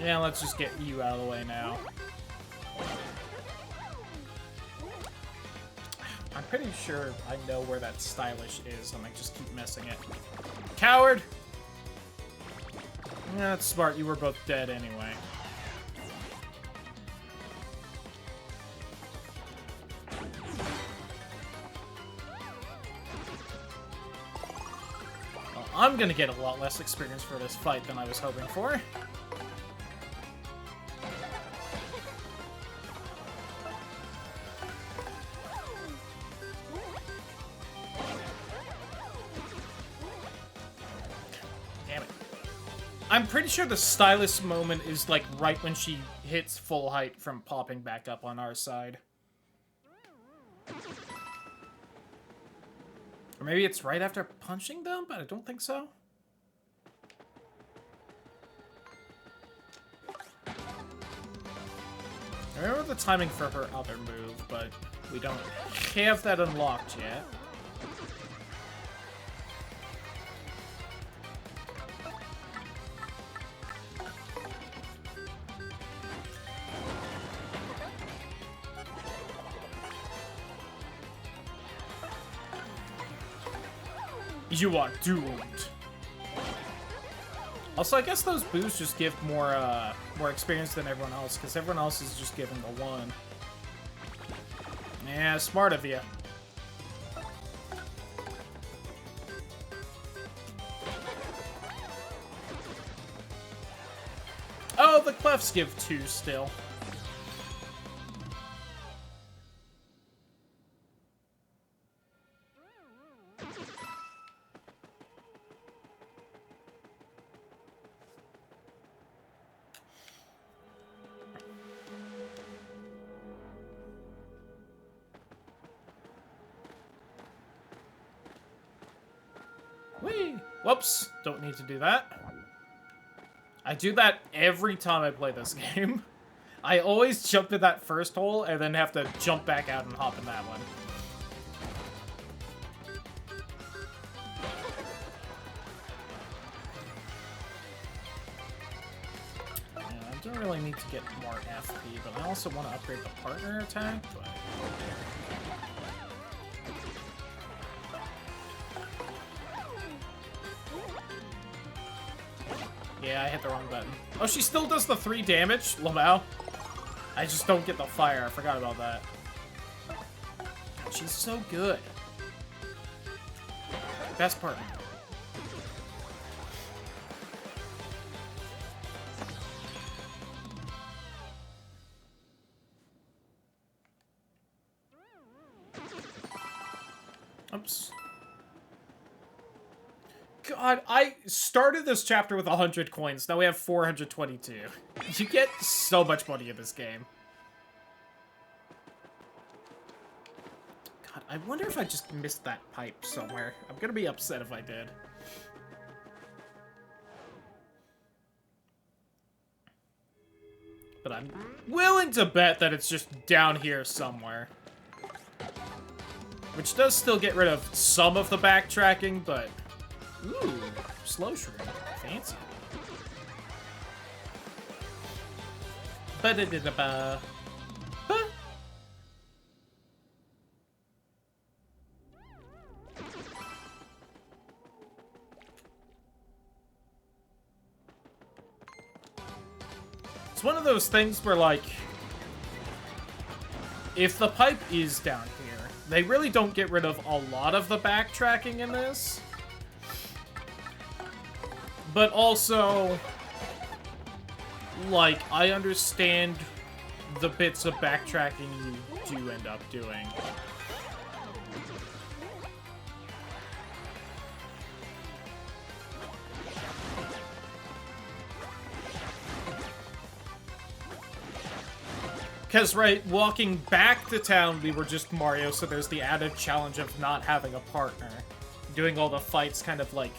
Yeah, let's just get you out of the way now. I'm pretty sure I know where that stylish is, and I just keep missing it. Coward! Yeah, that's smart. You were both dead anyway. Well, I'm gonna get a lot less experience for this fight than I was hoping for. I'm pretty sure the stylus moment is, like, right when she hits full height from popping back up on our side. Or maybe it's right after punching them, but I don't think so. I remember the timing for her other move, but we don't have that unlocked yet. You are doomed. Also, I guess those boosts just give more experience than everyone else, because everyone else is just given the one. Yeah, smart of you. Oh, the clefts give 2 still. Whee! Whoops, don't need to do that. I do that every time I play this game. I always jump in that first hole and then have to jump back out and hop in that one. Yeah, I don't really need to get more FP, but I also want to upgrade the partner attack. But... yeah, I hit the wrong button. Oh, she still does the 3 damage, Lamau. I just don't get the fire. I forgot about that. God, she's so good. Best partner. Oops. God, I started this chapter with 100 coins. Now we have 422. You get so much money in this game. God, I wonder if I just missed that pipe somewhere. I'm gonna be upset if I did. But I'm willing to bet that it's just down here somewhere. Which does still get rid of some of the backtracking, but... ooh, slow shroom. Fancy. Ba-da-da-da-ba. Ba. It's one of those things where, like, if the pipe is down here, they really don't get rid of a lot of the backtracking in this. But also, like, I understand the bits of backtracking you do end up doing. Because, right, walking back to town, we were just Mario, so there's the added challenge of not having a partner. Doing all the fights kind of, like,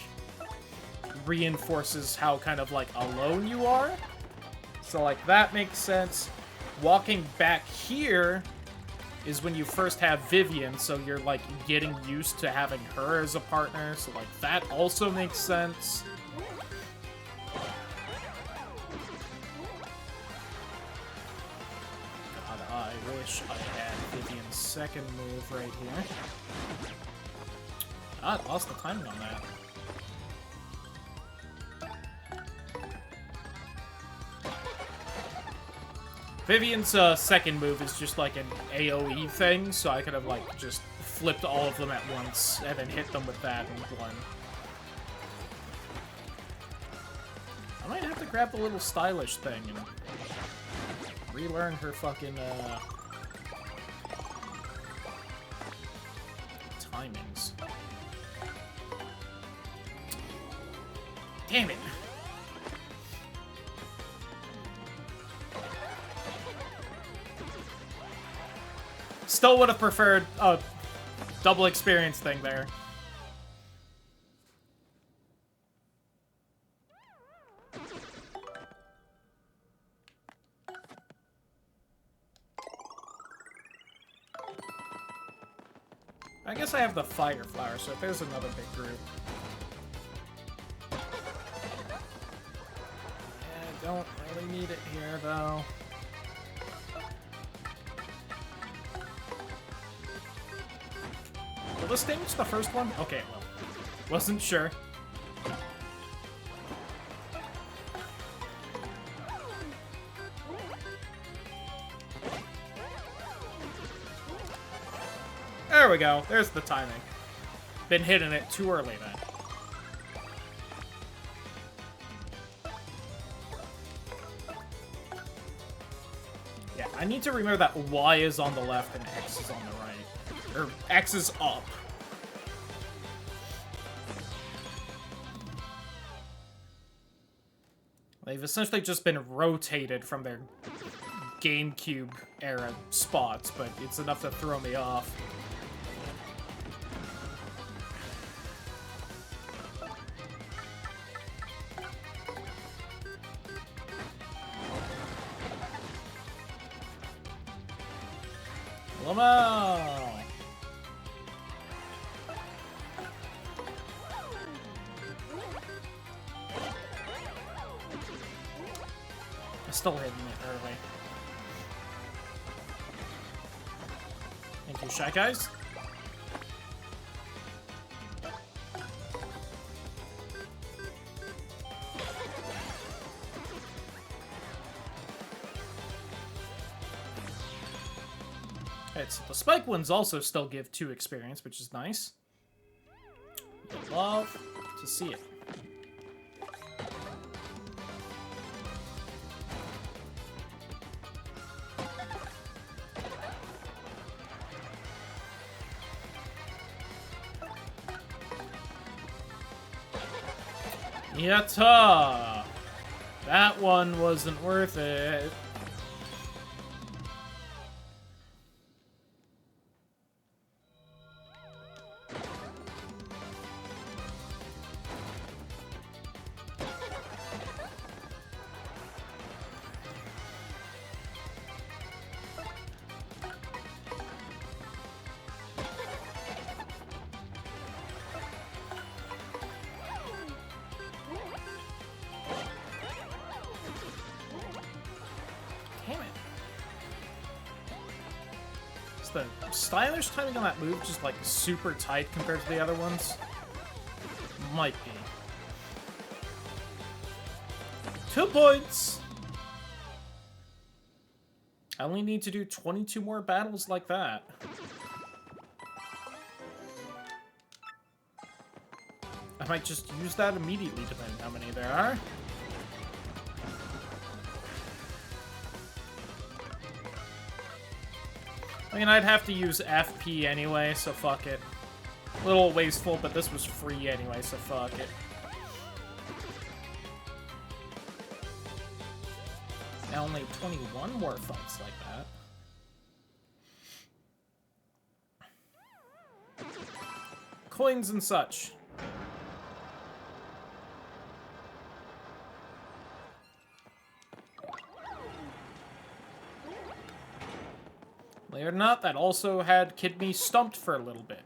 reinforces how kind of, like, alone you are. So, like, that makes sense. Walking back here is when you first have Vivian, so you're, like, getting used to having her as a partner. So, like, that also makes sense. wish I had Vivian's second move right here. Ah, I lost the timing on that. Vivian's second move is just like an AoE thing, so I could have like just flipped all of them at once and then hit them with that in one. I might have to grab the little stylish thing and relearn her fucking timings. Damn it! Still would have preferred a double experience thing there. I guess I have the fire flower, so there's another big group. Yeah, I don't really need it here, though. Will this damage the first one? Okay, well. Wasn't sure. There we go. There's the timing. Been hitting it too early then. Yeah, I need to remember that Y is on the left and X is on the right. Or X is up. They've essentially just been rotated from their GameCube era spots, but it's enough to throw me off. Lamo! I'm still hitting it early. Thank you, Shy Guys. So the spike ones also still give 2 experience, which is nice. You'd love to see it. Yatta! That one wasn't worth it. The stylish timing on that move just like super tight compared to the other ones? Might be. 2 points! I only need to do 22 more battles like that. I might just use that immediately depending on how many there are. I mean, I'd have to use FP anyway, so fuck it. A little wasteful, but this was free anyway, so fuck it. Now only 21 more fights like that. Coins and such. Believe it or not, that also had Kid Me stumped for a little bit.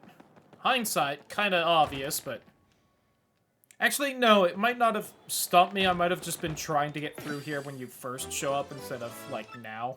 Hindsight, kinda obvious, but... Actually, no, it might not have stumped me. I might have just been trying to get through here when you first show up instead of, like, now.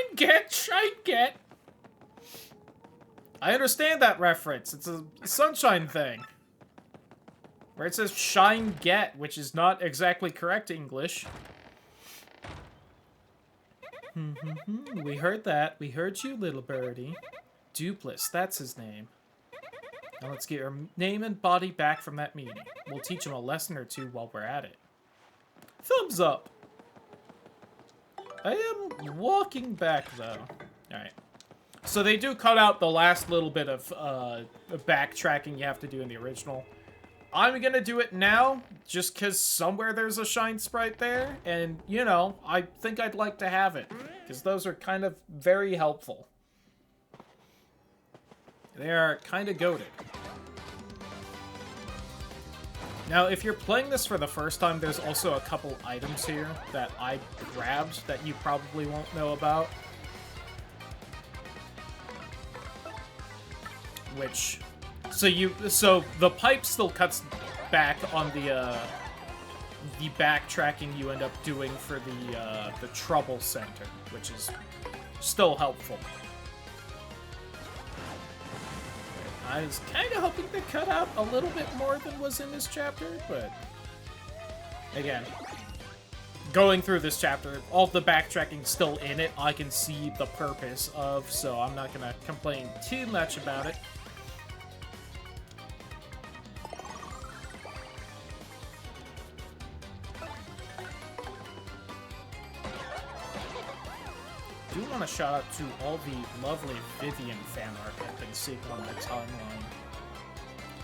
Shine get. I understand that reference. It's a sunshine thing. Where it says shine get, which is not exactly correct English. We heard that. We heard you, little birdie. Dupless, that's his name. Now let's get your name and body back from that meeting. We'll teach him a lesson or two while we're at it. Thumbs up. I am walking back, though. Alright. So they do cut out the last little bit of backtracking you have to do in the original. I'm gonna do it now, just because somewhere there's a shine sprite there, and, you know, I think I'd like to have it, because those are kind of very helpful. They are kind of goated. Now, if you're playing this for the first time, there's also a couple items here that I grabbed that you probably won't know about. Which... So the pipe still cuts back on the backtracking you end up doing for the trouble center, which is still helpful. I was kind of hoping to cut out a little bit more than was in this chapter, but again, going through this chapter, all the backtracking still in it, I can see the purpose of, so I'm not gonna complain too much about it. I do want to shout out to all the lovely Vivian fan art I've been seeing on my timeline.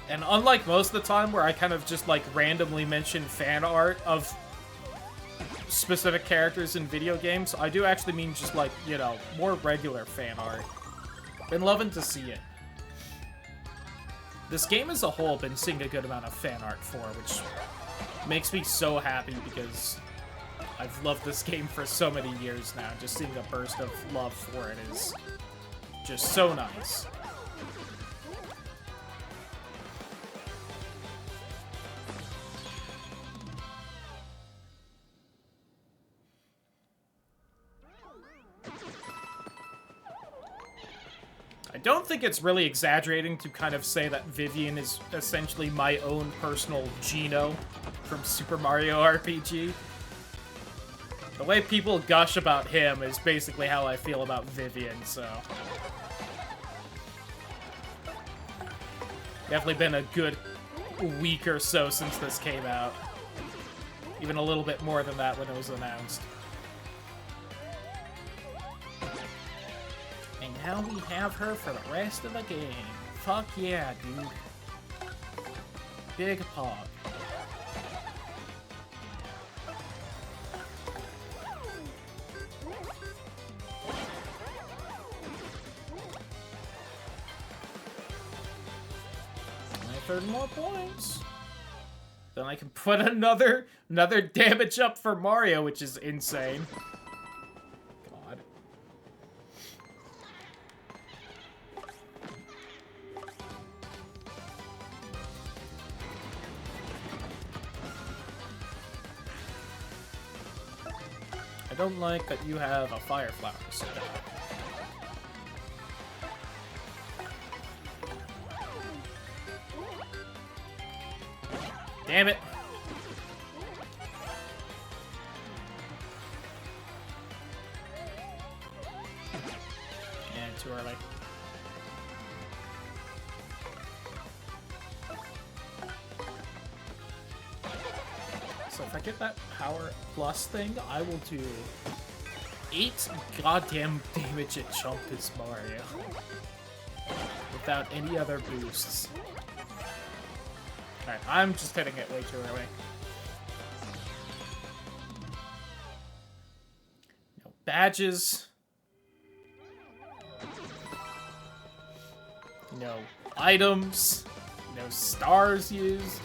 And unlike most of the time where I kind of just like randomly mention fan art of specific characters in video games, I do actually mean just like, you know, more regular fan art. Been loving to see it. This game as a whole, I've been seeing a good amount of fan art for, which makes me so happy because I've loved this game for so many years now. Just seeing a burst of love for it is just so nice. don't think it's really exaggerating to kind of say that Vivian is essentially my own personal Geno from Super Mario RPG. The way people gush about him is basically how I feel about Vivian, so... Definitely been a good week or so since this came out. Even a little bit more than that when it was announced. And now we have her for the rest of the game. Fuck yeah, dude. Big Pog. And 30 more points. Then I can put another damage up for Mario, which is insane. God. I don't like that you have a fire flower. So damn it. Yeah, too early. So if I get that power plus thing, I will do 8 goddamn damage at Chump as Mario. Without any other boosts. Alright, I'm just hitting it way too early. No badges. No items. No stars used.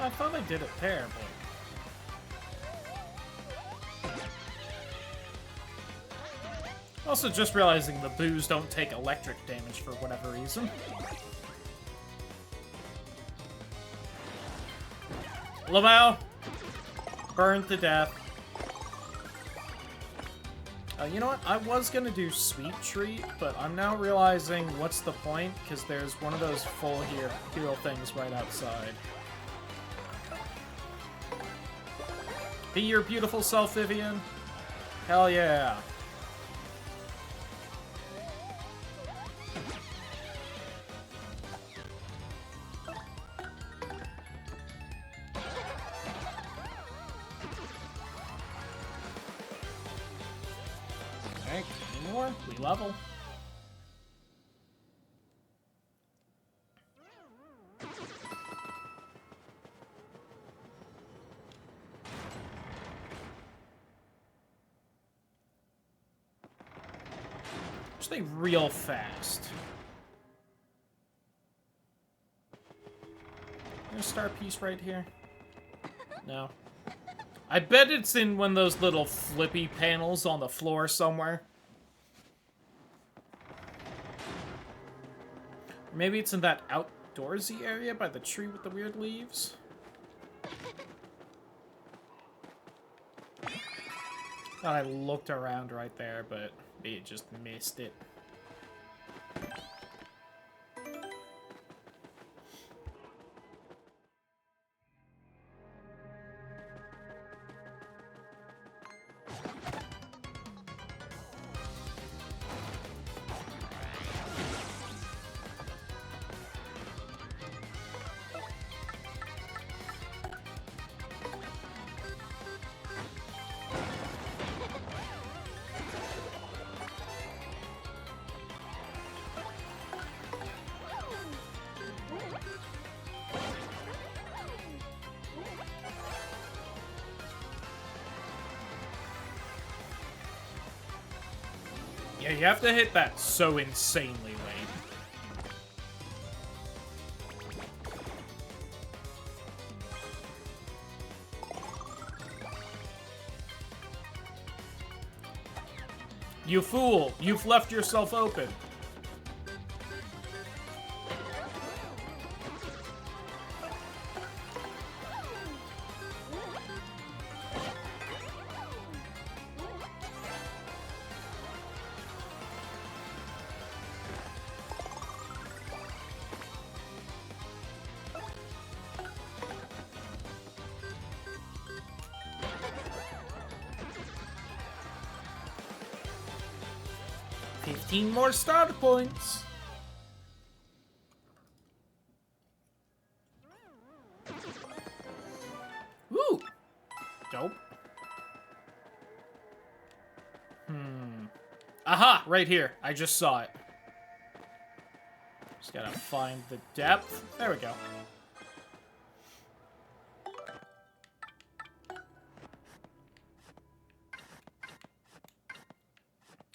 I thought I did it terribly. Also, just realizing the boos don't take electric damage for whatever reason. Lamau! Burned to death. You know what? I was gonna do Sweet Treat, but I'm now realizing what's the point, because there's one of those full hero things right outside. Be your beautiful self, Vivian. Hell yeah. Okay, any more? We level. Actually, real fast. There's a star piece right here. No. I bet it's in one of those little flippy panels on the floor somewhere. Maybe it's in that outdoorsy area by the tree with the weird leaves. Thought I looked around right there, but maybe just missed it. Yeah, you have to hit that so insanely late. You fool! You've left yourself open. More starter points. Woo! Dope. Aha! Right here. I just saw it. Just gotta find the depth. There we go.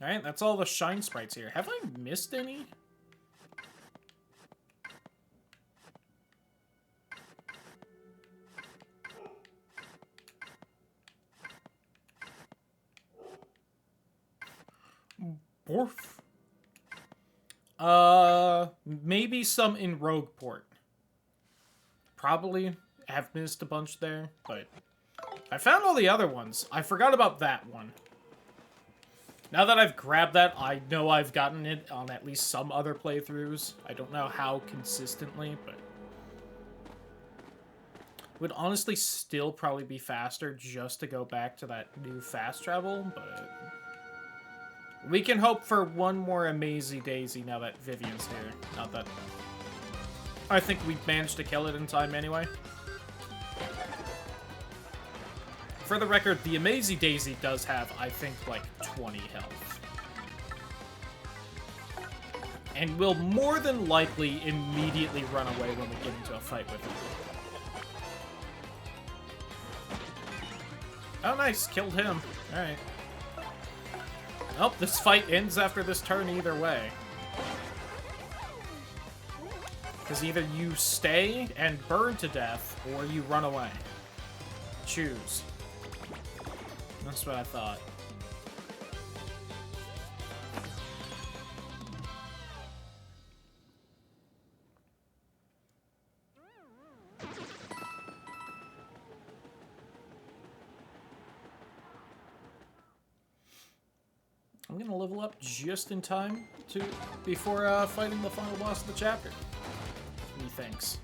Alright, that's all the shine sprites here. Have I missed any? Borf. Maybe some in Rogueport. Probably have missed a bunch there, but I found all the other ones. I forgot about that one. Now that I've grabbed that, I know I've gotten it on at least some other playthroughs. I don't know how consistently, but would honestly still probably be faster just to go back to that new fast travel, but we can hope for one more Amazy Daisy now that Vivian's here. Not that I think we managed to kill it in time anyway. For the record, the Amazy Daisy does have, I think, like 20 health. And will more than likely immediately run away when we get into a fight with him. Oh, nice. Killed him. Alright. Oh, this fight ends after this turn either way. Because either you stay and burn to death, or you run away. Choose. That's what I thought. I'm gonna level up just in time before fighting the final boss of the chapter. Methinks.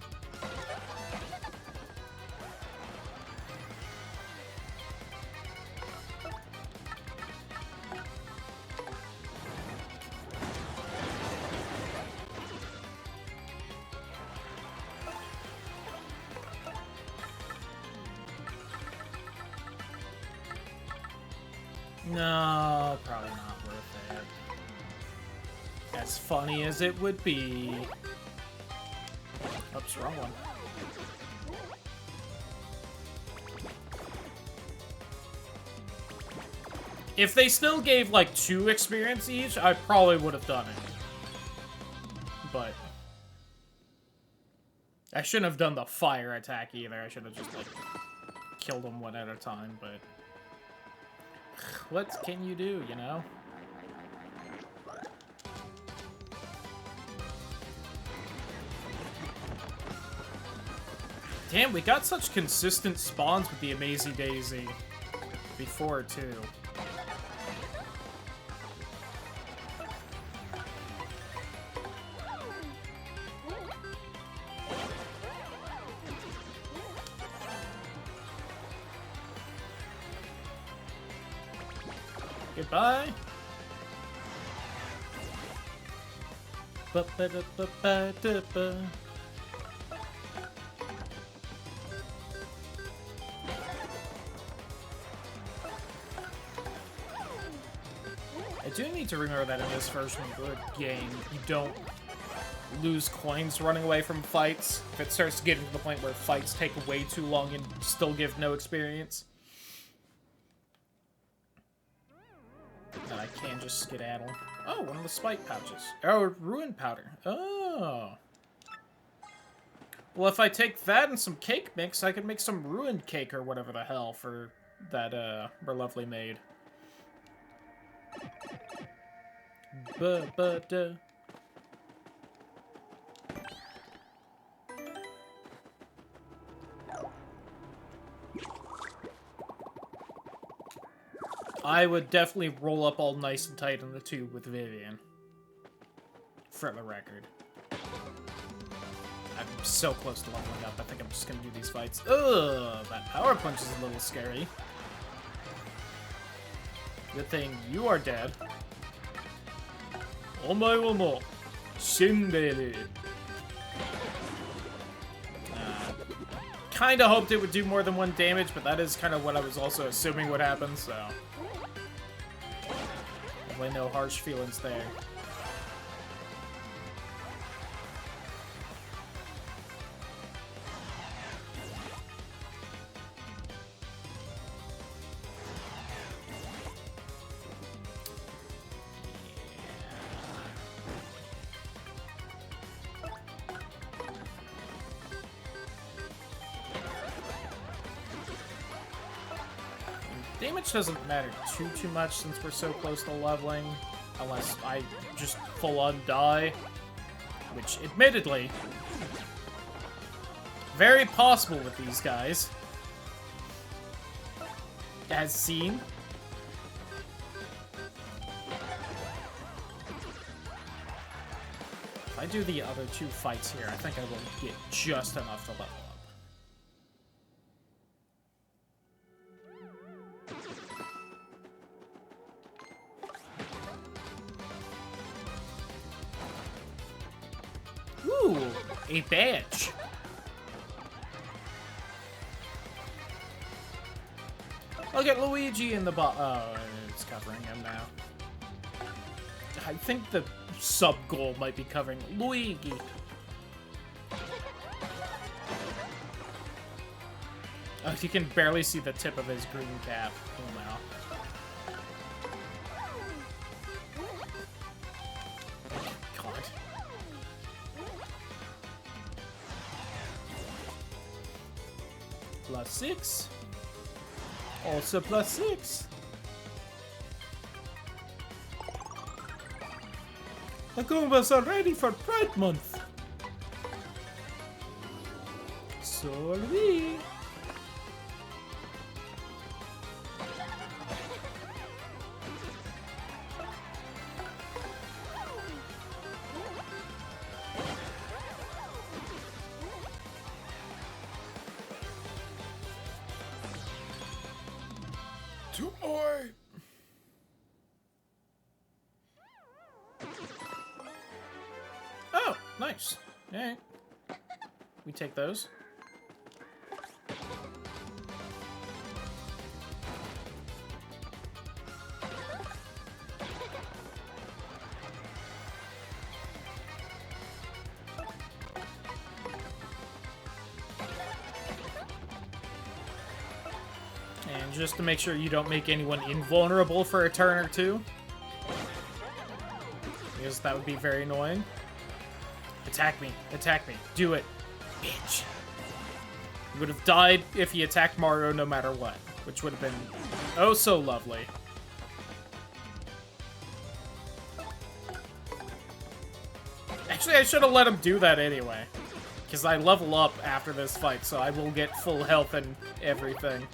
No, probably not worth it. As funny as it would be. Oops, wrong one. If they still gave, like, 2 experience each, I probably would have done it. But I shouldn't have done the fire attack either. I should have just, like, killed them one at a time, but what can you do, you know? Damn, we got such consistent spawns with the Amazy Daisy before, too. Goodbye. Ba-ba-da-ba-ba-da-ba. I do need to remember that in this version of the game, you don't lose coins running away from fights. If it starts to get to the point where fights take way too long and still give no experience. Then I can just skedaddle. Oh, one of the spike pouches. Oh, ruin powder. Oh. Well, if I take that and some cake mix, I could make some ruined cake or whatever the hell for that, Lovely made. Ba-ba-da. I would definitely roll up all nice and tight in the tube with Vivian. For the record. I'm so close to leveling up. I think I'm just gonna do these fights. Ugh, that power punch is a little scary. Good thing you are dead. Omae wa mo shinderu. Kinda hoped it would do more than 1 damage, but that is kind of what I was also assuming would happen, so... Definitely no harsh feelings there. Damage doesn't matter too much since we're so close to leveling, unless I just full-on die, which, admittedly, very possible with these guys, as seen. If I do the other 2 fights here, I think I will get just enough to level up. A badge. I'll get Luigi in the oh, it's covering him now. I think the sub-goal might be covering Luigi. Oh, you can barely see the tip of his green cap. Oh, no. +6. Also +6. The Goombas are ready for Pride Month. So are we. Oh, nice. Alright. We take those. And just to make sure you don't make anyone invulnerable for a turn or 2. Because that would be very annoying. Attack me. Attack me. Do it. Bitch. He would have died if he attacked Mario no matter what. Which would have been oh so lovely. Actually, I should have let him do that anyway. Because I level up after this fight, so I will get full health and everything.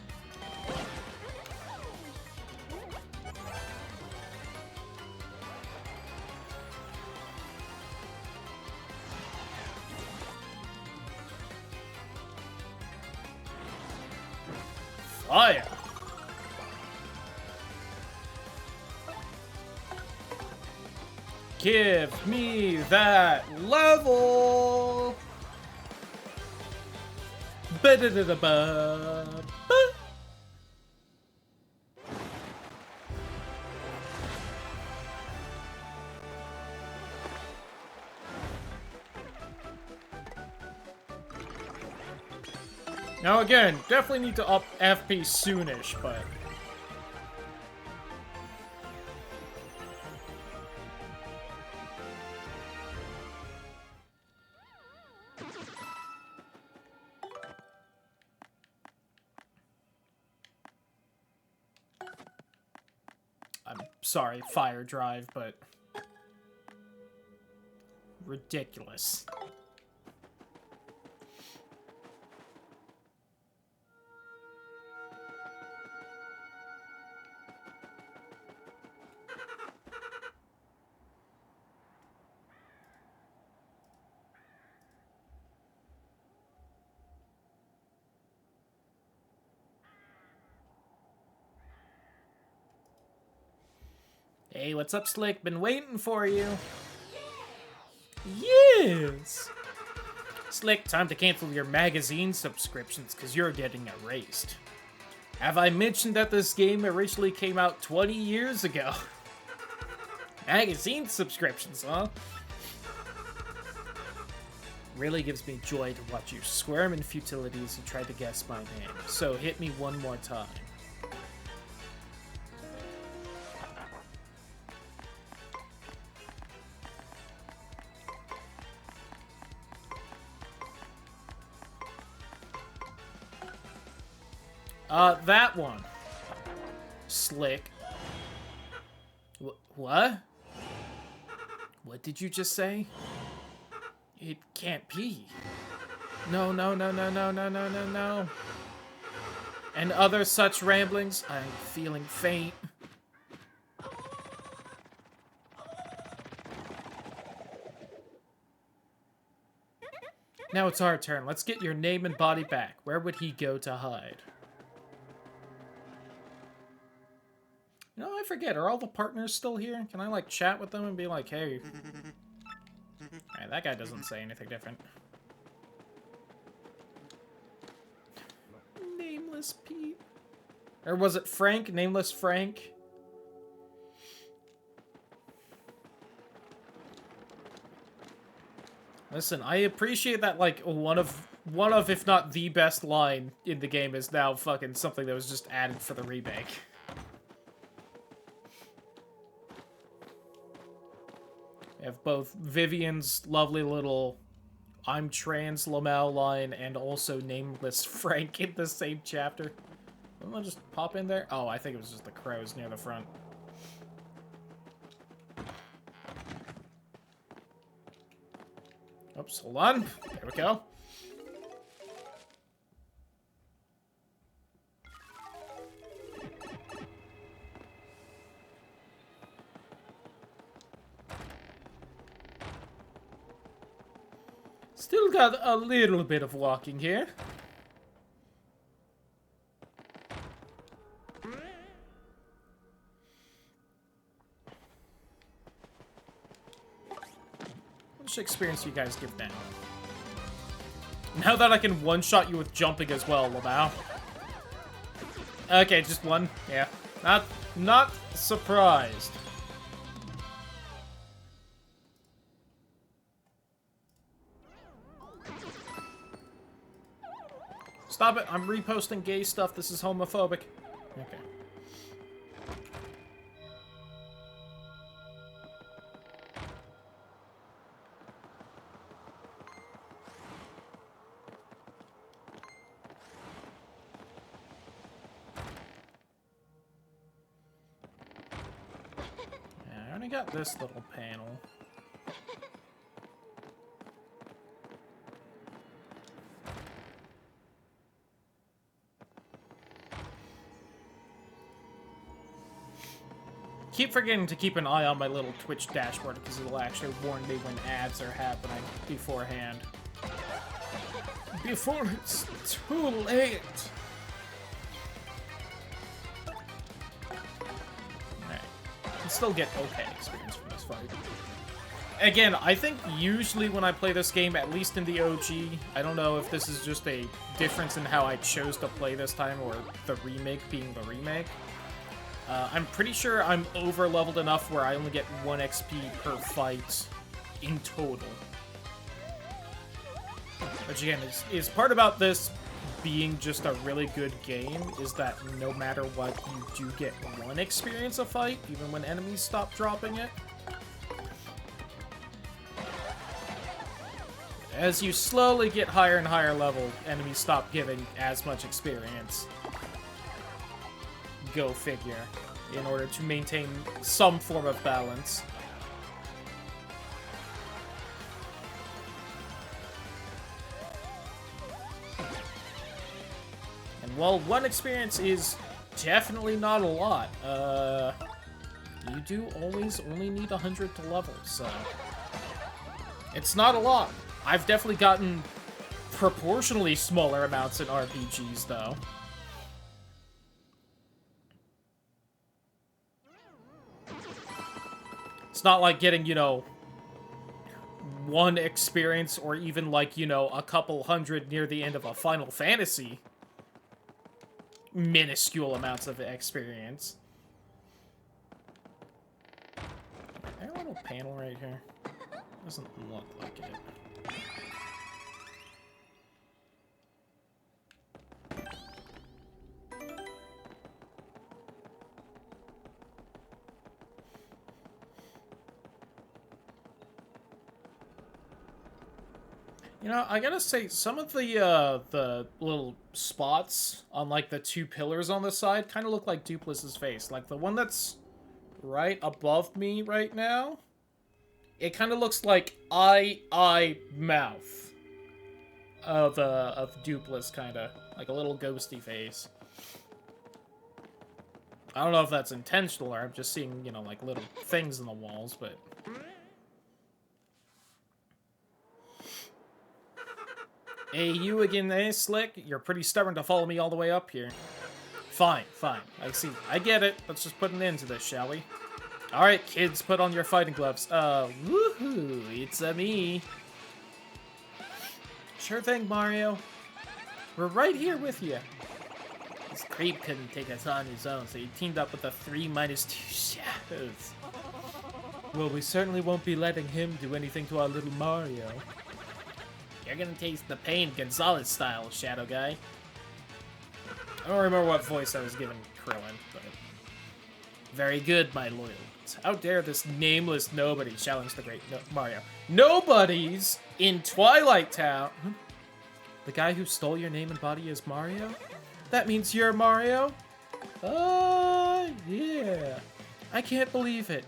Fire! Give me that level! Ba-da-da-da-ba. Now again, definitely need to up FP soonish, but... I'm sorry, Fire Drive, but... ridiculous. Hey, what's up, Slick? Been waiting for you. Yes! Slick, time to cancel your magazine subscriptions because you're getting erased. Have I mentioned that this game originally came out 20 years ago? Magazine subscriptions, huh? Really gives me joy to watch you squirm in futility as you try to guess my name. So hit me one more time. That one. Slick. What? What did you just say? It can't be. No, no, no, no, no, no, no, no, no. And other such ramblings, I'm feeling faint. Now it's our turn. Let's get your name and body back. Where would he go to hide? You know, I forget. Are all the partners still here? Can I, like, chat with them and be like, hey... Alright, that guy doesn't say anything different. Nameless Pete. Or was it Frank? Nameless Frank? Listen, I appreciate that, like, one of, if not the best line in the game is now fucking something that was just added for the remake. We have both Vivian's lovely little I'm trans Lamau line and also Nameless Frank in the same chapter. Didn't I just pop in there? Oh, I think it was just the crows near the front. Oops, hold on. There we go. Still got a little bit of walking here. How much experience do you guys give now? Now that I can one-shot you with jumping as well, Lamau. Okay, just one. Yeah. Not surprised. Stop it, I'm reposting gay stuff, this is homophobic. Okay. Yeah, I already got this little panel. Keep forgetting to keep an eye on my little Twitch dashboard because it'll actually warn me when ads are happening beforehand. Before it's too late. Alright. Can still get okay experience from this fight. Again, I think usually when I play this game, at least in the OG, I don't know if this is just a difference in how I chose to play this time or the remake being the remake. I'm pretty sure I'm over-leveled enough where I only get 1 XP per fight in total. Which again, is part about this being just a really good game, is that no matter what, you do get 1 experience a fight, even when enemies stop dropping it. As you slowly get higher and higher level, enemies stop giving as much experience. Go figure, in order to maintain some form of balance. Well, one experience is definitely not a lot. You do always only need 100 to level, so... It's not a lot. I've definitely gotten proportionally smaller amounts in RPGs, though. It's not like getting, you know, one experience or even like, you know, a couple hundred near the end of a Final Fantasy. Minuscule amounts of experience. Is there a little panel right here? Doesn't look like it. You know, I gotta say, some of the little spots on, like, the two pillars on the side kind of look like Dupless's face. Like, the one that's right above me right now, it kind of looks like eye, mouth of Dupless, kind of. Like a little ghosty face. I don't know if that's intentional or I'm just seeing, you know, like, little things in the walls, but... Hey, you again, eh, Slick? You're pretty stubborn to follow me all the way up here. Fine, fine. I see. I get it. Let's just put an end to this, shall we? Alright, kids, put on your fighting gloves. Woohoo! It's me. Sure thing, Mario. We're right here with you. This creep couldn't take us on his own, so he teamed up with the 3-2 shadows. Well, we certainly won't be letting him do anything to our little Mario. You're gonna taste the pain Gonzalez style, Shadow Guy. I don't remember what voice I was giving Krillin, but... Very good, my loyals. How dare this nameless nobody challenge the great Mario. Nobodies in Twilight Town! The guy who stole your name and body is Mario? That means you're Mario? Yeah. I can't believe it.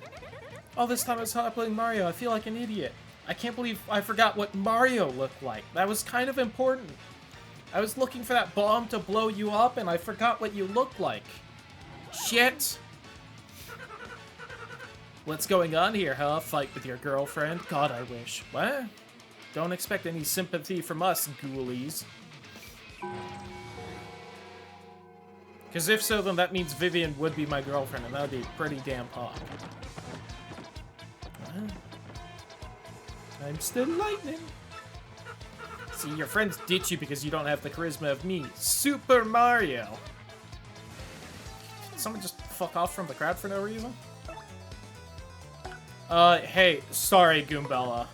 All this time I was playing Mario, I feel like an idiot. I can't believe I forgot what Mario looked like. That was kind of important. I was looking for that bomb to blow you up, and I forgot what you looked like. Shit. What's going on here, huh? Fight with your girlfriend? God, I wish. What? Don't expect any sympathy from us, ghoulies. Because if so, then that means Vivian would be my girlfriend, and that would be pretty damn hot. What? I'm still lightning. See, your friends ditch you because you don't have the charisma of me, Super Mario. Did someone just fuck off from the crowd for no reason? Hey, sorry, Goombella.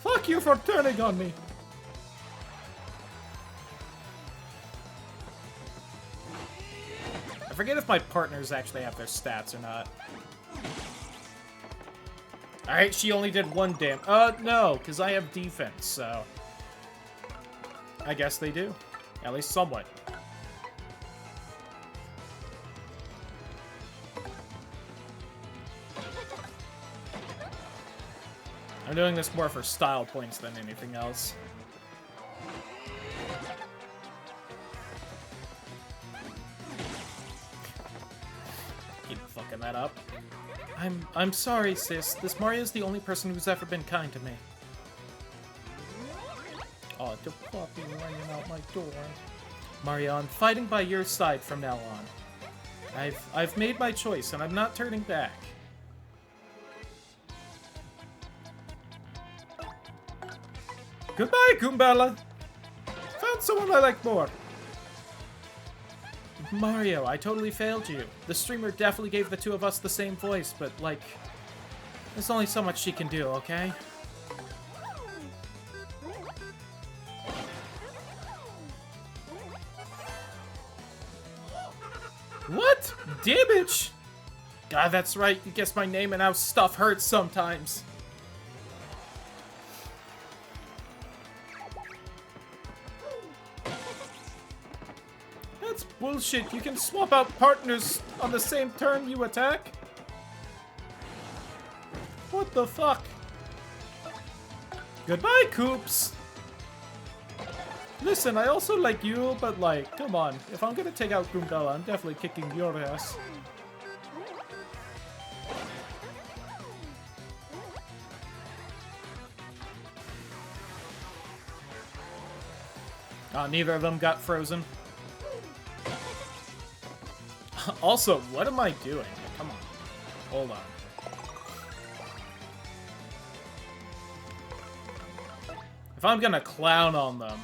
Fuck you for turning on me. I forget if my partners actually have their stats or not. Alright, she only did 1 damage. No, because I have defense, so... I guess they do. At least somewhat. I'm doing this more for style points than anything else. Keep fucking that up. I'm sorry, sis. This Mario's the only person who's ever been kind to me. Oh, the puppy running out my door. Mario, I'm fighting by your side from now on. I've made my choice, and I'm not turning back. Goodbye, Goombella. Found someone I like more. Mario, I totally failed you. The streamer definitely gave the two of us the same voice, but, like, there's only so much she can do, okay? What? Damage? God, that's right. You guessed my name and how stuff hurts sometimes. That's bullshit. You can swap out partners on the same turn you attack. What the fuck? Goodbye, Koops. Listen, I also like you, but like, come on. If I'm gonna take out Gundala, I'm definitely kicking your ass. Neither of them got frozen. Also, what am I doing? Come on. Hold on. If I'm gonna clown on them...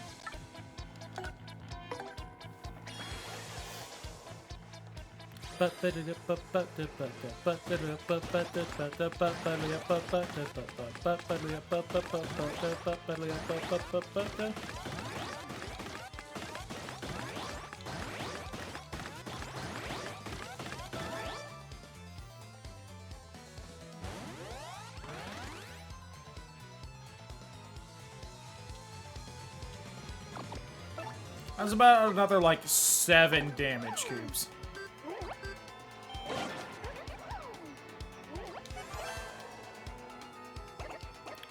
That's about another, like, 7 damage cubes.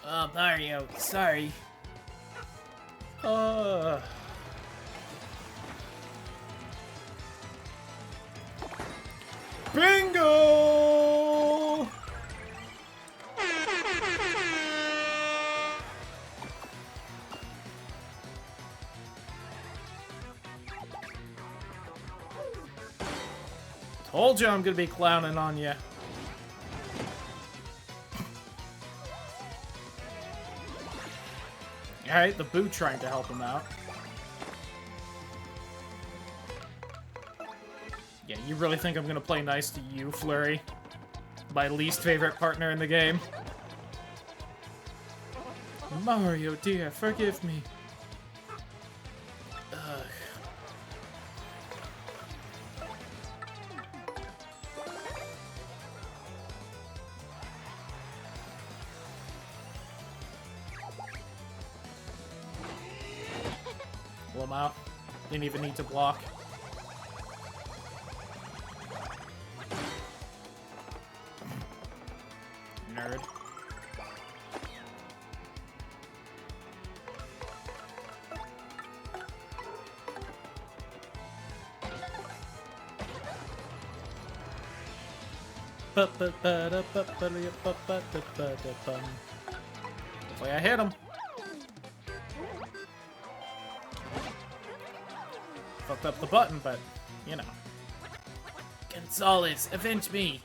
Oh, Mario, sorry. Bingo! Told you I'm gonna be clowning on you. Alright, the Boo trying to help him out. Yeah, you really think I'm gonna play nice to you, Flurry? My least favorite partner in the game. Mario, dear, forgive me. Ugh. Pull him out. Didn't even need to block. Nerd. Hopefully I hit him. Fucked up the button, but, you know. Gonzalez, avenge me!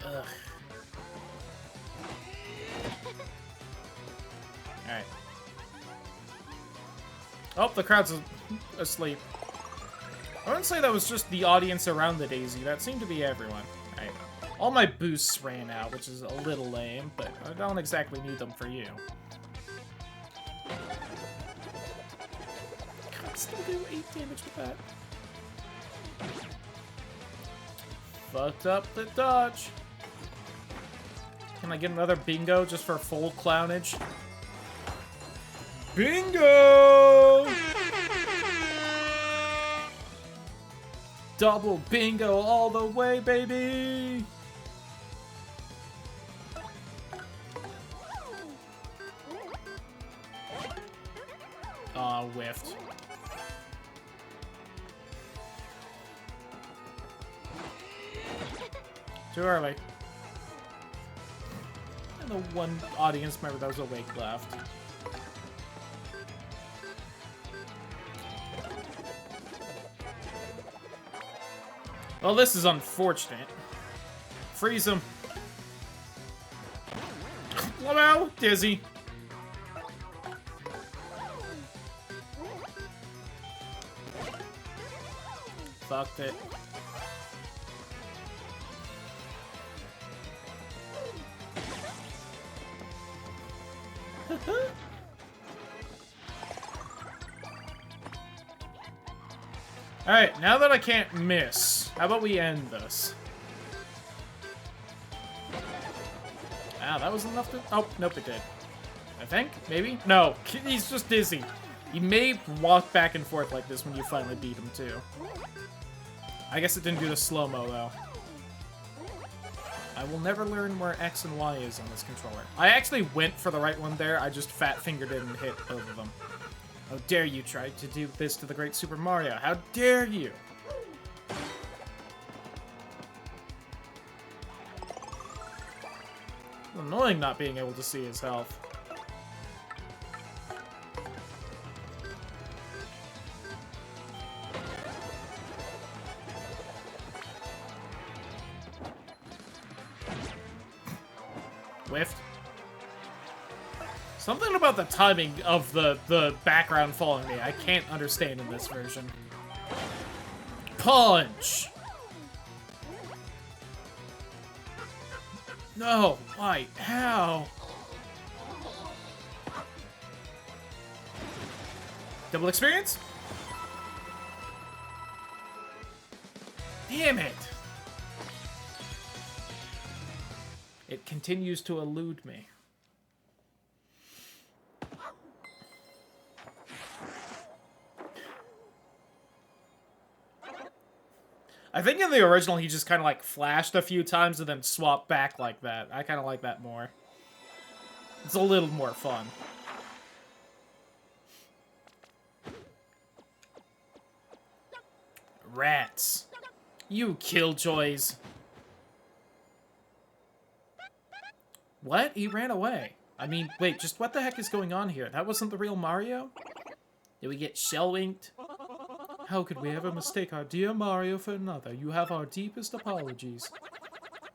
Ugh. Alright. Oh, the crowd's asleep. I wouldn't say that was just the audience around the Daisy. That seemed to be everyone. Alright. All my boosts ran out, which is a little lame, but I don't exactly need them for you. Still do 8 damage with that. Fucked up the dodge. Can I get another bingo just for full clownage? Bingo! Double bingo all the way, baby! Aw, whiffed. Too early. And the one audience member that was awake left. Well, this is unfortunate. Freeze him. Hello, Dizzy. Fucked it. Alright, now that I can't miss, how about we end this? Ah, that was enough to... Oh, nope, it did. I think? Maybe? No, he's just dizzy. He may walk back and forth like this when you finally beat him, too. I guess it didn't do the slow-mo, though. I will never learn where X and Y is on this controller. I actually went for the right one there, I just fat-fingered it and hit both of them. How dare you try to do this to the great Super Mario? How dare you? Annoying not being able to see his health. Whiffed. Something about the timing of the background following me I can't understand in this version. Punch! No, why? How? Double experience? Damn it! It continues to elude me. I think in the original he just kind of like flashed a few times and then swapped back like that. I kind of like that more. It's a little more fun. Rats. You killjoys. What? He ran away. I mean, wait, just what the heck is going on here? That wasn't the real Mario? Did we get shell-winked? How could we ever mistake our dear Mario for another? You have our deepest apologies.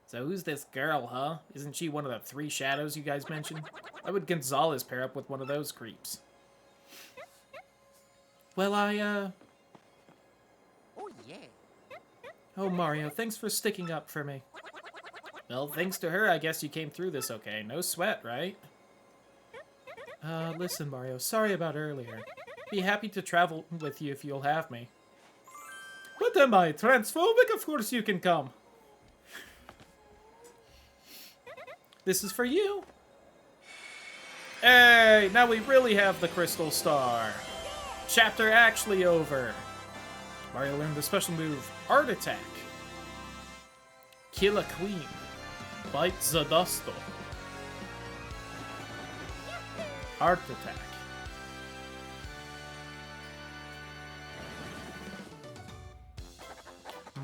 So who's this girl, huh? Isn't she one of the 3 shadows you guys mentioned? Why would Gonzalez pair up with one of those creeps? Well, Oh, yeah. Oh, Mario, thanks for sticking up for me. Well, thanks to her, I guess you came through this okay. No sweat, right? Listen, Mario, sorry about earlier. Be happy to travel with you if you'll have me. What am I, transphobic? Of course you can come. This is for you. Hey, now we really have the Crystal Star. Chapter actually over. Mario learned the special move, Art Attack. Kill a queen. Bite the dusto. Art Attack.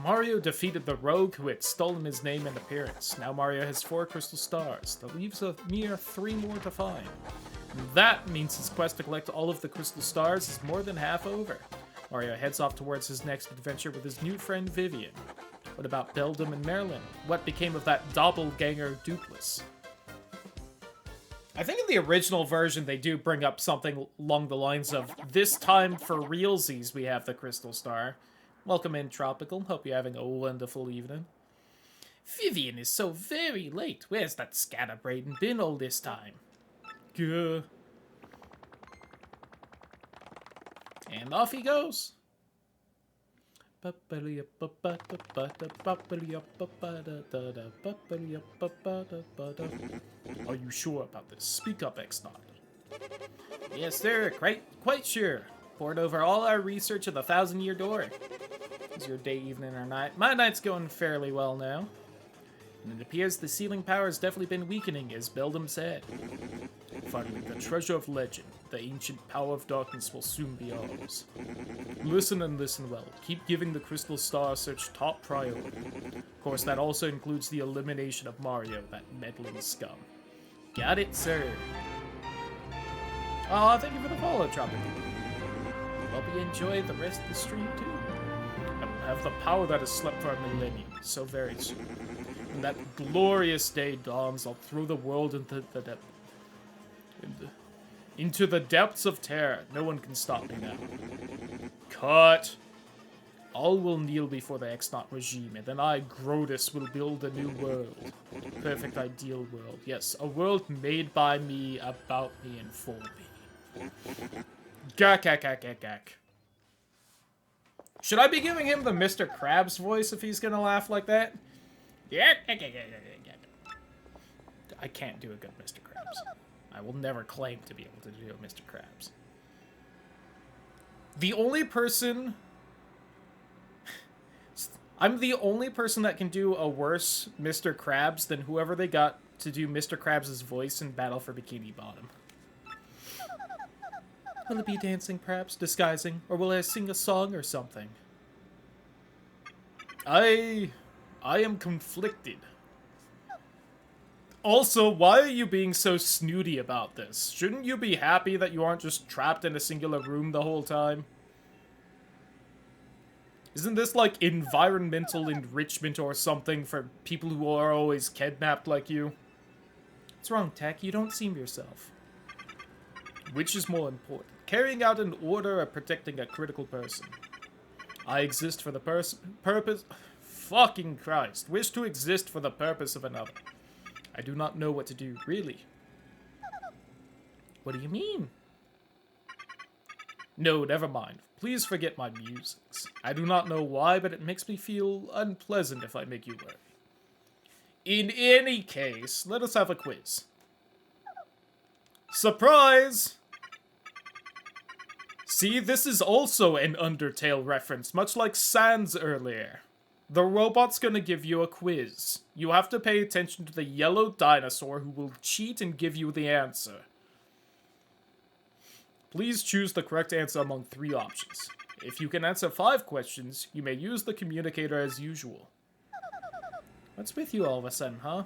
Mario defeated the rogue who had stolen his name and appearance. Now Mario has 4 crystal stars. That leaves a mere 3 more to find. And that means his quest to collect all of the crystal stars is more than half over. Mario heads off towards his next adventure with his new friend Vivian. What about Beldum and Merlin? What became of that doppelganger Dupless? I think in the original version they do bring up something along the lines of, this time for realsies we have the crystal star. Welcome in, Tropical. Hope you're having a wonderful evening. Vivian is so very late. Where's that scatterbrain been all this time? Gah. And off he goes. Are you sure about this? Speak up, X-Not. Yes, sir. Quite sure. Poured over all our research of the 1,000-Year Door. Is your day, evening, or night? My night's going fairly well now. And it appears the sealing power has definitely been weakening, as Beldum said. Finally, the treasure of legend, the ancient power of darkness will soon be ours. Listen and listen well. Keep giving the Crystal Star search top priority. Of course, that also includes the elimination of Mario, that meddling scum. Got it, sir. Aw, thank you for the follow, Tropical. Hope you enjoy the rest of the stream, too. I will have the power that has slept for a millennium, so very soon. When that glorious day dawns, I'll throw the world into the depths of terror. No one can stop me now. Cut! All will kneel before the X-Not regime, and then I, Grodus, will build a new world. Perfect ideal world. Yes, a world made by me, about me, and for me. Gak, gak, gak, gak, gak. Should I be giving him the Mr. Krabs voice if he's gonna laugh like that? Yeah. I can't do a good Mr. Krabs. I will never claim to be able to do a Mr. Krabs. The only person... I'm the only person that can do a worse Mr. Krabs than whoever they got to do Mr. Krabs' voice in Battle for Bikini Bottom. Will it be dancing, perhaps? Disguising? Or will I sing a song or something? I am conflicted. Also, why are you being so snooty about this? Shouldn't you be happy that you aren't just trapped in a singular room the whole time? Isn't this like environmental enrichment or something for people who are always kidnapped like you? What's wrong, Tech? You don't seem yourself. Which is more important? Carrying out an order or protecting a critical person? I exist for the purpose... Fucking Christ. Wish to exist for the purpose of another. I do not know what to do, really. What do you mean? No, never mind. Please forget my musings. I do not know why, but it makes me feel unpleasant if I make you worry. In any case, let us have a quiz. Surprise! See, this is also an Undertale reference, much like Sans earlier. The robot's gonna give you a quiz. You have to pay attention to the yellow dinosaur who will cheat and give you the answer. Please choose the correct answer among 3 options. If you can answer 5 questions, you may use the communicator as usual. What's with you all of a sudden, huh?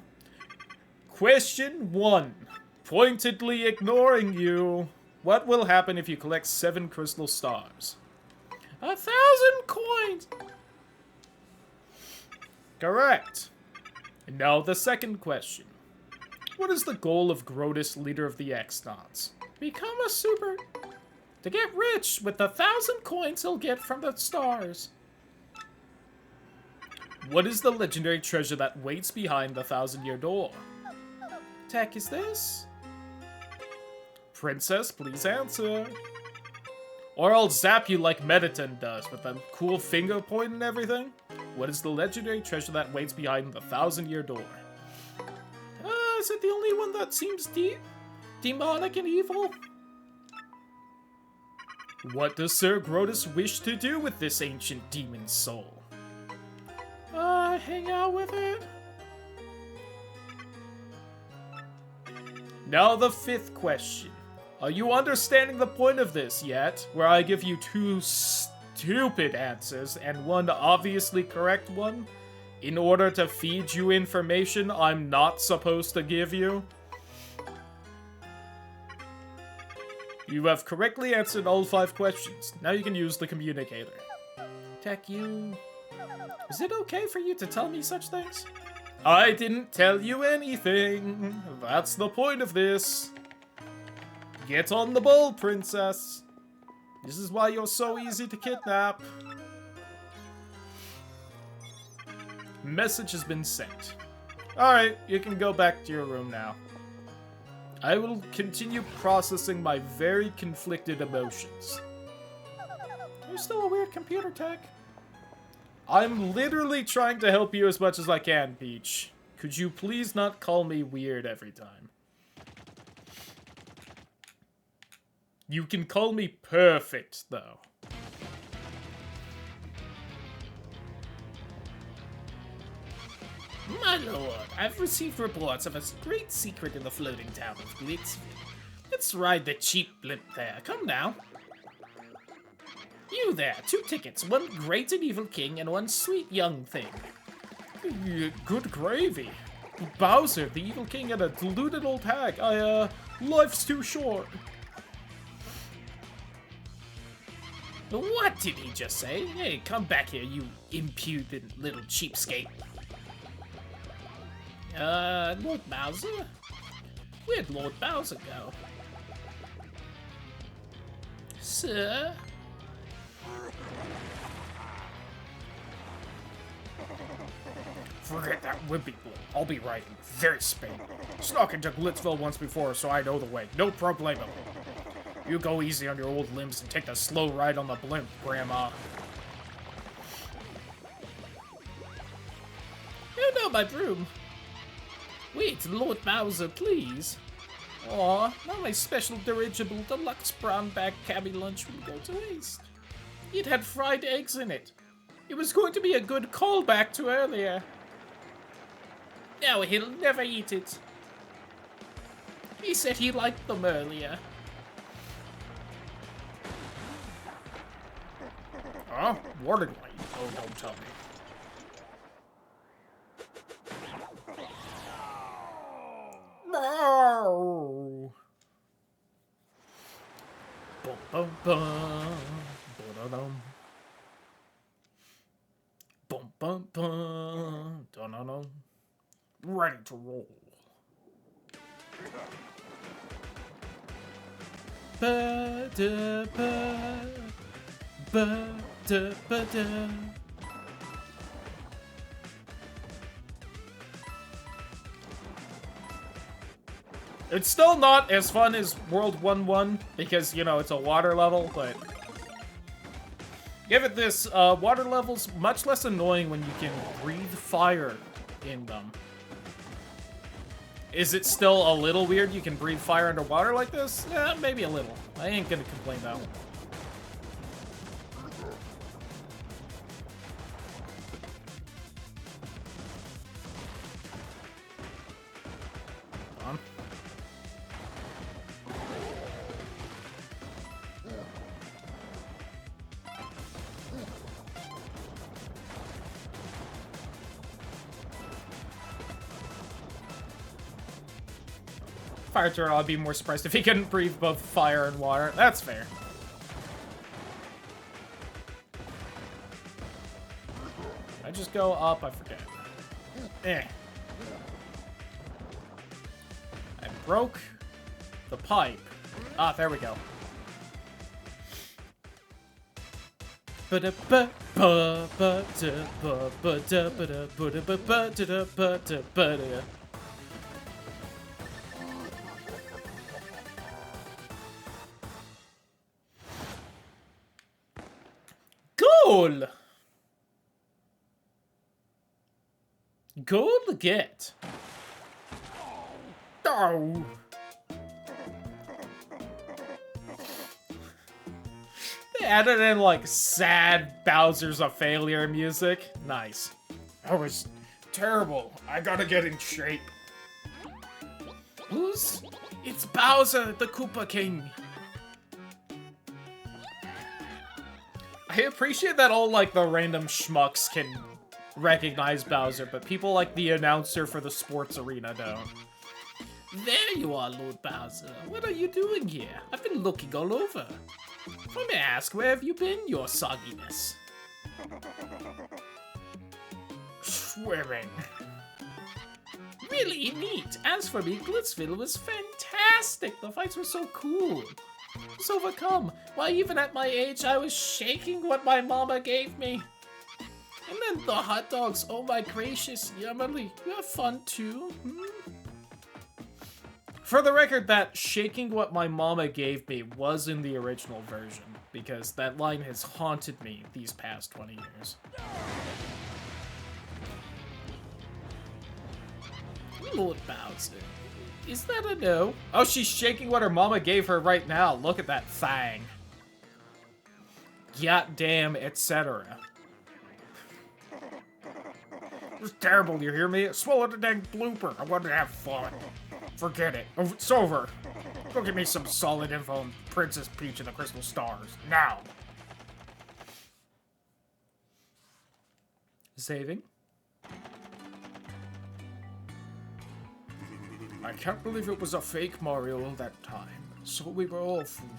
Question 1. Pointedly ignoring you. What will happen if you collect 7 crystal stars? 1,000 coins! Correct. And now the second question. What is the goal of Grotus, leader of the X-Nauts? Become a super... To get rich with the 1,000 coins he'll get from the stars. What is the legendary treasure that waits behind the 1,000-year door? Tech, is this? Princess, please answer. Or I'll zap you like Mediton does, with a cool finger point and everything. What is the legendary treasure that waits behind the 1,000-year door? Is it the only one that seems demonic and evil? What does Sir Grotus wish to do with this ancient demon soul? Hang out with it? Now the 5th question. Are you understanding the point of this yet? Where I give you 2 stupid answers and 1 obviously correct one? In order to feed you information I'm not supposed to give you? You have correctly answered all 5 questions. Now you can use the communicator. Tech, you... Is it okay for you to tell me such things? I didn't tell you anything. That's the point of this. Get on the ball, princess. This is why you're so easy to kidnap. Message has been sent. Alright, you can go back to your room now. I will continue processing my very conflicted emotions. You're still a weird computer, Tech. I'm literally trying to help you as much as I can, Peach. Could you please not call me weird every time? You can call me perfect, though. My lord, I've received reports of a great secret in the floating town of Glitzville. Let's ride the cheap blimp there. Come now. You there, 2 tickets, 1 great and evil king and 1 sweet young thing. Good gravy. Bowser, the evil king, and a deluded old hag. Life's too short. What did he just say? Hey, come back here, you impudent little cheapskate. Lord Bowser? Where'd Lord Bowser go? Sir? Forget that wimpy boy. I'll be right in very Spain. Snuck into Glitzville once before, so I know the way. No problemo. You go easy on your old limbs and take the slow ride on the blimp, Grandma. You know my broom. Wait, Lord Bowser, please. Aw, now my special dirigible deluxe brown bag cabbie lunch will go to waste. It had fried eggs in it. It was going to be a good callback to earlier. Now he'll never eat it. He said he liked them earlier. Huh? Warning light? Oh, don't tell me. No! Bum, bum, bum. Ba-da-dum. Bum, bum, bum. Da-da-dum. Ready to roll. Ba-da-ba. Ba-da-ba-da. It's still not as fun as World 1-1 because, you know, it's a water level, but give it this, water level's much less annoying when you can breathe fire in them. Is it still a little weird you can breathe fire underwater like this? Yeah, maybe a little. I ain't gonna complain though. Fire turtle, I'd be more surprised if he couldn't breathe both fire and water. That's fair. I just go up, I forget. Eh. I broke the pipe. Ah, there we go. Goal! Goal to get. Oh. They added in, like, sad Bowser's a failure music. Nice. That was terrible. I gotta get in shape. Who's? It's Bowser, the Koopa King. I appreciate that all, like, the random schmucks can recognize Bowser, but people like the announcer for the sports arena don't. There you are, Lord Bowser. What are you doing here? I've been looking all over. If I may ask, where have you been, your sogginess? Swimming. Really neat. As for me, Glitzville was fantastic. The fights were so cool. I was overcome. Why, even at my age, I was shaking what my mama gave me. And then the hot dogs. Oh my gracious, Emily, you have fun too? For the record, that shaking what my mama gave me was in the original version, because that line has haunted me these past 20 years. Lord Bowser. Is that a no? Oh, she's shaking what her mama gave her right now. Look at that thang. Goddamn, etc. It's terrible, you hear me? Swallow the dang blooper. I wanted to have fun. Forget it. It's over. Go get me some solid info on Princess Peach and the Crystal Stars. Now. Saving. I can't believe it was a fake Mario all that time. So we were all fooled.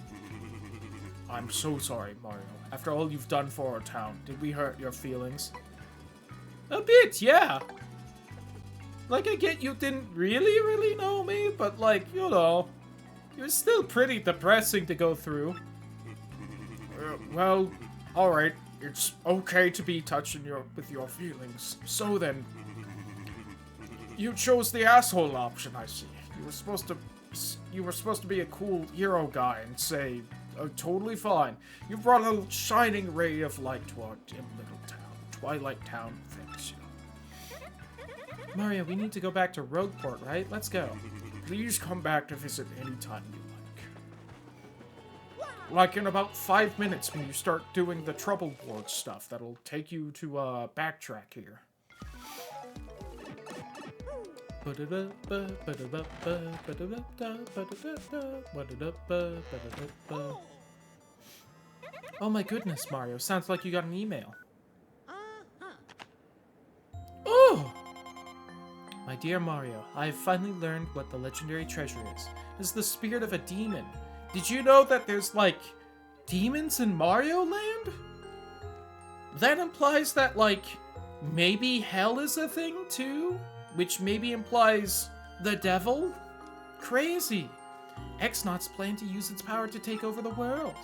I'm so sorry, Mario. After all you've done for our town, did we hurt your feelings? A bit, yeah. Like, I get you didn't really know me, but like, you know, it was still pretty depressing to go through. Well, alright. It's okay to be touching with your feelings. So then, you chose the asshole option, I see. You were supposed to be a cool hero guy and say, oh, totally fine. You brought a shining ray of light to our dim little town. Twilight Town thanks you. Mario, we need to go back to Rogueport, right? Let's go. Please come back to visit anytime you like. Like in about 5 minutes when you start doing the trouble board stuff. That'll take you to backtrack here. Oh my goodness, Mario. Sounds like you got an email. Oh! My dear Mario, I have finally learned what the legendary treasure is. It's the spirit of a demon. Did you know that there's, like, demons in Mario Land? That implies that, like, maybe hell is a thing, too? Which maybe implies the devil? Crazy! X-Nauts plan to use its power to take over the world.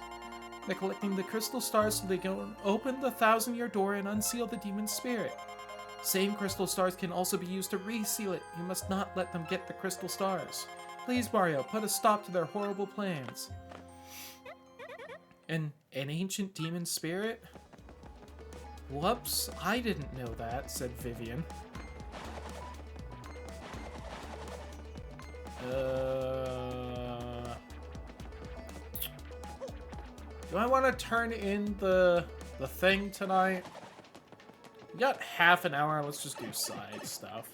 They're collecting the crystal stars so they can open the 1,000-year door and unseal the demon's spirit. Same crystal stars can also be used to reseal it. You must not let them get the crystal stars. Please, Mario, put a stop to their horrible plans. An ancient demon spirit? Whoops, I didn't know that, said Vivian. Do I want to turn in the thing tonight? We got half an hour, let's just do side stuff.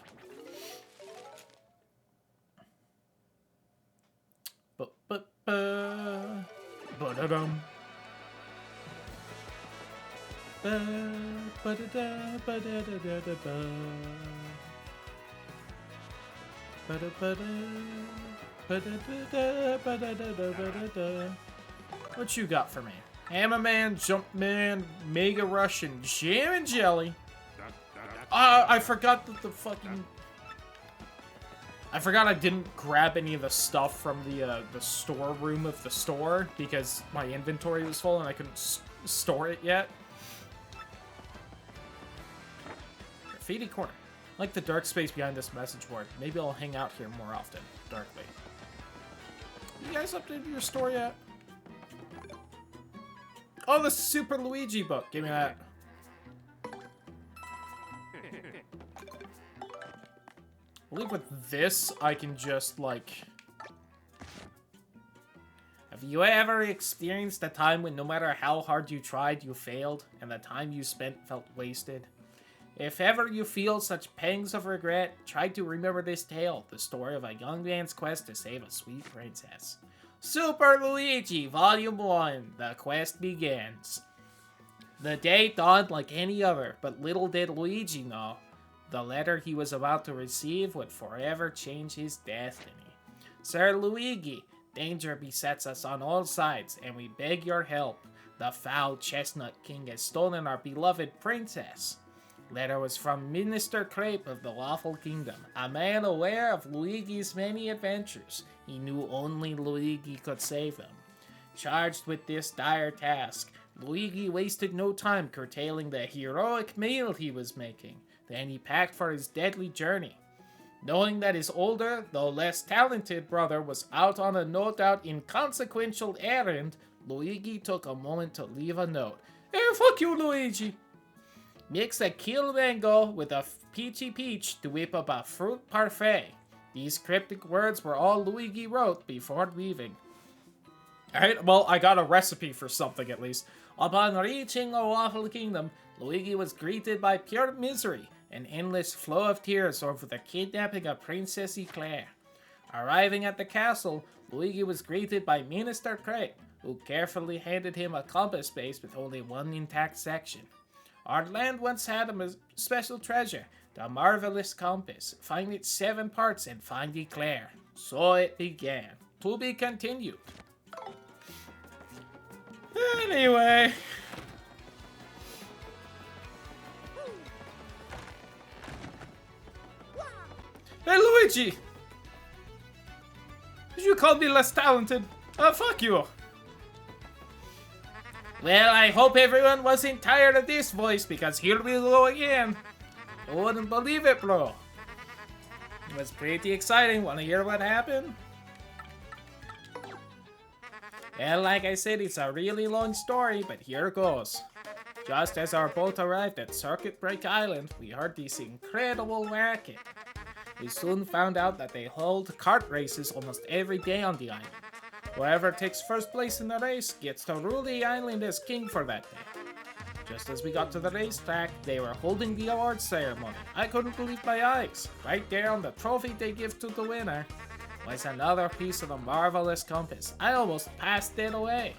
Ba-da-dum. Ba-da-da, ba-da-da-da-da-ba. Ba-da-ba-da, ba-da-da-da, ba-da-da-da-ba-da-da. What you got for me? Hammerman, Jumpman, Mega Rush, and Jam and Jelly. I forgot that the fucking... I forgot I didn't grab any of the stuff from the storeroom of the store because my inventory was full and I couldn't store it yet. Graffiti corner. Like the dark space behind this message board. Maybe I'll hang out here more often. Darkly. You guys updated your store yet? Oh, the Super Luigi book. Give me that. I believe with this, I can just, like... Have you ever experienced a time when no matter how hard you tried, you failed, and the time you spent felt wasted? If ever you feel such pangs of regret, try to remember this tale, the story of a young man's quest to save a sweet princess. Super Luigi, Volume 1, the quest begins. The day dawned like any other, but little did Luigi know. The letter he was about to receive would forever change his destiny. Sir Luigi, danger besets us on all sides, and we beg your help. The foul Chestnut King has stolen our beloved princess. Letter was from Minister Crepe of the Waffle Kingdom, a man aware of Luigi's many adventures. He knew only Luigi could save him. Charged with this dire task, Luigi wasted no time curtailing the heroic meal he was making. Then he packed for his deadly journey. Knowing that his older, though less talented brother was out on a no doubt inconsequential errand, Luigi took a moment to leave a note. Hey, fuck you, Luigi! Mix a kill mango with a peachy peach to whip up a fruit parfait. These cryptic words were all Luigi wrote before leaving. Alright, well, I got a recipe for something at least. Upon reaching the Waffle Kingdom, Luigi was greeted by pure misery, an endless flow of tears over the kidnapping of Princess Eclair. Arriving at the castle, Luigi was greeted by Minister Craig, who carefully handed him a compass base with only one intact section. Our land once had a special treasure, the marvelous compass. Find its 7 parts and find Eclair. So it began. To be continued. Anyway. Hey, Luigi! Did you call me less talented? Fuck you! Well, I hope everyone wasn't tired of this voice, because here we go again. I wouldn't believe it, bro. It was pretty exciting. Want to hear what happened? Well, like I said, it's a really long story, but here goes. Just as our boat arrived at Circuit Break Island, we heard this incredible racket. We soon found out that they hold kart races almost every day on the island. Whoever takes first place in the race gets to rule the island as king for that day. Just as we got to the racetrack, they were holding the awards ceremony. I couldn't believe my eyes. Right there on the trophy they give to the winner was another piece of the marvelous compass. I almost passed it away.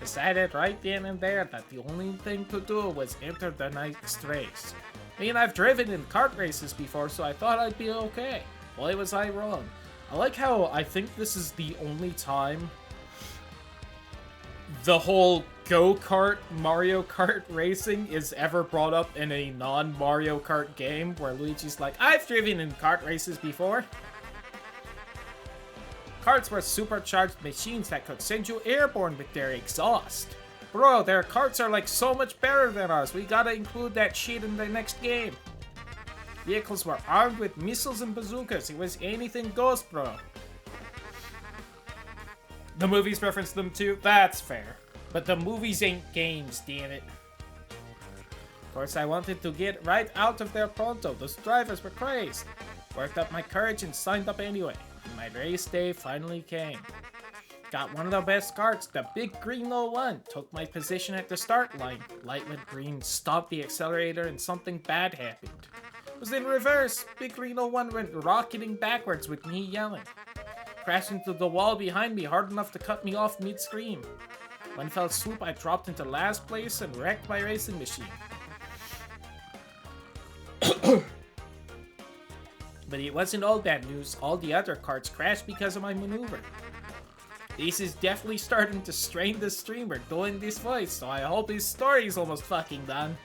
Decided right then and there that the only thing to do was enter the next race. I mean, I've driven in kart races before, so I thought I'd be okay. Why was I wrong? I like how I think this is the only time the whole go-kart Mario Kart racing is ever brought up in a non-Mario Kart game, where Luigi's like, I've driven in kart races before. Karts were supercharged machines that could send you airborne with their exhaust. Bro, their karts are like so much better than ours. We gotta include that shit in the next game. Vehicles were armed with missiles and bazookas. It was anything goes, bro. The movies reference them too. That's fair. But the movies ain't games, damn it. Of course, I wanted to get right out of there pronto. Those drivers were crazed. Worked up my courage and signed up anyway. My race day finally came. Got one of the best karts, the big green 01. Took my position at the start line. Light went green, stopped the accelerator, and something bad happened. It was in reverse. Big green 01 went rocketing backwards with me yelling. Crashed into the wall behind me hard enough to cut me off mid-scream. One fell swoop, I dropped into last place and wrecked my racing machine. But it wasn't all bad news. All the other karts crashed because of my maneuver. This is definitely starting to strain the streamer doing this voice, so I hope his story's almost fucking done.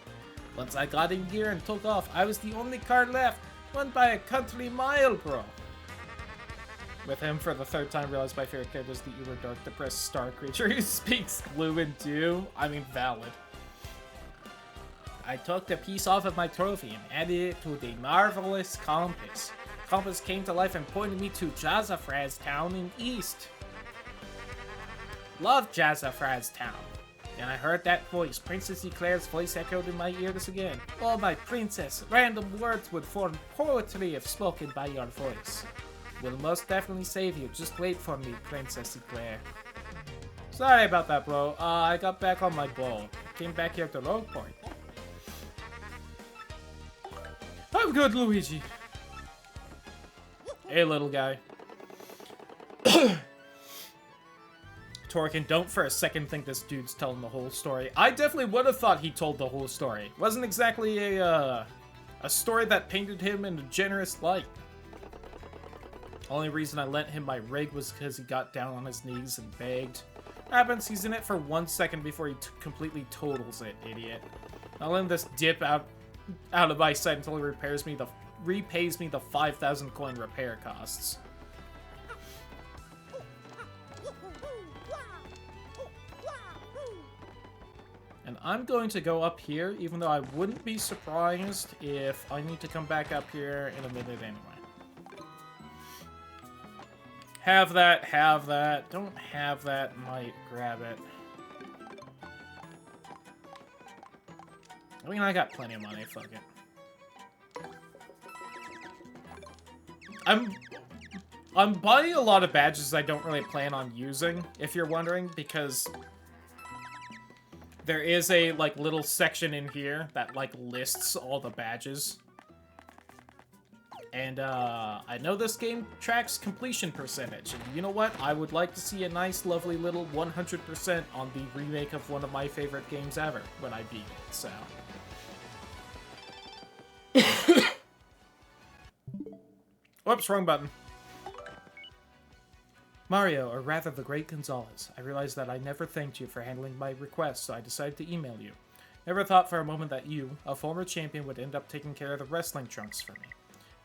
Once I got in gear and took off, I was the only car left. Won by a country mile, bro. With him, for the third time, realized my favorite character is the uber dark, depressed star creature who speaks blue and doom. I mean, valid. I took the piece off of my trophy and added it to the marvelous compass. Compass came to life and pointed me to Jazzafraz Town in East. Love Jazzafraz Town. Then I heard that voice. Princess Eclair's voice echoed in my ears again. Oh, my princess, random words would form poetry if spoken by your voice. Will most definitely save you. Just wait for me, Princess Eclair. Sorry about that, bro. I got back on my boat. Came back here to Rogue Point. I'm good, Luigi. Hey, little guy. Torkin, don't for a second think this dude's telling the whole story. I definitely would have thought he told the whole story. Wasn't exactly a story that painted him in a generous light. Only reason I lent him my rig was because he got down on his knees and begged. Happens, he's in it for 1 second before he completely totals it, idiot. I'll let this dip out of my sight until he repays me the 5,000 coin repair costs. And I'm going to go up here, even though I wouldn't be surprised if I need to come back up here in a minute anyway. Have that, have that. Don't have that, might grab it. I mean, I got plenty of money, fuck it. I'm buying a lot of badges I don't really plan on using, if you're wondering, because there is a, like, little section in here that, like, lists all the badges. And, I know this game tracks completion percentage, and you know what? I would like to see a nice, lovely little 100% on the remake of one of my favorite games ever when I beat it, so... Whoops, wrong button. Mario, or rather the Great Gonzalez, I realized that I never thanked you for handling my request, so I decided to email you. Never thought for a moment that you, a former champion, would end up taking care of the wrestling trunks for me.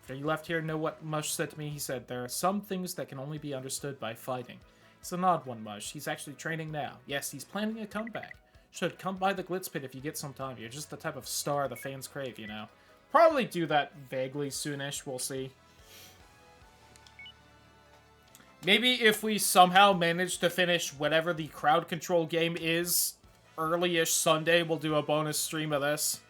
After you left here, know what Mush said to me? He said, there are some things that can only be understood by fighting. He's an odd one, Mush. He's actually training now. Yes, he's planning a comeback. Should come by the Glitz Pit if you get some time. You're just the type of star the fans crave, you know. Probably do that vaguely soonish, we'll see. Maybe if we somehow manage to finish whatever the crowd control game is early-ish Sunday, we'll do a bonus stream of this.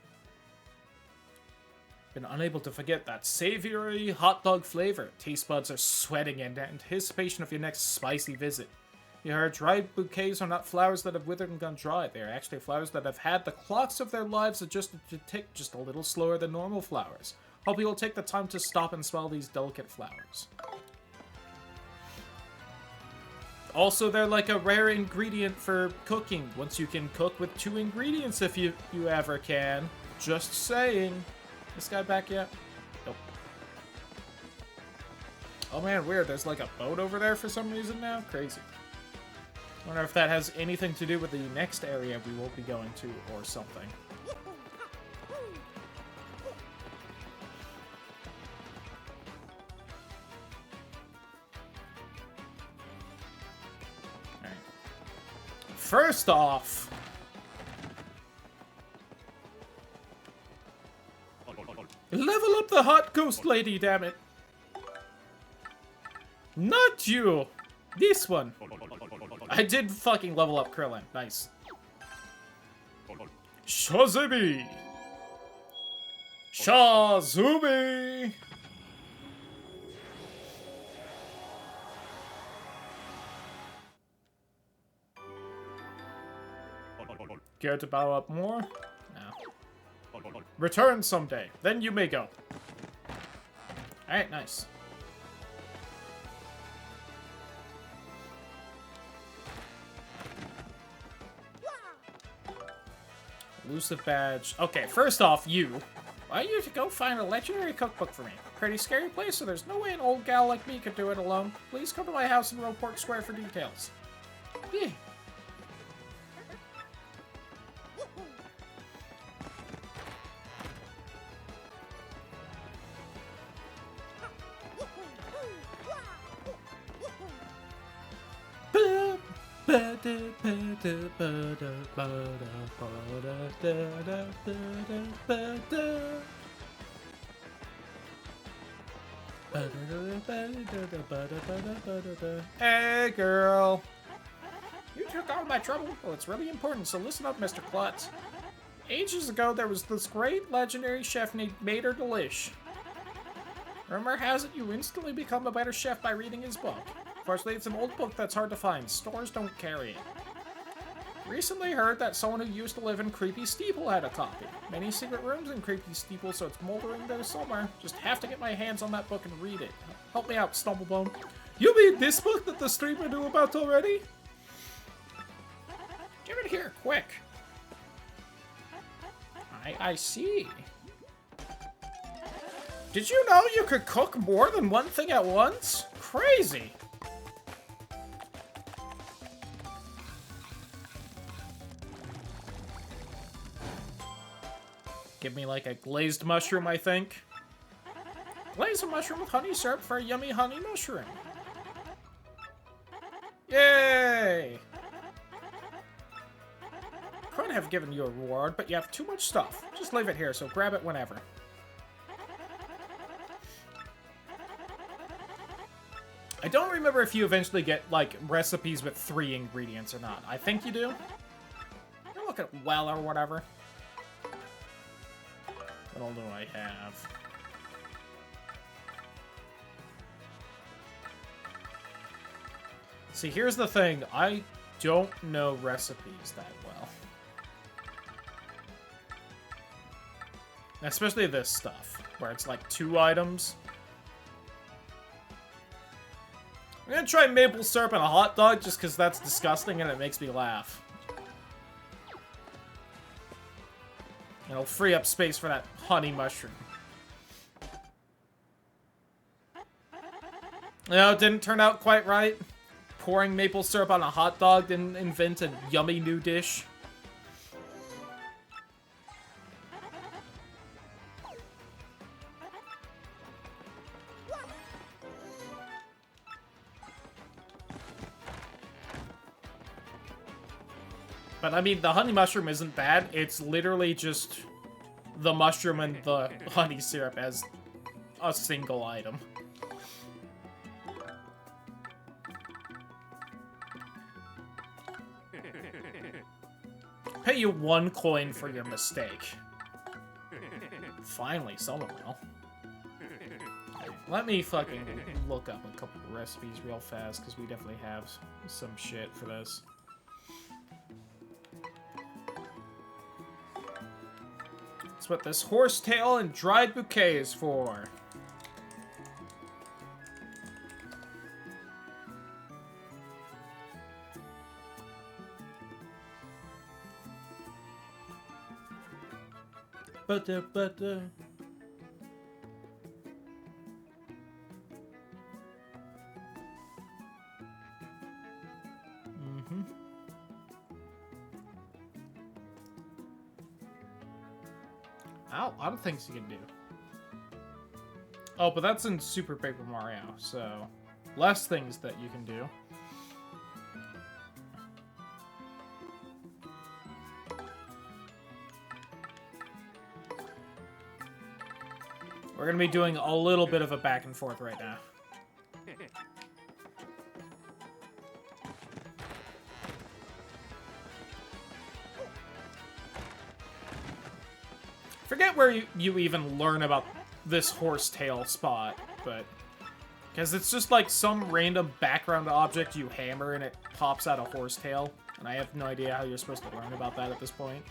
Been unable to forget that savory hot dog flavor. Taste buds are sweating in anticipation of your next spicy visit. You heard dried bouquets are not flowers that have withered and gone dry. They are actually flowers that have had the clocks of their lives adjusted to tick just a little slower than normal flowers. Hope you will take the time to stop and smell these delicate flowers. Also, they're like a rare ingredient for cooking. Once you can cook with 2 ingredients if you ever can. Just saying. This guy back yet? Nope. Oh man, weird. There's like a boat over there for some reason now. Crazy. I wonder if that has anything to do with the next area we will be going to or something. Alright. First off... level up the hot ghost lady, damn it. Not you! This one! I did fucking level up Krillin. Nice. Shazubi! Shazubi! Care to bow up more? No. Return someday. Then you may go. Alright, nice. Elusive badge. Okay, first off, you. Why don't you go find a legendary cookbook for me? Pretty scary place, so there's no way an old gal like me could do it alone. Please come to my house in Roeport Square for details. Yeah. Hey, girl. You took all my trouble? Well, it's really important, so listen up, Mr. Klutz. Ages ago, there was this great legendary chef named Mater Delish. Rumor has it you instantly become a better chef by reading his book. Fortunately, it's an old book that's hard to find. Stores don't carry it. Recently heard that someone who used to live in Creepy Steeple had a copy. Many secret rooms in Creepy Steeple, so it's moldering there somewhere. Just have to get my hands on that book and read it. Help me out, Stumblebone. You mean this book that the streamer knew about already? Give it here, quick. I see. Did you know you could cook more than one thing at once? Crazy. Give me like a glazed mushroom, I think. Glaze a mushroom with honey syrup for a yummy honey mushroom. Yay! Could have given you a reward, but you have too much stuff. Just leave it here, so grab it whenever. I don't remember if you eventually get, like, recipes with 3 ingredients or not. I think you do. You look at well or whatever. What all do I have? See, here's the thing. I don't know recipes that well. Especially this stuff, where it's like 2 items. I'm gonna try maple syrup and a hot dog just because that's disgusting and it makes me laugh. It'll free up space for that honey mushroom. No, it didn't turn out quite right. Pouring maple syrup on a hot dog didn't invent a yummy new dish. But, I mean, the honey mushroom isn't bad. It's literally just the mushroom and the honey syrup as a single item. Pay you 1 coin for your mistake. Finally, someone will. Let me fucking look up a couple of recipes real fast, because we definitely have some shit for this. That's what this horsetail and dried bouquet is for. A lot of things you can do. Oh, but that's in Super Paper Mario, so less things that you can do. We're gonna be doing a little bit of a back and forth right now. Forget where you even learn about this horsetail spot, but... Because it's just like some random background object you hammer and it pops out a horsetail. And I have no idea how you're supposed to learn about that at this point.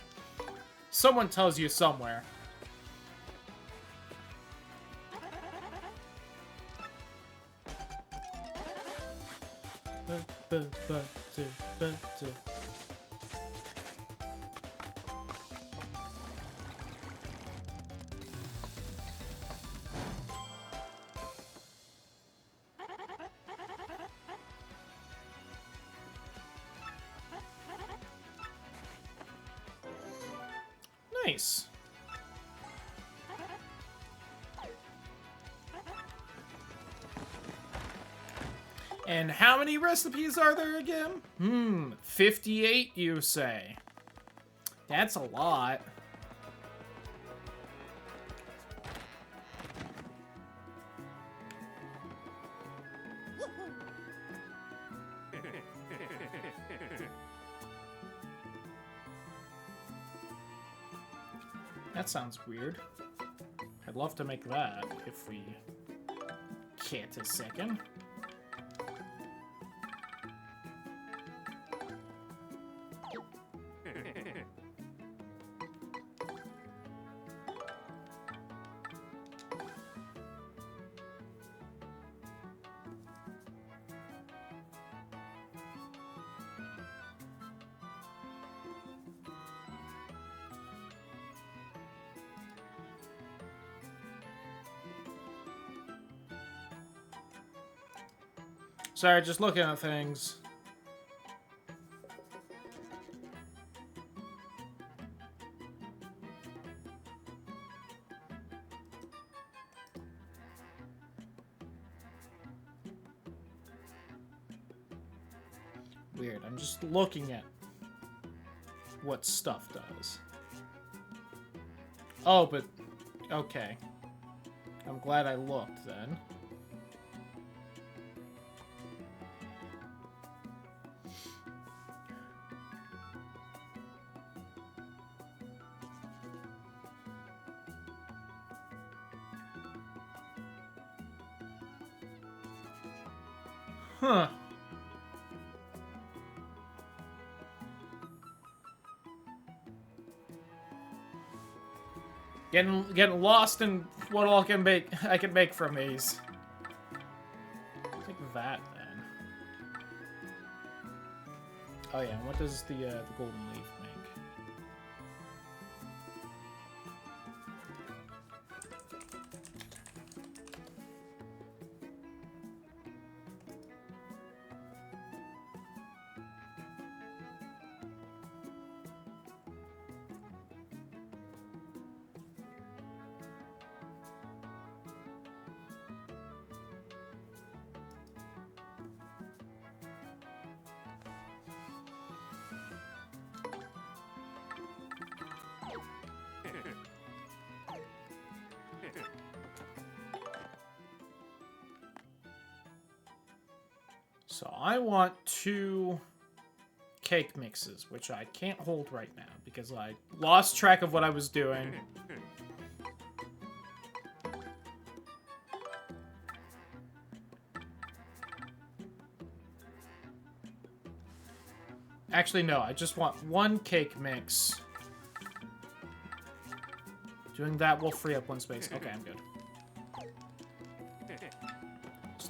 Someone tells you somewhere. Nice. And how many recipes are there again? 58, you say. That's a lot. That sounds weird. I'd love to make that if we get a second. Sorry, just looking at things. Weird, I'm just looking at what stuff does. Oh, but... okay. I'm glad I looked, then. Huh. Getting lost in what all I can make from these. Take that then. Oh yeah, and what does the golden leaf make? So I want 2 cake mixes, which I can't hold right now because I lost track of what I was doing. Actually, no, I just want 1 cake mix. Doing that will free up 1 space. Okay, I'm good.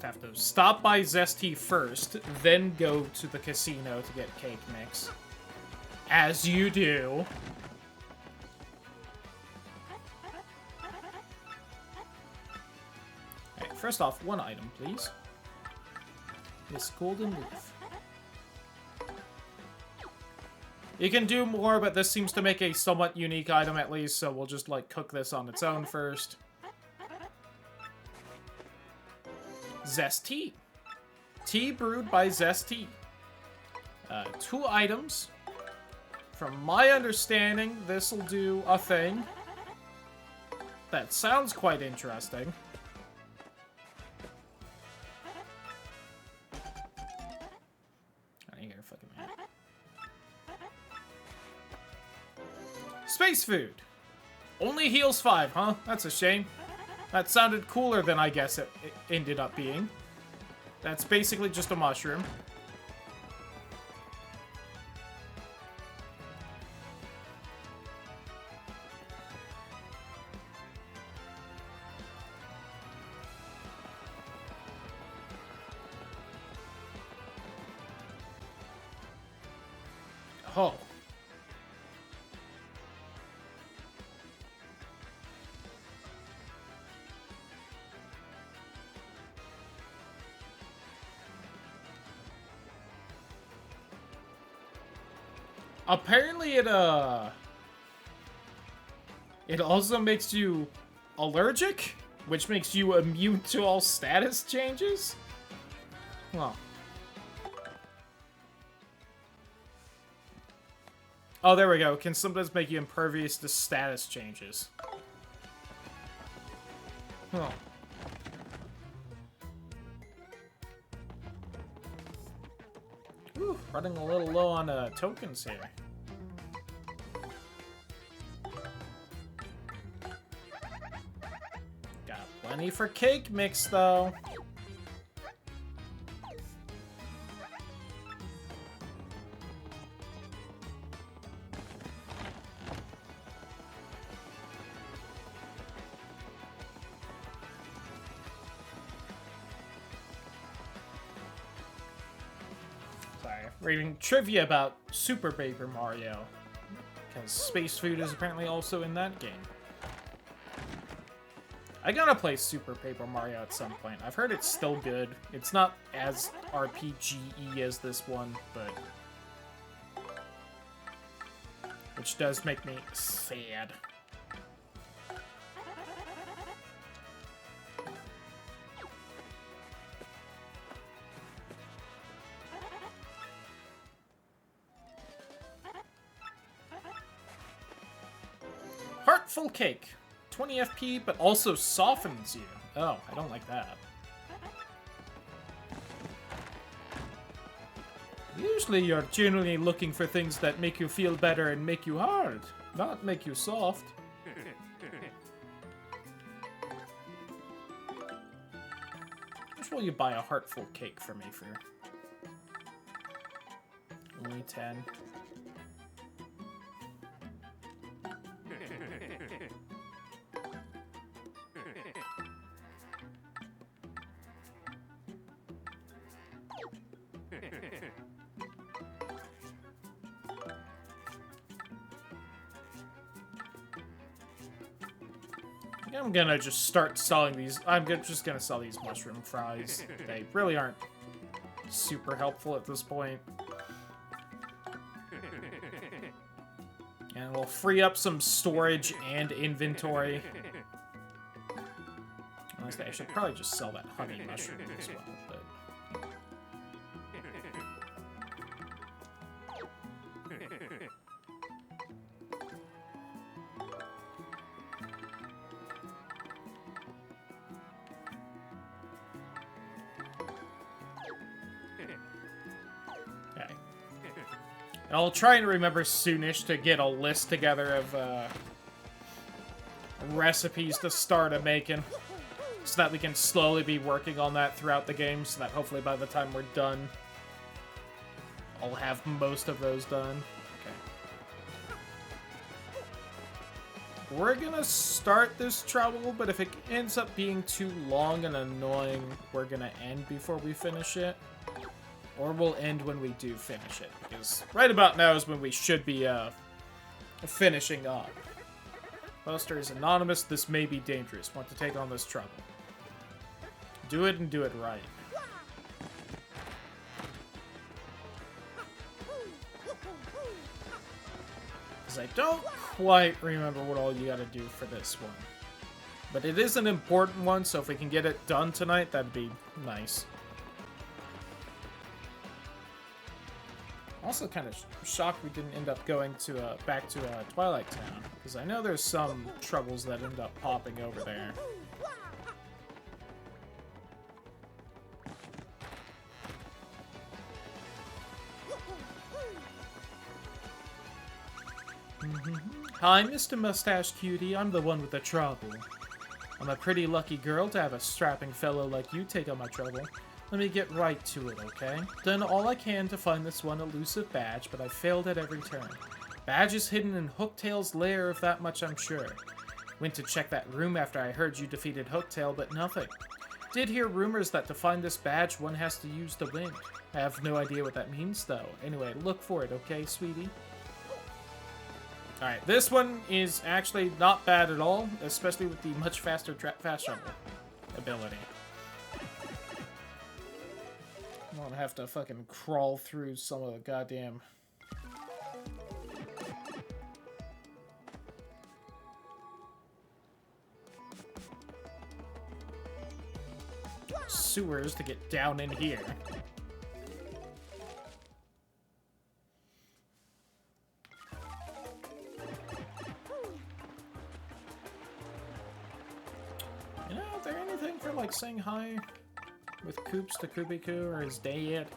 Have to stop by Zesty first, then go to the casino to get cake mix. As you do. first off, one item, please. This golden leaf. You can do more, but this seems to make a somewhat unique item at least, so we'll just, like, cook this on its own first. Zest Tea. Tea brewed by Zest Tea. 2 items. From my understanding, this will do a thing. That sounds quite interesting. I ain't gonna fucking man. Space food. Only heals 5, huh? That's a shame. That sounded cooler than I guess it ended up being. That's basically just a mushroom. Oh. Apparently it also makes you allergic, which makes you immune to all status changes? Well. Oh, there we go. Can sometimes make you impervious to status changes. Huh. Ooh, running a little low on tokens here. Got plenty for cake mix, though. Reading trivia about Super Paper Mario, because space food is apparently also in that game. I gotta play Super Paper Mario at some point. I've heard it's still good. It's not as RPG-y as this one, but... which does make me sad. Heartful cake. 20 FP, but also softens you. Oh, I don't like that. Usually you're generally looking for things that make you feel better and make you hard, not make you soft. How much will you buy a heartful cake for me for? Only 10. I'm gonna just start selling these. Just gonna sell these mushroom fries. They really aren't super helpful at this point. And we'll free up some storage and inventory. Honestly, I should probably just sell that honey mushroom as well, but... And I'll try and remember soonish to get a list together of recipes to start making, so that we can slowly be working on that throughout the game, so that hopefully by the time we're done, I'll have most of those done. Okay. We're gonna start this trouble, but if it ends up being too long and annoying, we're gonna end before we finish it. Or we'll end when we do finish it, because right about now is when we should be finishing up. Poster is anonymous. This may be dangerous. Want to take on this trouble. Do it and do it right. Because I don't quite remember what all you gotta do for this one. But it is an important one, so if we can get it done tonight, that'd be nice. Also kind of shocked we didn't end up going to back to Twilight Town, because I know there's some troubles that end up popping over there. Hi, Mr. Mustache Cutie. I'm the one with the trouble. I'm a pretty lucky girl to have a strapping fellow like you take on my trouble. Let me get right to it, okay? Done all I can to find this one elusive badge, but I failed at every turn. Badge is hidden in Hooktail's lair, of that much I'm sure. Went to check that room after I heard you defeated Hooktail, but nothing. Did hear rumors that to find this badge, one has to use the wind. I have no idea what that means, though. Anyway, look for it, okay, sweetie? Alright, this one is actually not bad at all, especially with the much faster fast travel ability. I don't have to fucking crawl through some of the goddamn... sewers to get down in here. You know, is there anything for, like, saying hi with Koops to Kubiku, or is day yet?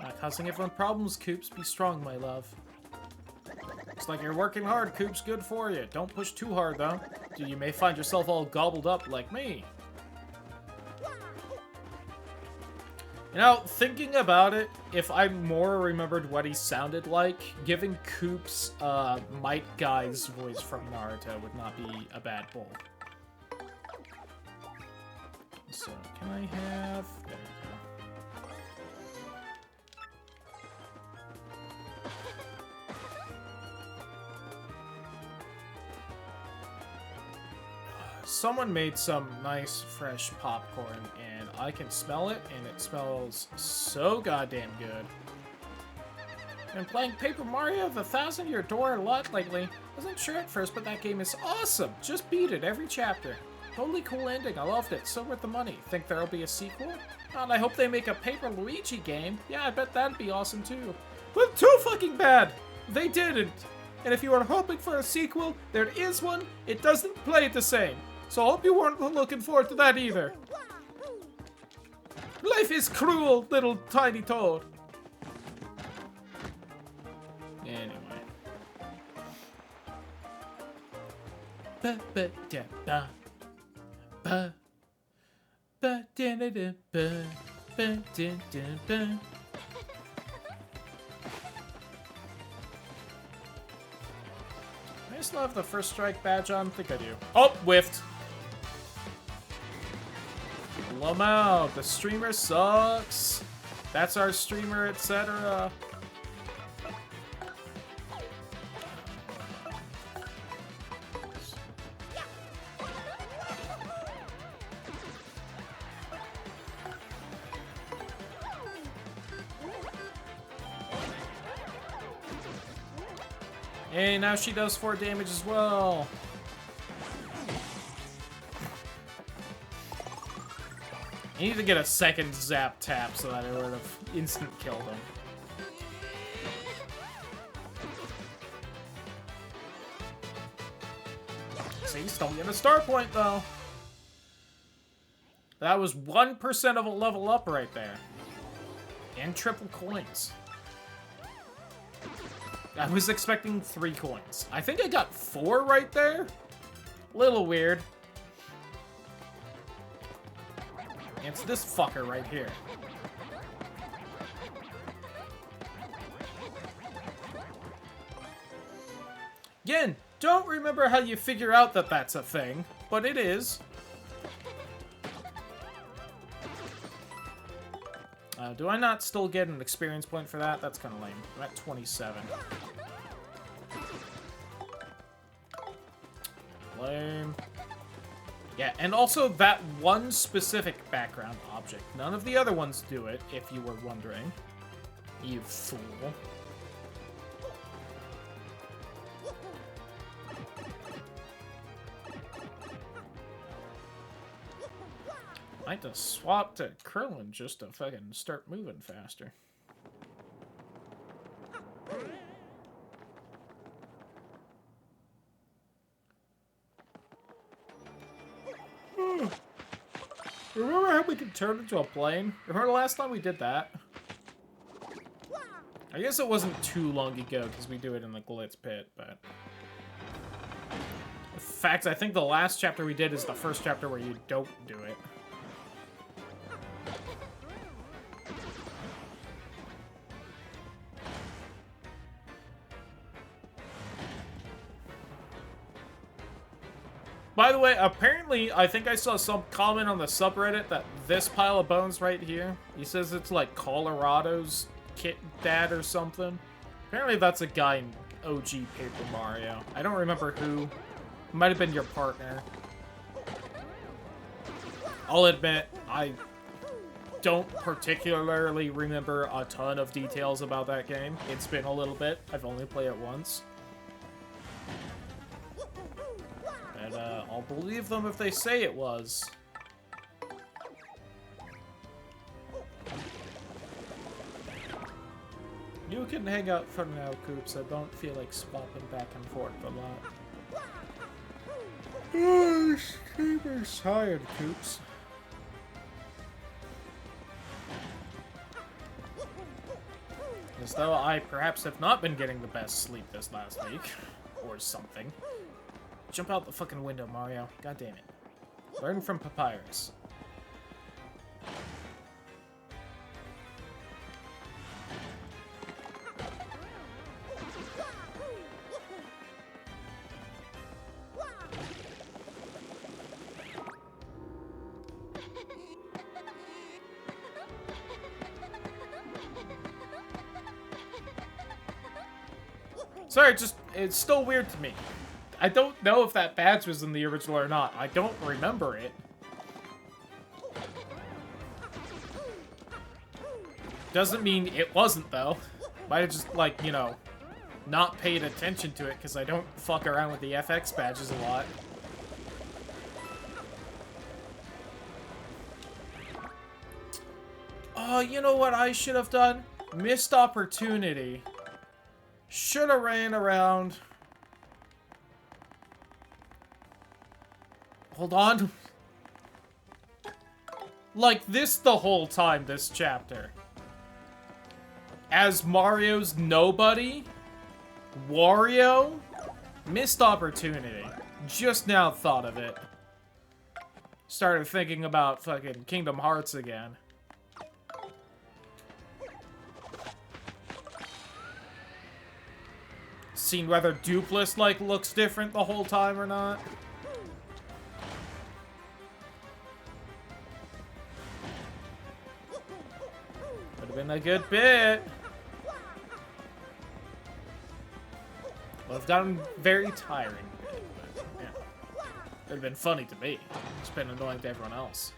Not causing everyone problems, Koops. Be strong, my love. Looks like you're working hard, Koops. Good for you. Don't push too hard, though. You may find yourself all gobbled up like me. You know, thinking about it, if I more remembered what he sounded like, giving Koops Might Guy's voice from Naruto would not be a bad pull. So, can I have... There we go. Someone made some nice, fresh popcorn, and I can smell it, and it smells so goddamn good. Been playing Paper Mario the 1000-Year Door a lot lately. Wasn't sure at first, but that game is awesome! Just beat it every chapter. Totally cool ending, I loved it, so worth the money. Think there'll be a sequel? And I hope they make a Paper Luigi game. Yeah, I bet that'd be awesome too. But too fucking bad! They didn't! And if you are hoping for a sequel, there is one, it doesn't play the same. So I hope you weren't looking forward to that either. Life is cruel, little tiny toad. Anyway. Ba ba da ba. Ba ba da da da ba. Ba da da ba. I still have the first strike badge on? I think I do. Oh, whiffed. Lamau, the streamer sucks. That's our streamer, etc. Hey, now she does 4 damage as well. I need to get a second zap tap so that I would have instant killed him. See, still get a star point though. That was 1% of a level up right there. And triple coins. I was expecting 3 coins. I think I got 4 right there. Little weird. It's this fucker right here. Again, don't remember how you figure out that that's a thing, but it is. Do I not still get an experience point for that? That's kind of lame. I'm at 27. Lame. Yeah, and also that one specific background object. None of the other ones do it, if you were wondering. You fool. I might just swap to Krillin just to fucking start moving faster. Remember how we could turn into a plane? Remember the last time we did that? I guess it wasn't too long ago because we do it in the Glitz Pit, but... In fact, I think the last chapter we did is the first chapter where you don't do it. By the way, apparently, I think I saw some comment on the subreddit that this pile of bones right here, he says it's like Colorado's kid dad or something. Apparently that's a guy in OG Paper Mario. I don't remember who. It might have been your partner. I'll admit, I don't particularly remember a ton of details about that game. It's been a little bit. I've only played it once. But I'll believe them if they say it was. You can hang out for now, Coops. I don't feel like swapping back and forth a lot. Oh, this streamer's tired, Coops. As though I perhaps have not been getting the best sleep this last week. Or something. Jump out the fucking window, Mario. God damn it. Learn from Papyrus. Sorry, it's still weird to me. I don't know if that badge was in the original or not. I don't remember it. Doesn't mean it wasn't, though. Might have just, like, you know, not paid attention to it because I don't fuck around with the FX badges a lot. Oh, you know what I should have done? Missed opportunity. Should have ran around. Hold on. Like this the whole time, this chapter. As Mario's nobody? Wario? Missed opportunity. Just now thought of it. Started thinking about fucking Kingdom Hearts again. Seen whether Dupless, like, looks different the whole time or not. Would have been a good bit. Would have gotten very tiring. But, yeah. Would have been funny to me. It's been annoying to everyone else.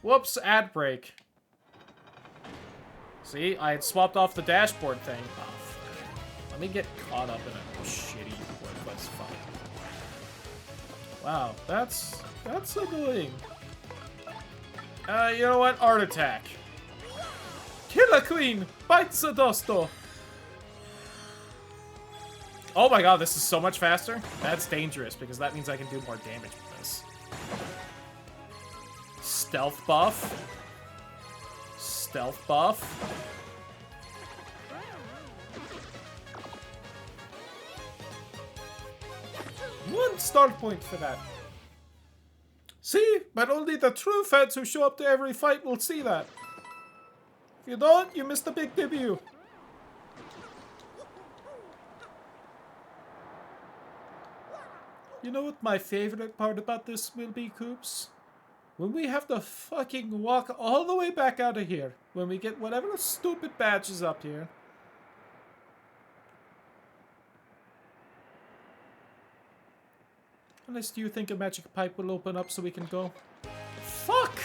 Whoops, ad break. See, I had swapped off the dashboard thing. Oh, let me get caught up in a shitty worthless fight. Wow, that's annoying. You know what? Art attack. Killer Queen! Bites the Dosto! Oh my god, this is so much faster. That's dangerous, because that means I can do more damage with this. Stealth buff. Stealth buff. One start point for that. See? But only the true fans who show up to every fight will see that. If you don't, you miss the big debut. You know what my favorite part about this will be, Coops? When we have to fucking walk all the way back out of here. When we get whatever stupid badge is up here. Unless do you think a magic pipe will open up so we can go? Fuck!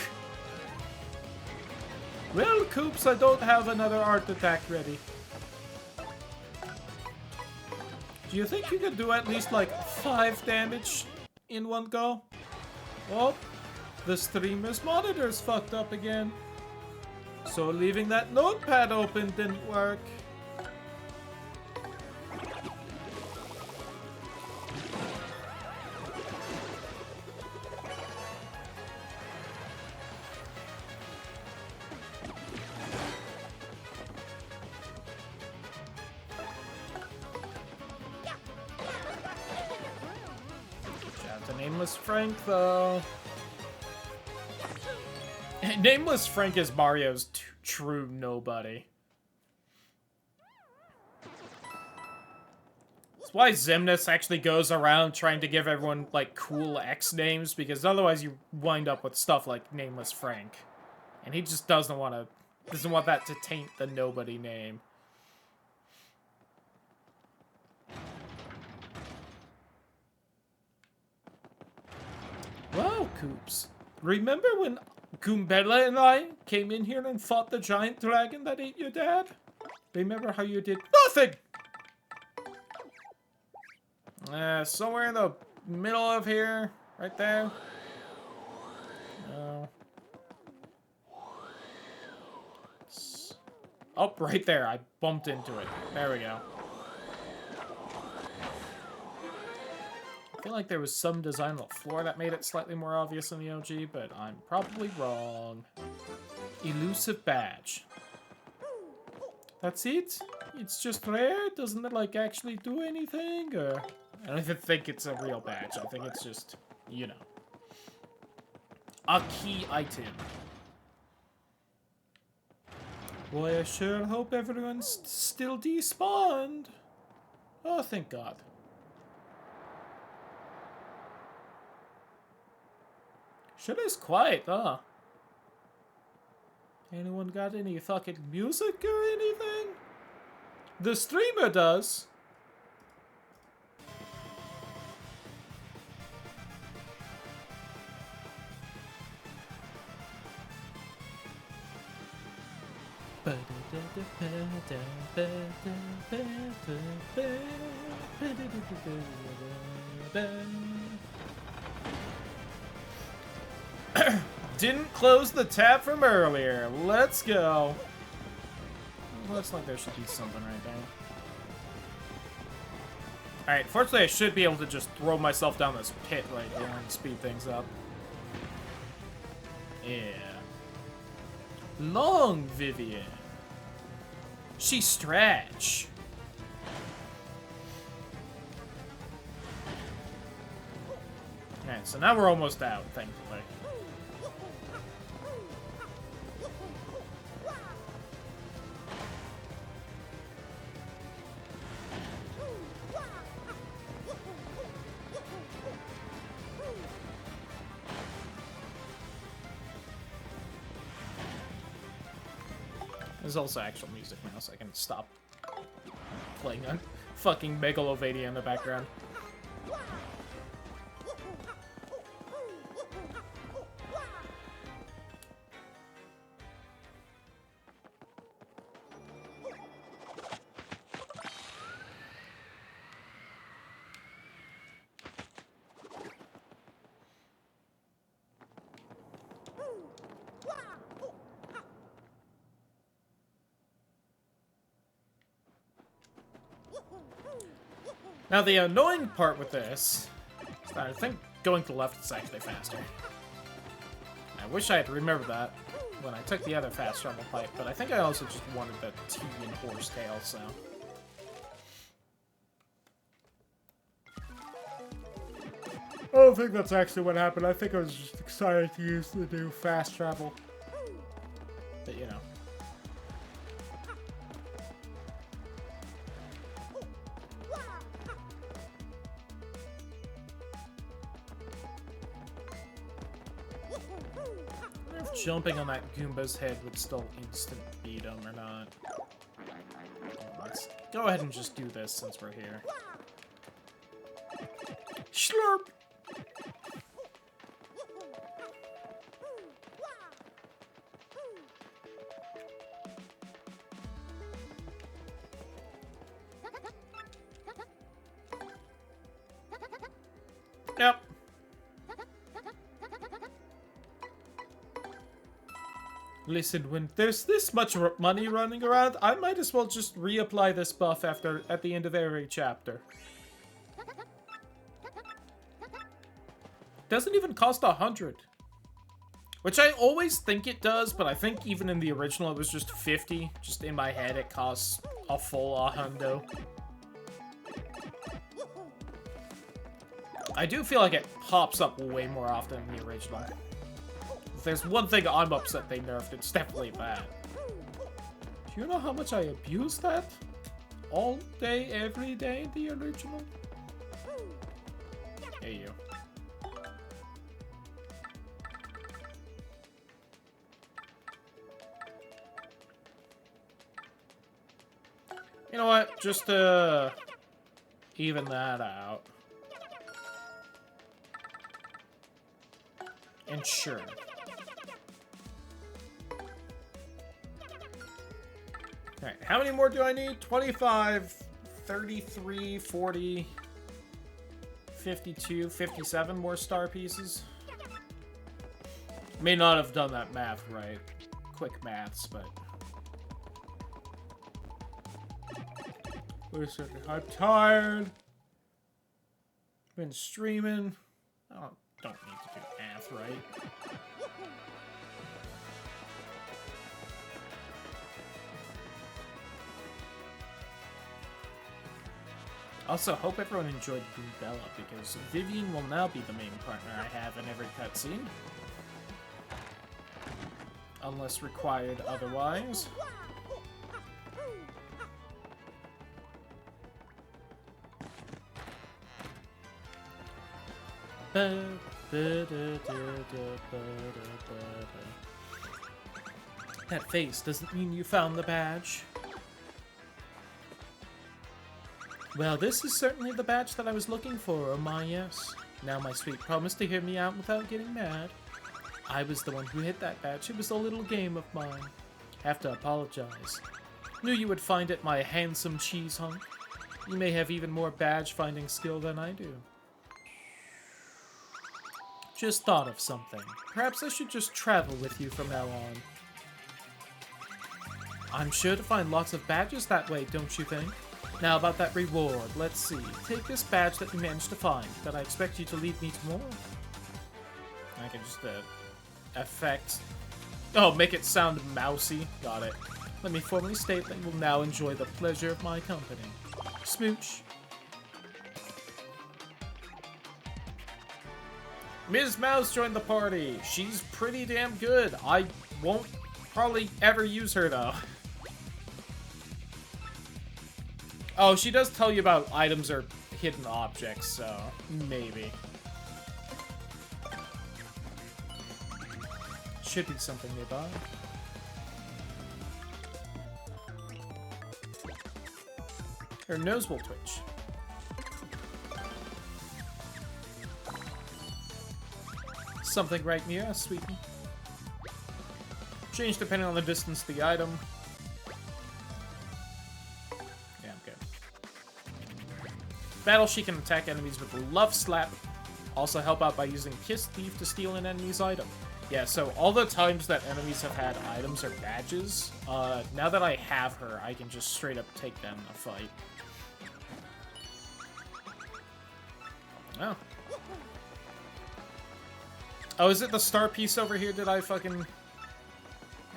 Well, Coops, I don't have another art attack ready. Do you think you can do at least like 5 damage in one go? Oh, the streamer's monitor's fucked up again. So leaving that notepad open didn't work. Nameless Frank, though. Nameless Frank is Mario's true nobody. That's why Xemnas actually goes around trying to give everyone, like, cool X names, because otherwise you wind up with stuff like Nameless Frank. And he just doesn't want that to taint the nobody name. Wow, Coops. Remember when Goombella and I came in here and fought the giant dragon that ate your dad? Remember how you did nothing? Somewhere in the middle of here. Right there. No. Oh, right there. I bumped into it. There we go. I feel like there was some design on the floor that made it slightly more obvious in the OG, but I'm probably wrong. Elusive badge. That's it? It's just rare? Doesn't it, like, actually do anything? Or I don't even think it's a real badge. I think it's just, you know, a key item. Boy, I sure hope everyone's still despawned. Oh, thank God. Shit is quiet, huh? Anyone got any fucking music or anything? The streamer does. Didn't close the tab from earlier. Let's go. Looks like there should be something right there. Alright, fortunately I should be able to just throw myself down this pit right here and speed things up. Yeah. Long Vivian. She stretch. Alright, so now we're almost out, thankfully. There's also actual music now, so I can stop playing on fucking Megalovania in the background. Now, the annoying part with this is that I think going to the left is actually faster. I wish I had remembered that when I took the other fast travel pipe, but I think I also just wanted the T and horsetail, so. I don't think that's actually what happened. I think I was just excited to use the new fast travel. But, you know. Jumping on that Goomba's head would still instant beat him or not. Let's go ahead and just do this since we're here. Slurp! Listen, when there's this much money running around, I might as well just reapply this buff at the end of every chapter. Doesn't even cost 100. Which I always think it does, but I think even in the original it was just 50. Just in my head it costs a full hundo. I do feel like it pops up way more often in the original. If there's one thing I'm upset they nerfed, it's definitely that. Do you know how much I abuse that? All day, every day in the original? Hey, you. You know what? Just to even that out. And sure. Alright, how many more do I need? 25, 33, 40, 52, 57 more star pieces? May not have done that math right. Quick maths, but... Wait a second, I'm tired. Been streaming. I don't need to do math right. Also, hope everyone enjoyed Blue Bella, because Vivian will now be the main partner I have in every cutscene. Unless required otherwise. That face doesn't mean you found the badge. Well, this is certainly the badge that I was looking for, oh my yes. Now my sweet, promise to hear me out without getting mad. I was the one who hid that badge, it was a little game of mine. Have to apologize. Knew you would find it, my handsome cheese hunk. You may have even more badge finding skill than I do. Just thought of something. Perhaps I should just travel with you from now on. I'm sure to find lots of badges that way, don't you think? Now about that reward, let's see. Take this badge that you managed to find, but I expect you to lead me to more. I can just, affect... Oh, make it sound mousy. Got it. Let me formally state that you will now enjoy the pleasure of my company. Smooch. Ms. Mouse joined the party. She's pretty damn good. I won't probably ever use her, though. Oh, she does tell you about items or hidden objects, so maybe. Should be something nearby. Her nose will twitch. Something right near us, sweetie. Change depending on the distance of the item. Yeah, I'm good. Battle, she can attack enemies with Love Slap. Also help out by using Kiss Thief to steal an enemy's item. Yeah, so all the times that enemies have had items or badges, now that I have her, I can just straight up take them in a fight. Oh. Oh, is it the star piece over here? Did I fucking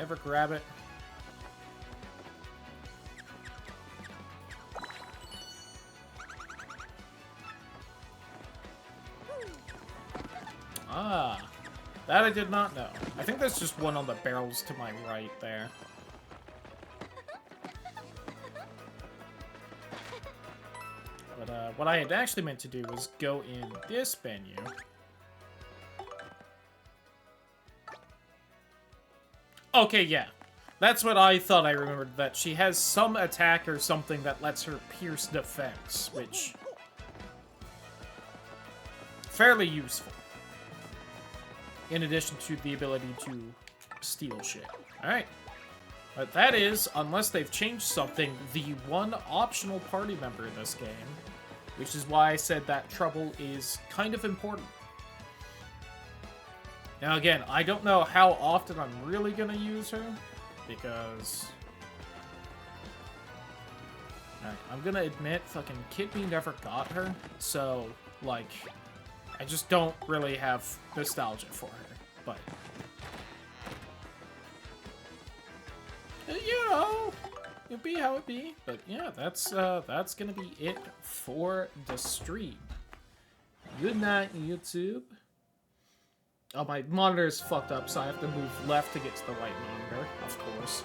ever grab it? Ah, that I did not know. I think there's just one on the barrels to my right there. But what I had actually meant to do was go in this menu. Okay, yeah. That's what I thought I remembered, that she has some attack or something that lets her pierce defense, which... fairly useful. In addition to the ability to steal shit. Alright. But that is, unless they've changed something, the one optional party member in this game. Which is why I said that trouble is kind of important. Now again, I don't know how often I'm really gonna use her, because... Alright, I'm gonna admit, fucking Kid Me never got her, so, like, I just don't really have nostalgia for her, but... You know, it'll be how it be. But yeah, that's gonna be it for the stream. Good night, YouTube. Oh, my monitor is fucked up, so I have to move left to get to the right monitor, of course.